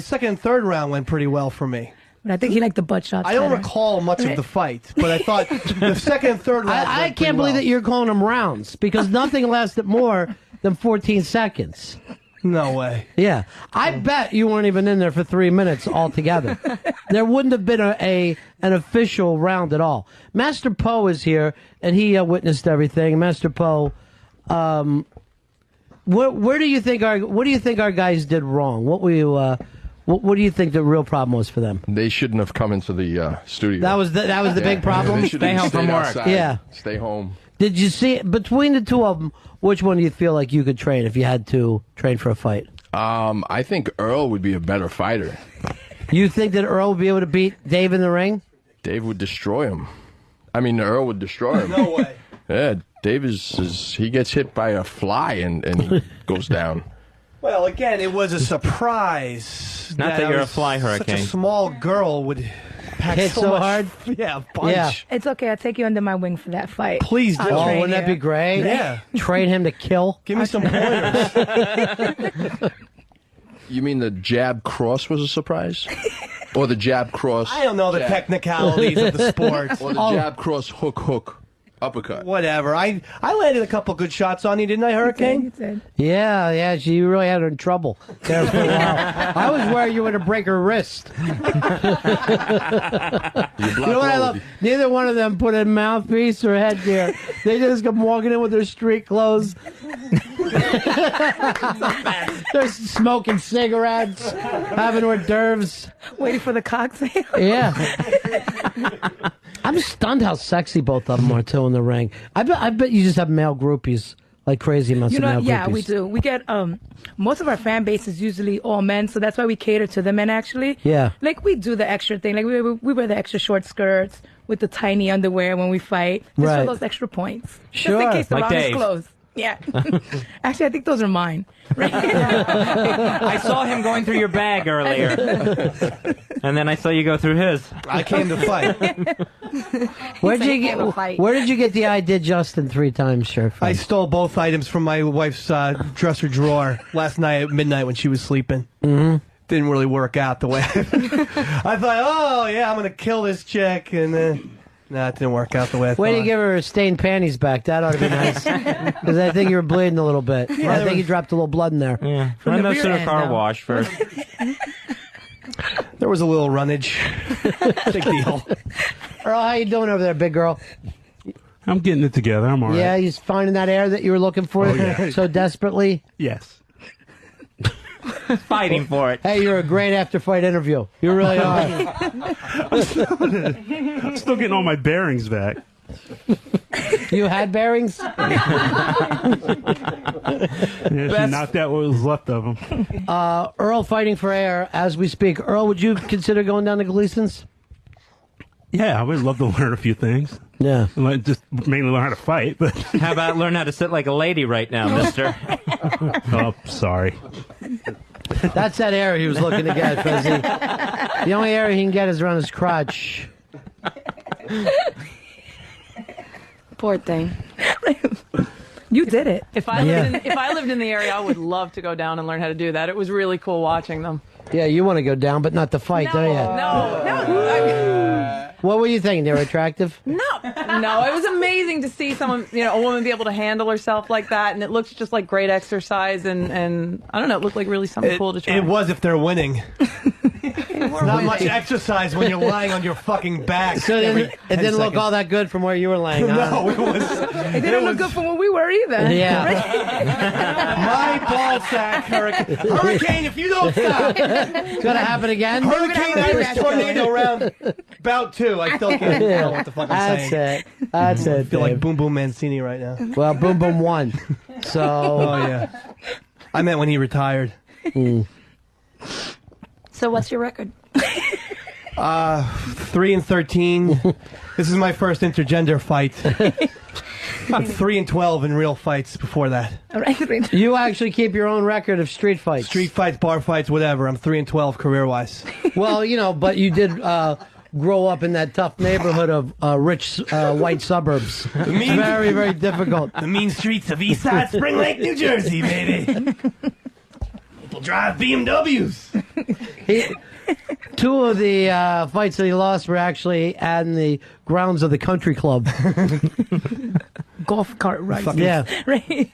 second and third round went pretty well for me. But I think he liked the butt shots. I don't better. recall much of the fight, but I thought the second and third round. I can't believe that you're calling them rounds because nothing lasted more than 14 seconds. No way. Yeah, I bet you weren't even in there for 3 minutes altogether. There wouldn't have been an official round at all. Master Poe is here, and he witnessed everything. Master Poe, what do you think our guys did wrong? What do you think the real problem was for them? They shouldn't have come into the studio. That was the big problem. They should Stay have home stayed from work. outside. Yeah. Stay home. Did you see between the two of them? Which one do you feel like you could train if you had to train for a fight? I think Earl would be a better fighter. You think that Earl would be able to beat Dave in the ring? Dave would destroy him. I mean, Earl would destroy him. No way. Yeah, Dave he gets hit by a fly and he goes down. Well, again, it was a surprise. Not that I you're a was fly hurricane. Such a small girl would pack Hit so much- hard? Yeah, a bunch. Yeah. It's okay. I'll take you under my wing for that fight. Please do. I'll Oh, train wouldn't that you. be great? Yeah. Train him to kill. Give me some pointers. You mean the jab cross was a surprise? Or the jab cross? I don't know the jab. technicalities of the sport. Or the jab cross hook uppercut. Whatever. I landed a couple good shots on you, didn't I, Hurricane? You did. Yeah, she really had her in trouble there for a while. I was worried you were going to break her wrist. You know what I love? Neither one of them put in mouthpiece or headgear. They just come walking in with their street clothes. They're smoking cigarettes, having hors d'oeuvres. Waiting for the cocktail. Yeah. I'm stunned how sexy both of them are, too, in the ring. I bet you just have male groupies, like crazy amounts of male groupies. Yeah, we do. We get most of our fan base is usually all men, so that's why we cater to the men. Actually, Yeah. like we do the extra thing. Like we wear the extra short skirts with the tiny underwear when we fight, just Right. for those extra points, Sure. just in case the Like round is Dave. closed. Yeah, actually, I think those are mine. I saw him going through your bag earlier. And then I saw you go through his. I came to fight. Where said he came to fight. did you get the I did Justin 3 times shirt from? I stole both items from my wife's dresser drawer last night at midnight when she was sleeping. Mm-hmm. Didn't really work out the way I thought, oh, yeah, I'm going to kill this chick. And then, no, it didn't work out the way I Way thought. to give her her stained panties back. That ought to be nice. Because I think you were bleeding a little bit. I think you dropped a little blood in there. Yeah. From Run the those rear to the end, car though. wash first. There was a little runnage. Big deal. Earl, how you doing over there, big girl? I'm getting it together. I'm all right. Yeah, you finding that air that you were looking for so desperately? Yes. Fighting for it. Hey, you're a great after-fight interview. You really are. I'm still getting all my bearings back. You had bearings? Yeah, she knocked out what was left of them. Earl fighting for air as we speak. Earl, would you consider going down to Gleason's? Yeah, I would love to learn a few things. Yeah. Just mainly learn how to fight, but How about learn how to sit like a lady right now, mister? oh, sorry. That's that area he was looking to get, Fezzy. The only area he can get is around his crotch. Poor thing. You did it. If I lived in the area, I would love to go down and learn how to do that. It was really cool watching them. Yeah, you want to go down, but not to fight, don't you? No. What were you thinking? They were attractive? No, it was amazing to see someone, a woman be able to handle herself like that, and it looks just like great exercise, and I don't know, it looked like really something cool to try. It was if they're winning. It's not much exercise when you're lying on your fucking back. So it didn't look all that good from where you were laying. No, it was. It didn't look good from where we were either. Yeah. My ball sack hurricane. If you don't stop, It's gonna happen again. Hurricane Irish tornado round bout 2. I still can't tell what the fuck I'm saying. That's it. I feel like Dave. Boom Boom Mancini right now. Well, Boom Boom won. So. Oh yeah. I meant when he retired. So what's your record? 3-13. This is my first intergender fight. I'm 3-12 in real fights before that. All right. You actually keep your own record of street fights. Street fights, bar fights, whatever. I'm 3-12 career-wise. Well, but you did grow up in that tough neighborhood of rich white suburbs. It's very, very difficult. The mean streets of East Side Spring Lake, New Jersey, baby. People drive BMWs. Two of the fights that he lost were actually in the grounds of the country club. Golf cart ride. Yeah. Right.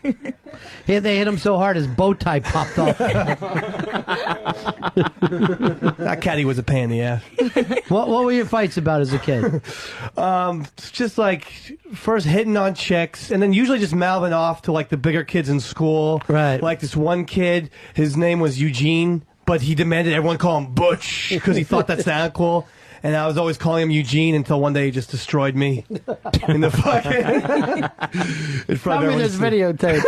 They hit him so hard his bow tie popped off. That caddy was a pain in the ass. What were your fights about as a kid? Just like first hitting on chicks, and then usually just mouthing off to like the bigger kids in school. Right. Like this one kid, his name was Eugene, but he demanded everyone call him Butch because he thought that sounded cool. And I was always calling him Eugene until one day he just destroyed me in the fucking in front Tell of me this videotape.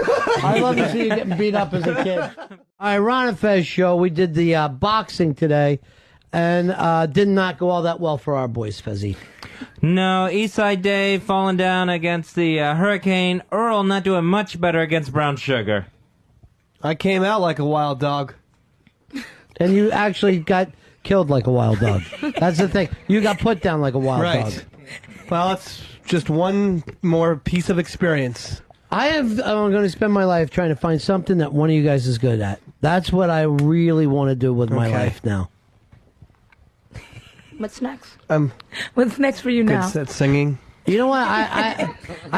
I love to see you getting beat up as a kid. All right, Ron Fez show. We did the boxing today, and did not go all that well for our boys, Fezzy. No, Eastside Dave falling down against the Hurricane. Earl not doing much better against Brown Sugar. I came out like a wild dog. And you actually got killed like a wild dog. That's the thing. You got put down like a wild dog. Well, it's just one more piece of experience. I'm going to spend my life trying to find something that one of you guys is good at. That's what I really want to do with my life now. What's next? What's next for you Good now? at singing. You know what? I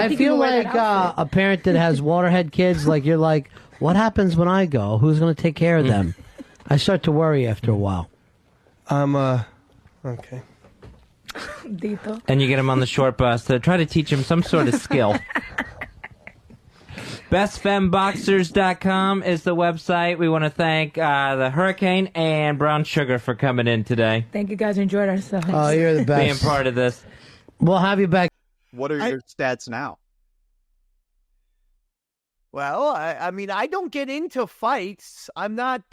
think feel you wear like that a parent that has waterhead kids. Like you're like, what happens when I go? Who's going to take care of them? I start to worry after a while. Okay. Dito. And you get him on the short bus to try to teach him some sort of skill. BestFemBoxers.com is the website. We want to thank the Hurricane and Brown Sugar for coming in today. Thank you guys. Enjoyed ourselves. Oh, you're the best. Being part of this. We'll have you back. What are your stats now? Well, I mean, I don't get into fights. I'm not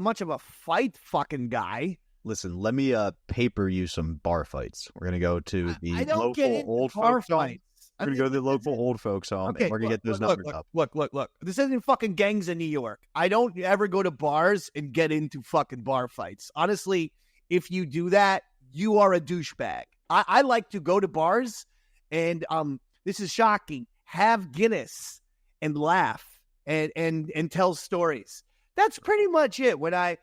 much of a fight fucking guy. Listen, let me paper you some bar fights. We're gonna go to the I don't get local into old bar folks home. fights. We're gonna go to the local old folks home, and we're gonna get those numbers up. Look. This isn't fucking gangs in New York. I don't ever go to bars and get into fucking bar fights. Honestly, if you do that, you are a douchebag. I like to go to bars and this is shocking. Have Guinness and laugh and tell stories. That's pretty much it. When I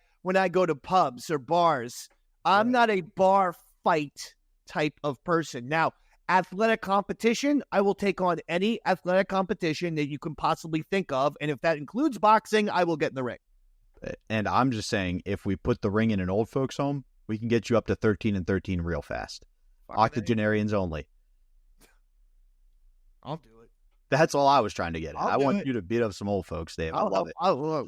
go to pubs or bars, I'm not a bar fight type of person. Now, athletic competition, I will take on any athletic competition that you can possibly think of. And if that includes boxing, I will get in the ring. And I'm just saying, if we put the ring in an old folks home, we can get you up to 13-13 real fast. Octogenarians only. I'll do it. That's all I was trying to get at. I want it. you to beat up some old folks, Dave. I love it.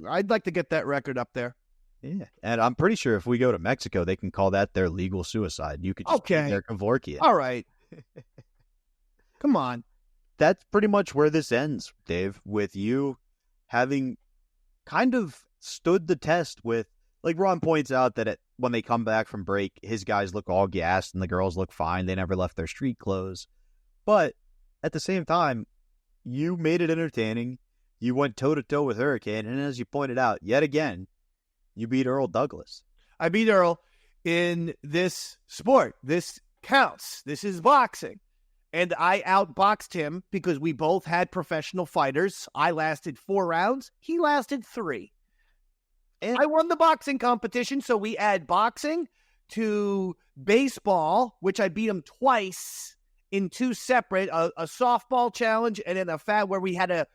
I'd like to get that record up there. Yeah, and I'm pretty sure if we go to Mexico, they can call that their legal suicide. You could just keep their Kevorkian. All right. Come on. That's pretty much where this ends, Dave, with you having kind of stood the test with, like Ron points out, that when they come back from break, his guys look all gassed and the girls look fine. They never left their street clothes. But at the same time, you made it entertaining. You went toe-to-toe with Hurricane, and as you pointed out, yet again, you beat Earl Douglas. I beat Earl in this sport. This counts. This is boxing. And I outboxed him because we both had professional fighters. I lasted 4 rounds. He lasted 3. And I won the boxing competition, so we add boxing to baseball, which I beat him twice in 2 separate, a softball challenge and then where we had a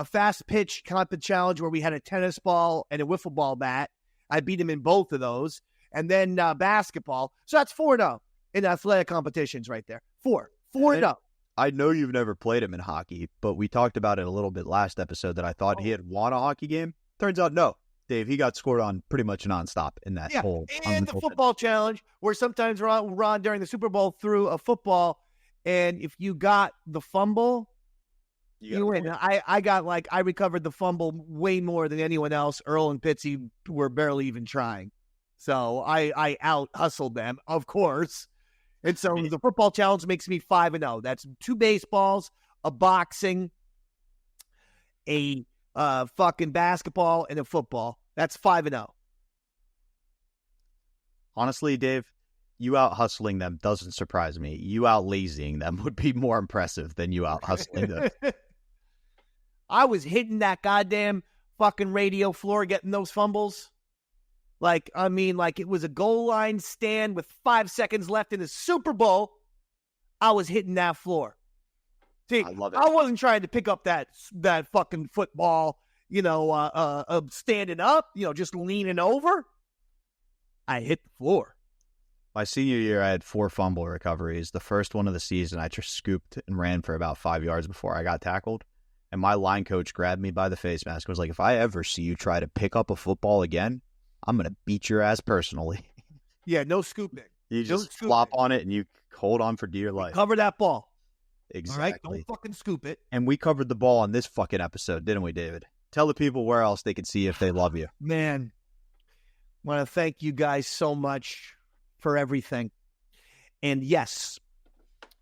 fast pitch challenge where we had a tennis ball and a wiffle ball bat. I beat him in both of those. and then basketball. So that's 4-0 in athletic competitions right there. 4-0. I know you've never played him in hockey, but we talked about it a little bit last episode that I thought he had won a hockey game. Turns out, no. Dave, he got scored on pretty much nonstop in that whole. And the football challenge, where sometimes Ron during the Super Bowl threw a football, and if you got the fumble, you win. I recovered the fumble way more than anyone else. Earl and Pitzy were barely even trying. So I out-hustled them, of course. And so the football challenge makes me 5-0. That's 2 baseballs, a boxing, a fucking basketball, and a football. That's 5-0. Honestly, Dave, you out hustling them doesn't surprise me. You out lazying them would be more impressive than you out hustling them. I was hitting that goddamn fucking radio floor getting those fumbles. Like it was a goal line stand with 5 seconds left in the Super Bowl. I was hitting that floor. See, I love it. I wasn't trying to pick up that fucking football, standing up, just leaning over. I hit the floor. My senior year, I had 4 fumble recoveries. The first one of the season, I just scooped and ran for about 5 yards before I got tackled. And my line coach grabbed me by the face mask and was like, if I ever see you try to pick up a football again, I'm going to beat your ass personally. Yeah, no scooping. You just flop on it and you hold on for dear life. Cover that ball. Exactly. All right, don't fucking scoop it. And we covered the ball on this fucking episode, didn't we, David? Tell the people where else they can see if they love you. Man, I want to thank you guys so much for everything. And yes,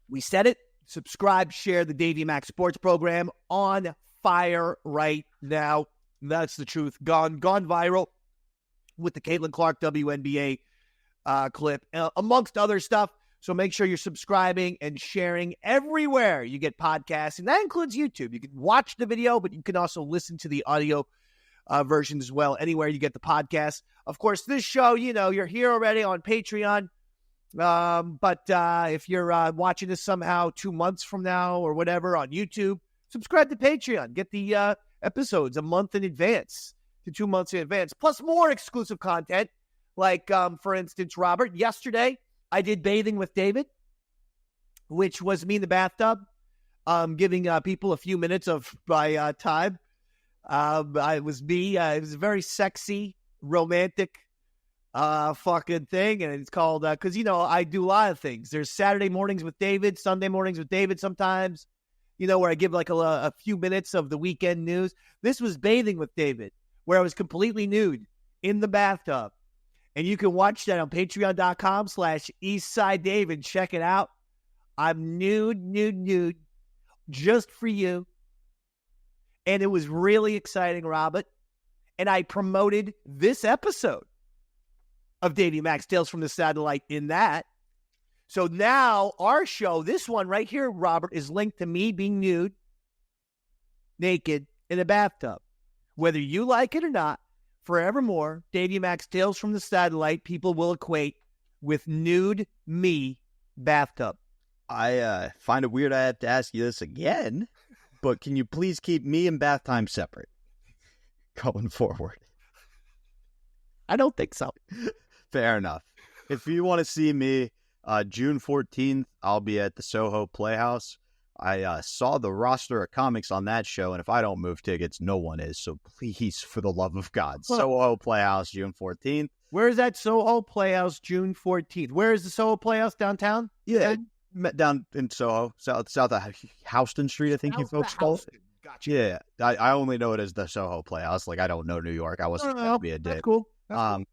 we said it. Subscribe, share the Davey Mac Sports Program on fire right now. That's the truth. Gone viral with the Caitlin Clark WNBA clip, amongst other stuff. So make sure you're subscribing and sharing everywhere you get podcasts, and that includes YouTube. You can watch the video, but you can also listen to the audio version as well, anywhere you get the podcast. Of course, this show, you're here already on Patreon. But if you're watching this somehow 2 months from now or whatever on YouTube, subscribe to Patreon. Get the episodes a month in advance to 2 months in advance, plus more exclusive content. Like, for instance, Robert, yesterday I did Bathing with David, which was me in the bathtub, giving people a few minutes of my time. It was me. It was a very sexy, romantic fucking thing, and it's called because I do a lot of things. There's Saturday mornings with David, Sunday mornings with David sometimes, where I give like a few minutes of the weekend news. This was Bathing with David, where I was completely nude in the bathtub, and you can watch that on patreon.com/EastsideDave and check it out. I'm nude just for you. And it was really exciting, Robert, and I promoted this episode of Davey Mac's Tales from the Satellite in that. So now our show, this one right here, Robert, is linked to me being nude, naked, in a bathtub. Whether you like it or not, forevermore, Davey Mac's Tales from the Satellite, people will equate with nude me bathtub. I find it weird I have to ask you this again, but can you please keep me and bath time separate going forward? I don't think so. Fair enough. If you want to see me, June 14th, I'll be at the Soho Playhouse. I saw the roster of comics on that show, and if I don't move tickets, no one is. So please, for the love of God, Soho Playhouse, June 14th. Where is that Soho Playhouse, June 14th? Where is the Soho Playhouse downtown? Yeah, down in Soho, south of Houston Street, I think you folks call it. Gotcha. Yeah, I only know it as the Soho Playhouse. Like, I don't know New York. I wasn't going to be a dick. That's cool. That's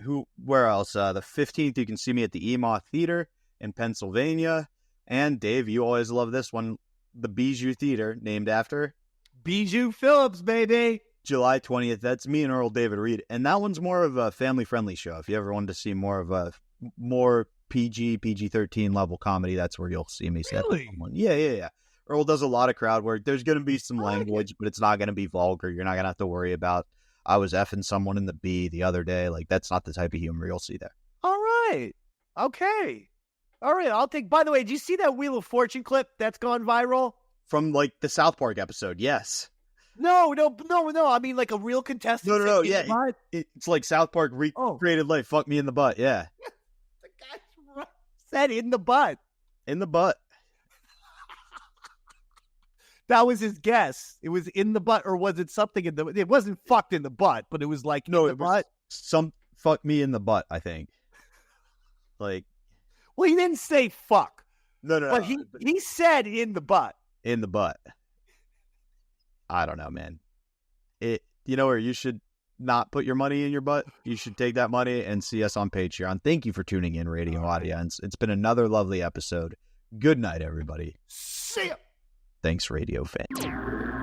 cool. Where else? The 15th, you can see me at the Emaw Theater in Pennsylvania. And Dave, you always love this one, the Bijou Theater, named after Bijou Phillips, baby. July 20th. That's me and Earl David Reed. And that one's more of a family-friendly show. If you ever wanted to see more of a PG-13 level comedy, that's where you'll see me. Really? Yeah. Earl does a lot of crowd work. There's going to be some language, but it's not going to be vulgar. You're not going to have to worry about, I was effing someone in the B the other day. Like, that's not the type of humor you'll see there. All right. Okay. All right. I'll take, by the way, did you see that Wheel of Fortune clip that's gone viral? From, like, the South Park episode, yes. No. I mean, like a real contestant. No. Yeah, it's like South Park recreated life. Fuck me in the butt. Yeah. The guy said in the butt. In the butt. That was his guess. It was in the butt, or was it something in the? It wasn't fucked in the butt, but it was like no, it was some fuck me in the butt. I think. Like, well, he didn't say fuck. No. But he said in the butt. In the butt. I don't know, man. You know where you should not put your money in your butt? You should take that money and see us on Patreon. Thank you for tuning in, radio audience. It's been another lovely episode. Good night, everybody. See ya. Thanks, radio fans.